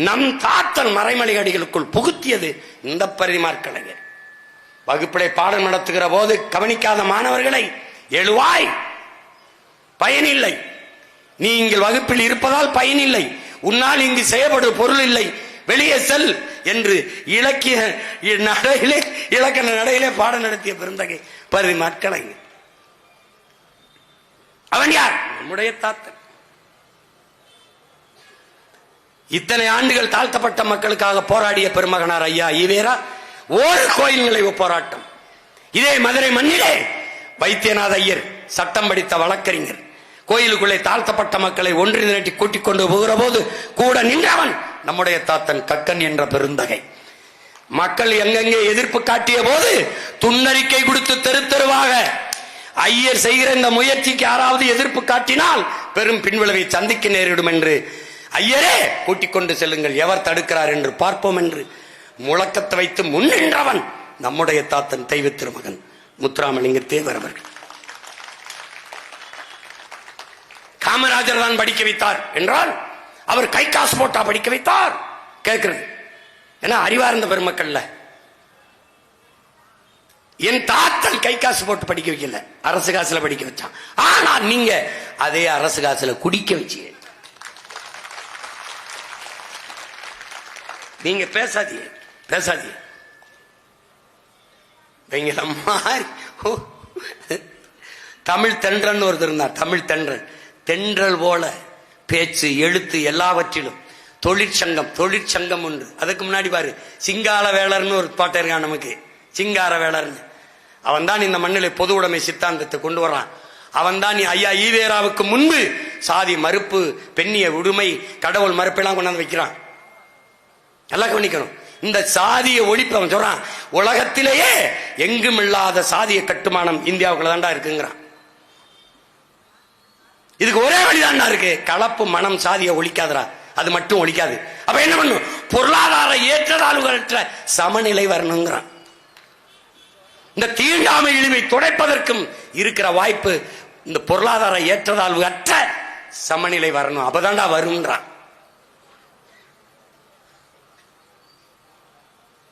நம் தாத்தன் மறைமலை அடிகளுக்குள் புகுத்தியது இந்த பரிதிமாற் கலைஞர். வகுப்பிலே பாடம் நடத்துகிற போது கவனிக்காத மாணவர்களை, எழுவாய், பயனில்லை, நீ இங்கு வகுப்பில் இருப்பதால் பயனில்லை, உன்னால் இங்கு செய்யப்படும் பொருள் இல்லை, வெளியே செல் என்று இலக்கிய நடையிலே இலக்கண நடையிலே பாடம் நடத்திய பெருந்தகை பரிதிமாற் கலைஞர். அவன் யார்? நம்முடைய தாத்தன். இத்தனை ஆண்டுகள் தாழ்த்தப்பட்ட மக்களுக்காக போராடிய பெருமகனார் ஐயா ஈவேரா ஒரு கோயில் நுழைவு போராட்டம். இதே மதுரை மண்ணிலே வைத்தியநாத ஐயர் சட்டம் படித்த வழக்கறிஞர் கோயிலுக்குள்ளே தாழ்த்தப்பட்ட மக்களை ஒன்றிய திரட்டி கூட்டிக் கொண்டு போகிற போது கூட நின்றவன் நம்முடைய தாத்தன் கக்கன் என்ற பெருந்தகை. மக்கள் எங்கெங்கே எதிர்ப்பு காட்டிய போது துன்னறிக்கை கொடுத்து தெரு தெருவாக ஐயர் செய்கிற இந்த முயற்சிக்கு யாராவது எதிர்ப்பு காட்டினால் பெரும் பின்விளைவை சந்திக்க நேரிடும் என்று, ஐயரே கூட்டிக் கொண்டு செல்லுங்கள், எவர் தடுக்கிறார் என்று பார்ப்போம் என்று முழக்கத்தை வைத்து முன்னின்றவன் நம்முடைய தாத்தன் தெய்வ திருமகன் முத்துராமலிங்க தேவர் அவர்கள். காமராஜர் தான் படிக்க வைத்தார் என்றால் அவர் கை காசு போட்டா படிக்க வைத்தார் கேட்கிறது. ஏன்னா அறிவார்ந்த பெருமக்கள்ல என் தாத்தன் கை காசு போட்டு படிக்க வைக்கல, அரசு காசுல படிக்க வச்சான். ஆனா நீங்க அதே அரசு காசுல குடிக்க வச்சீங்க. நீங்க பேசாதீங்க பேசாதீங்க. தமிழ் தென்றன் ஒருத்தர் இருந்தார். தமிழ் தென்றன், தென்றல் போல பேச்சு எழுத்து எல்லாவற்றிலும் தொழிற்சங்கம் உண்டு. அதுக்கு முன்னாடி பாரு சிங்கார வேளர்னு ஒரு பாட்டு இருக்கான் நமக்கு, சிங்கார வேளர்னு. அவன் தான் இந்த மண்ணிலே பொது உடைமை சித்தாந்தத்தை கொண்டு வர்றான். அவன் தான் ஐயா ஈவேராவுக்கு முன்பு சாதி மறுப்பு, பெண்ணிய உடுமை, கடவுள் மறுப்பெல்லாம் கொண்டாந்து வைக்கிறான். நல்லா கவனிக்கணும். இந்த சாதிய ஒழிப்பு அவன் சொல்றான், உலகத்திலேயே எங்கும் இல்லாத சாதிய கட்டுமானம் இந்தியாவுக்குள்ள தாண்டா இருக்குங்கிறான். இதுக்கு ஒரே வழிதான்டா இருக்கு, கலப்பு மனம் சாதிய ஒழிக்காதரா, அது மட்டும் ஒழிக்காது. அப்ப என்ன பண்ணும்? பொருளாதார ஏற்றத்தாழ்வுகளற்ற சமநிலை வரணுங்கிறான். இந்த தீண்டாமை இழிவை துடைப்பதற்கும் இருக்கிற வாய்ப்பு இந்த பொருளாதார ஏற்றத்தாழ்வு அற்ற சமநிலை வரணும். அப்பதான்டா வரும்ன்றான்.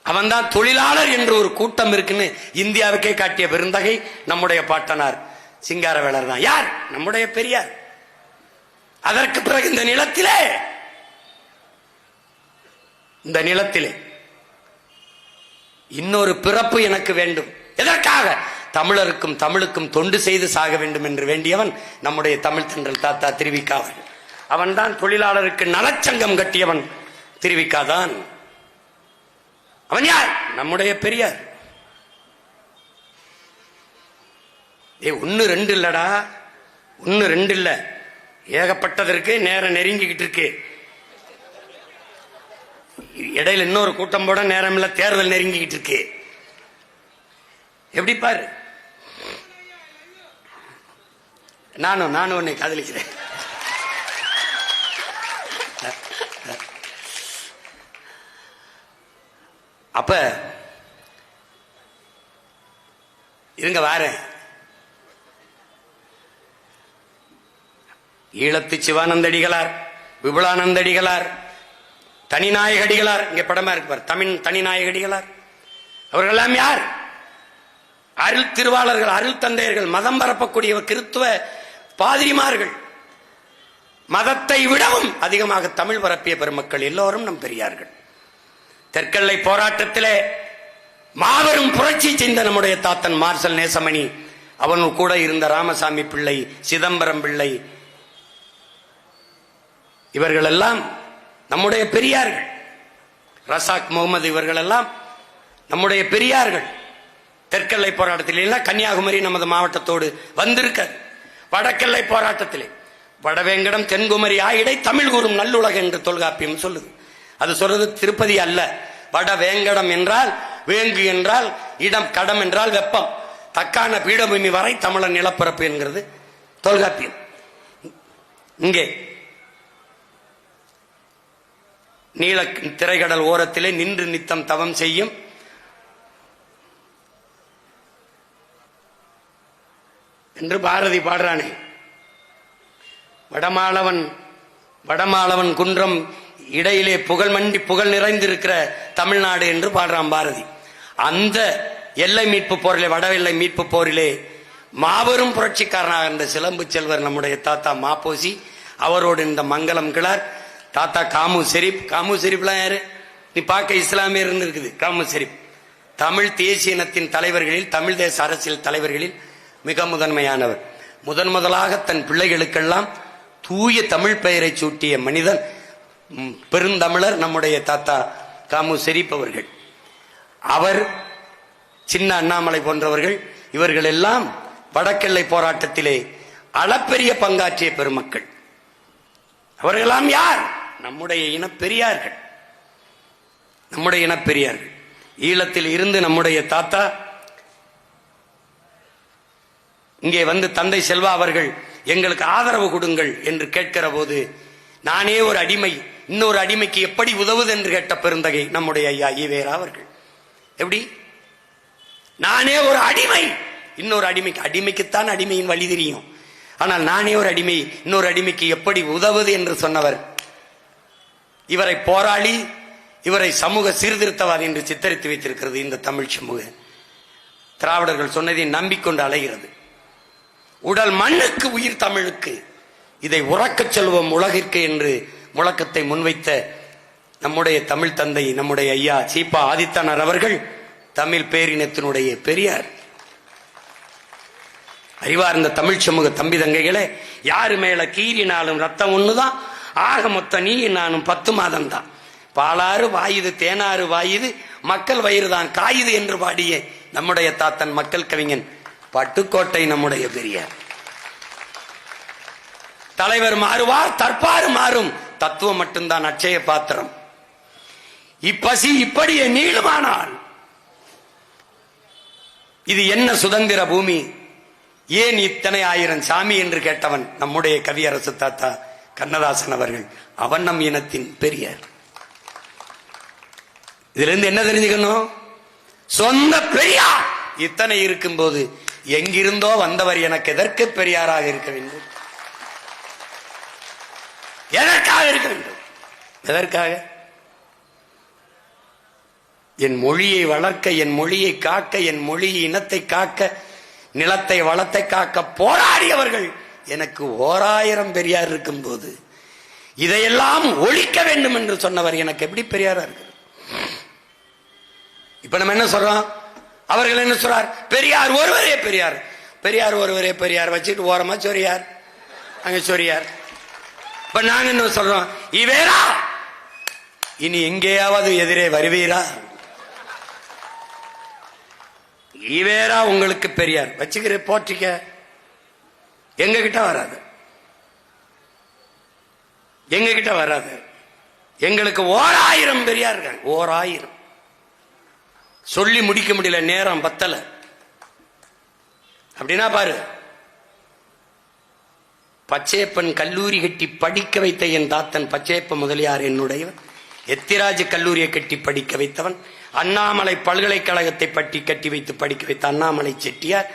அவன் தான் தொழிலாளர் என்று ஒரு கூட்டம் இருக்குன்னு இந்தியாவுக்கே காட்டிய பெருந்தகை நம்முடைய பாட்டனார் சிங்காரவேலர் தான். யார்? நம்முடைய பெரியார். அதற்கு பிறகு இந்த நிலத்திலே இன்னொரு பிறப்பு எனக்கு வேண்டும். எதற்காக? தமிழருக்கும் தமிழுக்கும் தொண்டு செய்து சாக வேண்டும் என்று வேண்டியவன் நம்முடைய தமிழ் தென்றல் தாத்தா திருவிக்காவன். அவன் தான் தொழிலாளருக்கு நலச்சங்கம் கட்டியவன் திருவிக்காதான். அவன் யார்? நம்முடைய பெரியார். ஒன்னு ரெண்டு இல்லடா, ஒன்னு ரெண்டு இல்ல, ஏகப்பட்டதற்கு நேரம் நெருங்கிக்கிட்டு இருக்கு. இடையில இன்னொரு கூட்டம் போட நேரம் இல்ல, தேர்தல் நெருங்கிக்கிட்டு இருக்கு. எப்படி பாரு, நானும் உன்னை காதலிக்கிறேன். அப்ப இருங்க வாரேன். ஈழத்து சிவானந்தடிகளார், விபுலானந்தடிகளார், தனிநாயகடிகளார், இங்க படமா இருக்கு பார், தமிழ் தனிநாயகடிகளார், அவர்கள் எல்லாம் யார்? அருள் திருவாளர்கள், அருள் தந்தையர்கள், மதம் பரப்பக்கூடிய கிறித்துவ பாதிரிமார்கள். மதத்தை விடவும் அதிகமாக தமிழ் பரப்பிய பெருமக்கள் எல்லோரும் நம் பெரியார்கள். தெற்கெல்லை போராட்டத்திலே மாபெரும் புரட்சி செய்த நம்முடைய தாத்தன் மார்சல் நேசமணி, அவன் கூட இருந்த ராமசாமி பிள்ளை, சிதம்பரம் பிள்ளை, இவர்கள் எல்லாம் நம்முடைய பெரியார்கள். ரசாக் முகமது இவர்கள் எல்லாம் நம்முடைய பெரியார்கள். தெற்கெல்லை போராட்டத்தில் கன்னியாகுமரி நமது மாவட்டத்தோடு வந்திருக்க. வடக்கெல்லை போராட்டத்திலே வடவேங்கடம் தென்குமரி ஆயிடை தமிழ் கூறும் நல்லுலக என்று தொல்காப்பியம் சொல்லுது. அது சொல்றது திருப்பதி அல்ல. வடவேங்கடம் என்றால் வேங்கு என்றால் இடம், கடம் என்றால் வெப்பம், தக்கான பீடபூமி வரை தமிழன் நிலப்பரப்பு என்கிறது தொல்காப்பியம். இங்கே நீல திரைக்கடல் ஓரத்திலே நின்று நித்தம் தவம் செய்யும் என்று பாரதி பாடுறானே. வடமாளவன் குன்றம் இடையிலே புகழ் நிறைந்திருக்கிற தமிழ்நாடு என்று பாடுறான் பாரதி. அந்த எல்லை மீட்பு போரிலே, வட எல்லை மீட்பு போரிலே மாபெரும் புரட்சிக்காரனாக இருந்த சிலம்பு செல்வர் நம்முடைய தாத்தா மாப்போசி, அவரோடு இந்த மங்களம் கிளார், தாத்தா காமு ஷெரீப்லாம் யாரு? நீ பார்க்க இஸ்லாமியர் இருக்குது. காமு ஷெரீப் தமிழ் தேசிய இனத்தின் தலைவர்களில், தமிழ் தேச அரசியல் தலைவர்களில் மிக முதன்மையானவர். முதலாக தன் பிள்ளைகளுக்கெல்லாம் தூய தமிழ் பெயரை சூட்டிய மனிதன், பெருந்தமிழர் நம்முடைய தாத்தா காமு ஷெரீப் அவர்கள். அவர், சின்ன அண்ணாமலை போன்றவர்கள், இவர்கள் எல்லாம் வடக்கெல்லை போராட்டத்திலே அளப்பெரிய பங்காற்றிய பெருமக்கள். அவர்களெல்லாம் யார்? நம்முடைய இனப்பெரியார்கள். ஈழத்தில் இருந்து நம்முடைய தாத்தா இங்கே வந்து தந்தை செல்வா அவர்கள் எங்களுக்கு ஆதரவு கொடுங்கள் என்று கேட்கிற போது, நானே ஒரு அடிமை இன்னொரு அடிமைக்கு எப்படி உதவுது என்று கேட்ட பெருந்தகை நம்முடைய ஐயா ஈவேரா அவர்கள். எப்படி? நானே ஒரு அடிமை இன்னொரு அடிமைக்குத்தான் அடிமையின் வழி தெரியும். ஆனால் நானே ஒரு அடிமை இன்னொரு அடிமைக்கு எப்படி உதவுது என்று சொன்னவர். இவரை போராளி, இவரை சமூக சீர்திருத்தவாதி என்று சித்தரித்து வைத்திருக்கிறது இந்த தமிழ் சமூகம். திராவிடர்கள் சொன்னதை நம்பிக்கொண்டு அலைகிறது. உடல் மண்ணுக்கு உயிர் தமிழுக்கு, இதை உறக்கச் செல்வோம் உலகிற்கு என்று முழக்கத்தை முன்வைத்த நம்முடைய தமிழ் தந்தை, நம்முடைய ஐயா சீபா ஆதித்தனார் அவர்கள் தமிழ் பேரினத்தினுடைய பெரியார். அறிவார்ந்த தமிழ் சமூக தம்பி தங்கைகளே, யாரு மேல கீறினாலும் ரத்தம் ஒண்ணுதான், ஆக மொத்த நீ நானும் 10 மாதம் தான். பாலாறு வாயுது தேனாறு வாயுது, மக்கள் வயிறு தான் காயுது என்று பாடிய நம்முடைய தாத்தன் மக்கள் கவிஞன் பட்டுக்கோட்டை நம்முடைய பெரியார். தலைவர் மாறுவார், தற்பாறு மாறும், தத்துவம் மட்டும்தான் அட்சய பாத்திரம். இப்பசி இப்படியே நீளுமானால் இது என்ன சுதந்திர பூமி, ஏன் இத்தனை ஆயிரம் சாமி என்று கேட்டவன் நம்முடைய கவியரசு தாத்தா கண்ணதாசன் அவர்கள். அவன் நம் இனத்தின் பெரியார். இதுல இருந்து என்ன தெரிஞ்சுக்கணும்? சொந்த பெரியார் இத்தனை இருக்கும் போது எங்கிருந்தோ வந்தவர் எனக்கு எதற்கு பெரியாராக இருக்க வேண்டும்? எதற்காக இருக்க வேண்டும்? எதற்காக? என் மொழியை வளர்க்க, என் மொழியை காக்க, என் மொழி இனத்தை காக்க, நிலத்தை வளத்தை காக்க போராடியவர்கள் எனக்கு 1000 பெரியார் இருக்கும் போது இதையெல்லாம் ஒழிக்க வேண்டும் என்று சொன்னவர் எனக்கு எப்படி பெரியாரா இருக்கு? இப்ப நம்ம என்ன சொல்றோம்? அவர்கள் என்ன சொல்றார்? பெரியார் ஒருவரே பெரியார், பெரியார் ஒருவரே பெரியார் வச்சுட்டு ஓரமா சொரியார், அங்க சொரியார். இப்ப நாங்க என்ன சொல்றோம்? ஈவேரா இனி எங்கேயாவது எதிரே வருவீரா? ஈவேரா உங்களுக்கு பெரியார் வச்சுக்கிற போற்றிக்க, எங்க கிட்ட வராது, எங்க கிட்ட வராது. எங்களுக்கு 1000 பெரியார்கள், 1000 சொல்லி முடிக்க முடியல, நேரம் பத்தல. அப்படின்னா பாரு, பச்சையப்பன் கல்லூரி கட்டி படிக்க வைத்த என் தாத்தன் பச்சையப்ப முதலியார் என்னுடைய, எத்திராஜ் கல்லூரியை கட்டி படிக்க வைத்தவன், அண்ணாமலை பல்கலைக்கழகத்தை பற்றி கட்டி வைத்து படிக்க வைத்த அண்ணாமலை செட்டியார்,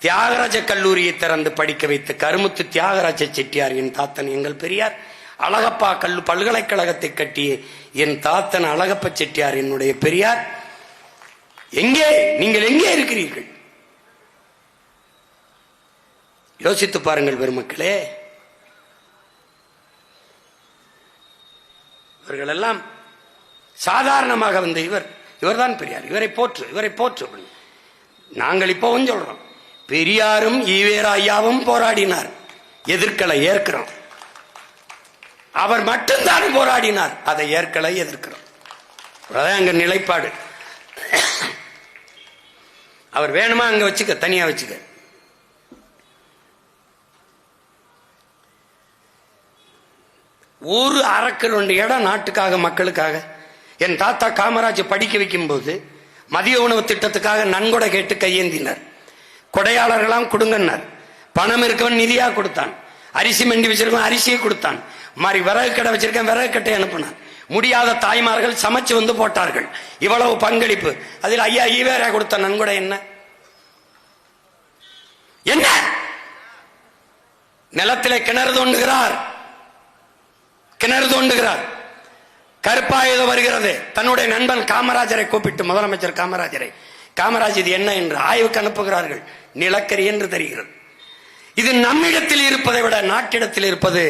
தியாகராஜ கல்லூரியை திறந்து படிக்க வைத்த கருமுத்து தியாகராஜ செட்டியார் என் தாத்தன் எங்கள் பெரியார், அழகப்பா பல்கலைக்கழகத்தை கட்டிய என் தாத்தன் அழகப்ப செட்டியார் என்னுடைய பெரியார். எங்கே நீங்கள் எங்கே இருக்கிறீர்கள்? யோசித்து பாருங்கள் பெருமக்களே. இவர்கள் எல்லாம் சாதாரணமாக வந்த இவர்தான் பெரியார், இவரை போற்று, இவரை போற்று. நாங்கள் இப்பவும் சொல்றோம், பெரியாரும் ஈவேரா ஐயாவும் போராடினார், எதிர்க்கலை, ஏற்கிறோம். அவர் மட்டும்தான் போராடினார், அதை ஏற்கலை, எதிர்க்கிறோம். அதான் அங்க நிலைப்பாடு. அவர் வேணுமா அங்க வச்சுக்க, தனியா வச்சுக்க. ஒரு அரக்கல் 1 இடம் நாட்டுக்காக மக்களுக்காக. என் தாத்தா காமராஜ் படிக்க வைக்கும் போது மதிய உணவு திட்டத்துக்காக நன்கொடை கேட்டு கையேந்தினார். கொடையாளர்களாம் கொடுங்கன்னார். பணம் இருக்கவன் நிதியா கொடுத்தான், அரிசி மண்டி வச்சிருக்கவன் அரிசியை கொடுத்தான், மாதிரி விறகு கடை வச்சிருக்கேன் விறகு கட்டை அனுப்பினான். முடியாத தாய்மார்கள் சமைச்சு வந்து போட்டார்கள். இவ்வளவு பங்களிப்பு. அதில் ஐயா ஈவேரா கொடுத்த நன்கொடை என்ன? என்ன நிலத்திலே கிணறு தோண்டுகிறார். கருப்பாயுதம் வருகிறது. தன்னுடைய நண்பன் காமராஜரை கூப்பிட்டு, முதலமைச்சர் காமராஜ் இது என்ன என்று ஆய்வுக்கு அனுப்புகிறார்கள். நிலக்கரி என்று தெரிகிறது. இது நம்மிடத்தில் இருப்பதை விட நாட்டிடத்தில் இருப்பது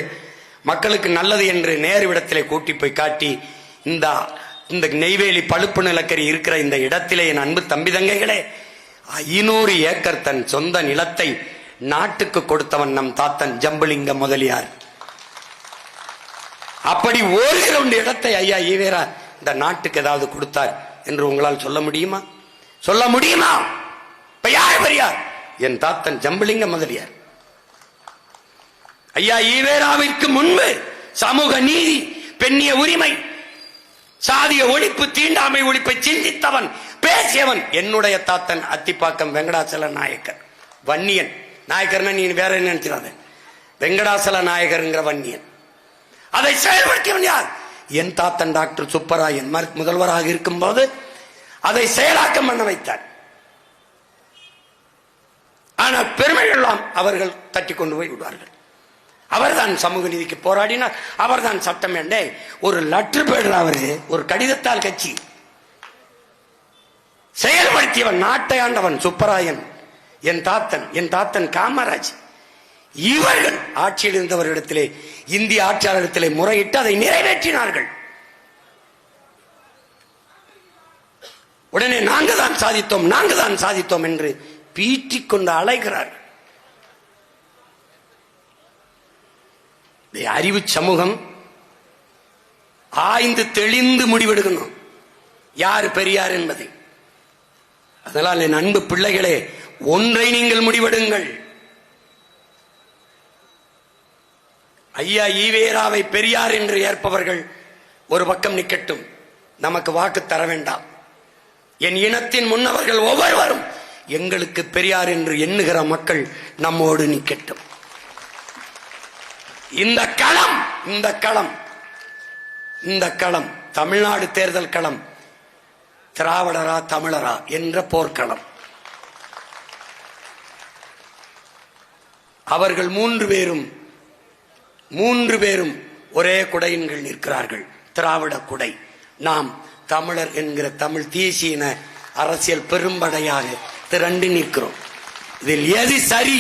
மக்களுக்கு நல்லது என்று நேருவிடத்திலே கூட்டி போய் காட்டி, இந்த நெய்வேலி பழுப்பு நிலக்கரி இருக்கிற இந்த இடத்திலே என் அன்பு தம்பி தங்கைகளே 500 ஏக்கர் தன் சொந்த நிலத்தை நாட்டுக்கு கொடுத்தவன் நம் தாத்தன் ஜம்புலிங்க முதலியார். அப்படி ஒரு கிரவுண்ட் இடத்தை ஐயா ஈவேரா இந்த நாட்டுக்கு ஏதாவது கொடுத்தார் என்று உங்களால் சொல்ல முடியுமா? இப்ப யார் பெரியார்? என் தாத்தன் ஜம்புலிங்க முதலியார். ஐயா ஈவேராவிற்கு முன்பு சமூக நீதி, பெண்ணிய உரிமை, சாதிய ஒழிப்பு, தீண்டாமை ஒழிப்பை சிந்தித்தவன், பேசியவன் என்னுடைய தாத்தன் அத்திப்பாக்கம் வெங்கடாச்சல நாயக்கர். வன்னியன் நாயக்கர்னா நீ வேற என்ன நினைச்சிடாத, வெங்கடாசல நாயகர்ங்கிற வன்னியன். அதை செயல்படுத்தியவன் யார்? என் தாத்தன் டாக்டர் சுப்பராயன் முதல்வராக இருக்கும் போது அதை செயலாக்கம் பண்ண வைத்தார். ஆனால் பெருமையெல்லாம் அவர்கள் தட்டி கொண்டு போய் விடுவார்கள். அவர்தான் சமூக நீதிக்கு போராடினார். அவர்தான் சட்டம் என்றே ஒரு லெட்டர் பேடர், அவரு ஒரு கடிதத்தால் கட்சி செயல்படுத்தியவன், நாட்டை ஆண்டவன் சுப்பராயன், என் தாத்தன் காமராஜ். இவர்கள் ஆட்சியில் இருந்தவர்களிடத்திலே, இந்திய ஆட்சியாளரிடத்திலே முறையிட்டு அதை நிறைவேற்றினார்கள். உடனே நாங்கள் தான் சாதித்தோம் என்று பீற்றிக் கொண்டு அலைகிறார்கள். அறிவு சமூகம் ஆய்ந்து தெளிந்து முடிவெடுக்கணும் யார் பெரியார் என்பதை. அதனால் என் அன்பு பிள்ளைகளே, ஒன்றை நீங்கள் முடிவெடுங்கள். ஐயா ஈவேராவை பெரியார் என்று ஏற்பவர்கள் ஒரு பக்கம் நிக்கட்டும், நமக்கு வாக்கு தர வேண்டாம். என் இனத்தின் முன்னவர்கள் ஒவ்வொருவரும் எங்களுக்கு பெரியார் என்று எண்ணுகிற மக்கள் நம்மோடு நிக்கட்டும். இந்த களம் தமிழ்நாடு தேர்தல் களம், திராவிடரா தமிழரா என்ற போர்க்களம். அவர்கள் மூன்று பேரும் ஒரே குடையின் கீழ் நிற்கிறார்கள், திராவிட குடை. நாம் தமிழர் என்கிற தமிழ் தேசிய அரசியல் பெரும்படையாக திரண்டு நிற்கிறோம். இதில் எது சரி,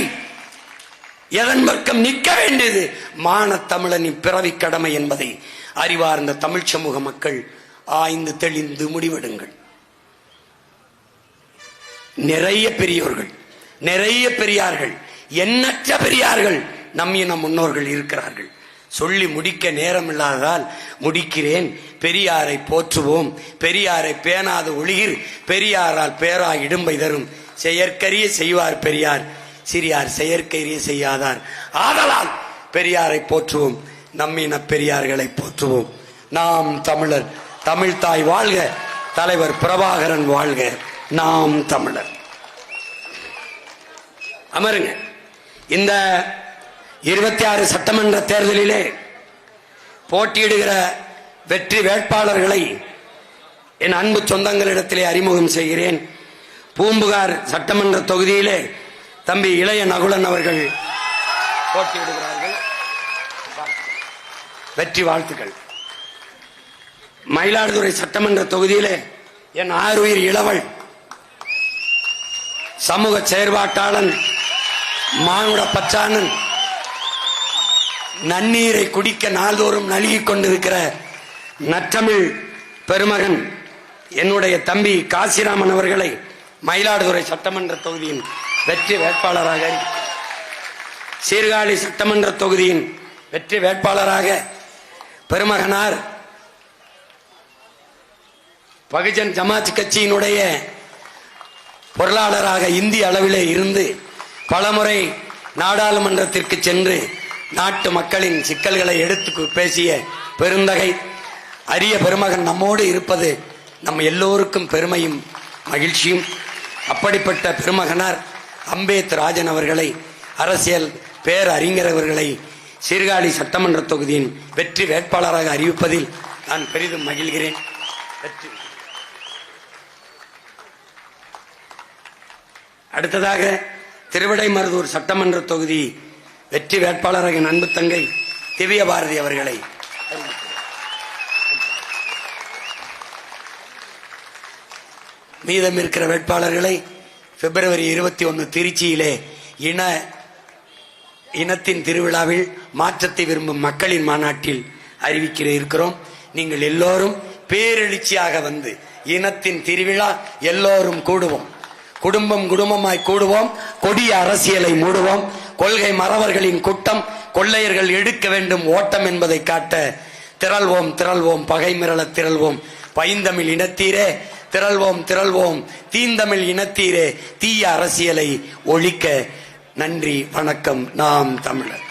எதன் பக்கம் நிற்க வேண்டியது மான தமிழனின் பிறவி கடமை என்பதை அறிவார்ந்த தமிழ் சமூக மக்கள் ஆய்ந்து தெளிந்து முடிவெடுங்கள். நிறைய பெரியோர்கள், நிறைய பெரியார்கள், எண்ணற்ற பெரியார்கள் நம் இன முன்னோர்கள் இருக்கிறார்கள். சொல்லி முடிக்க நேரம் இல்லாததால் முடிக்கிறேன். பெரியாரை போற்றுவோம், பெரியாரை பேணாத ஒளியில் பெரியாரால் பேரா இடும்பை தரும். செயற்கரிய செய்வார் பெரியார், சிறியார் செயற்கரிய செய்யாதார். ஆதலால் பெரியாரை போற்றுவோம், நம்மின பெரியார்களை போற்றுவோம். நாம் தமிழர், தமிழ்தாய் வாழ்க, தலைவர் பிரபாகரன் வாழ்க, நாம் தமிழர். அமருங்க. இந்த 26 சட்டமன்ற தேர்தலிலே போட்டியிடுகிற வெற்றி வேட்பாளர்களை என் அன்பு சொந்தங்களிடத்திலே அறிமுகம் செய்கிறேன். பூம்புகார் சட்டமன்ற தொகுதியிலே தம்பி இளைய நகுலன் அவர்கள் போட்டியிடுகிறார்கள். வெற்றி வாழ்த்துக்கள். மயிலாடுதுறை சட்டமன்ற தொகுதியிலே என் ஆருயிர் இளவல் சமூக செயற்பாட்டாளன் மானுட பச்சானன், நன்னீரை குடிக்க நாள்தோறும் நல்கிக் கொண்டிருக்கிற நற்றமிழ் பெருமகன் என்னுடைய தம்பி காசிராமன் அவர்களை மயிலாடுதுறை சட்டமன்ற தொகுதியின் வெற்றி வேட்பாளராக, சீர்காழி சட்டமன்ற தொகுதியின் வெற்றி வேட்பாளராக பெருமகனார் பகுஜன் ஜமாத் கட்சியினுடைய பொருளாளராக இந்திய அளவிலே இருந்து பலமுறை நாடாளுமன்றத்திற்கு சென்று நாட்டு மக்களின் சிக்கல்களை எடுத்து பேசிய பெருந்தகை அரிய பெருமகன் நம்மோடு இருப்பது நம்ம எல்லோருக்கும் பெருமையும் மகிழ்ச்சியும். அப்படிப்பட்ட பெருமகனார் அம்பேத் ராஜன் அவர்களை, அரசியல் பேரறிஞர் அவர்களை சீர்காழி சட்டமன்ற தொகுதியின் வெற்றி வேட்பாளராக அறிவிப்பதில் நான் பெரிதும் மகிழ்கிறேன். அடுத்ததாக திருவிடைமருதூர் சட்டமன்ற தொகுதி வெற்றி வேட்பாளராக என் அன்பு தங்கை திவ்ய பாரதி அவர்களை மீதம் இருக்கிற வேட்பாளர்களை பிப்ரவரி 21 திருச்சியிலே இனத்தின் திருவிழாவில் மாற்றத்தை விரும்பும் மக்களின் மாநாட்டில் அறிவிக்க இருக்கிறோம். நீங்கள் எல்லோரும் பேரெழுச்சியாக வந்து இனத்தின் திருவிழா எல்லோரும் கூடுவோம். குடும்பம் குடும்பமாய் கூடுவோம். கொடிய அரசியலை மூடுவோம். கொள்கை மறவர்களின் கூட்டம் கொள்ளையர்கள் எடுக்க வேண்டும் ஓட்டம் என்பதை காட்ட திரள்வோம் திரள்வோம் பகை மிரள திரள்வோம். பைந்தமிழ் இனத்தீரே திரள்வோம் திரள்வோம். தீந்தமிழ் இனத்தீரே தீய அரசியலை ஒழிக்க. நன்றி, வணக்கம். நாம் தமிழர்.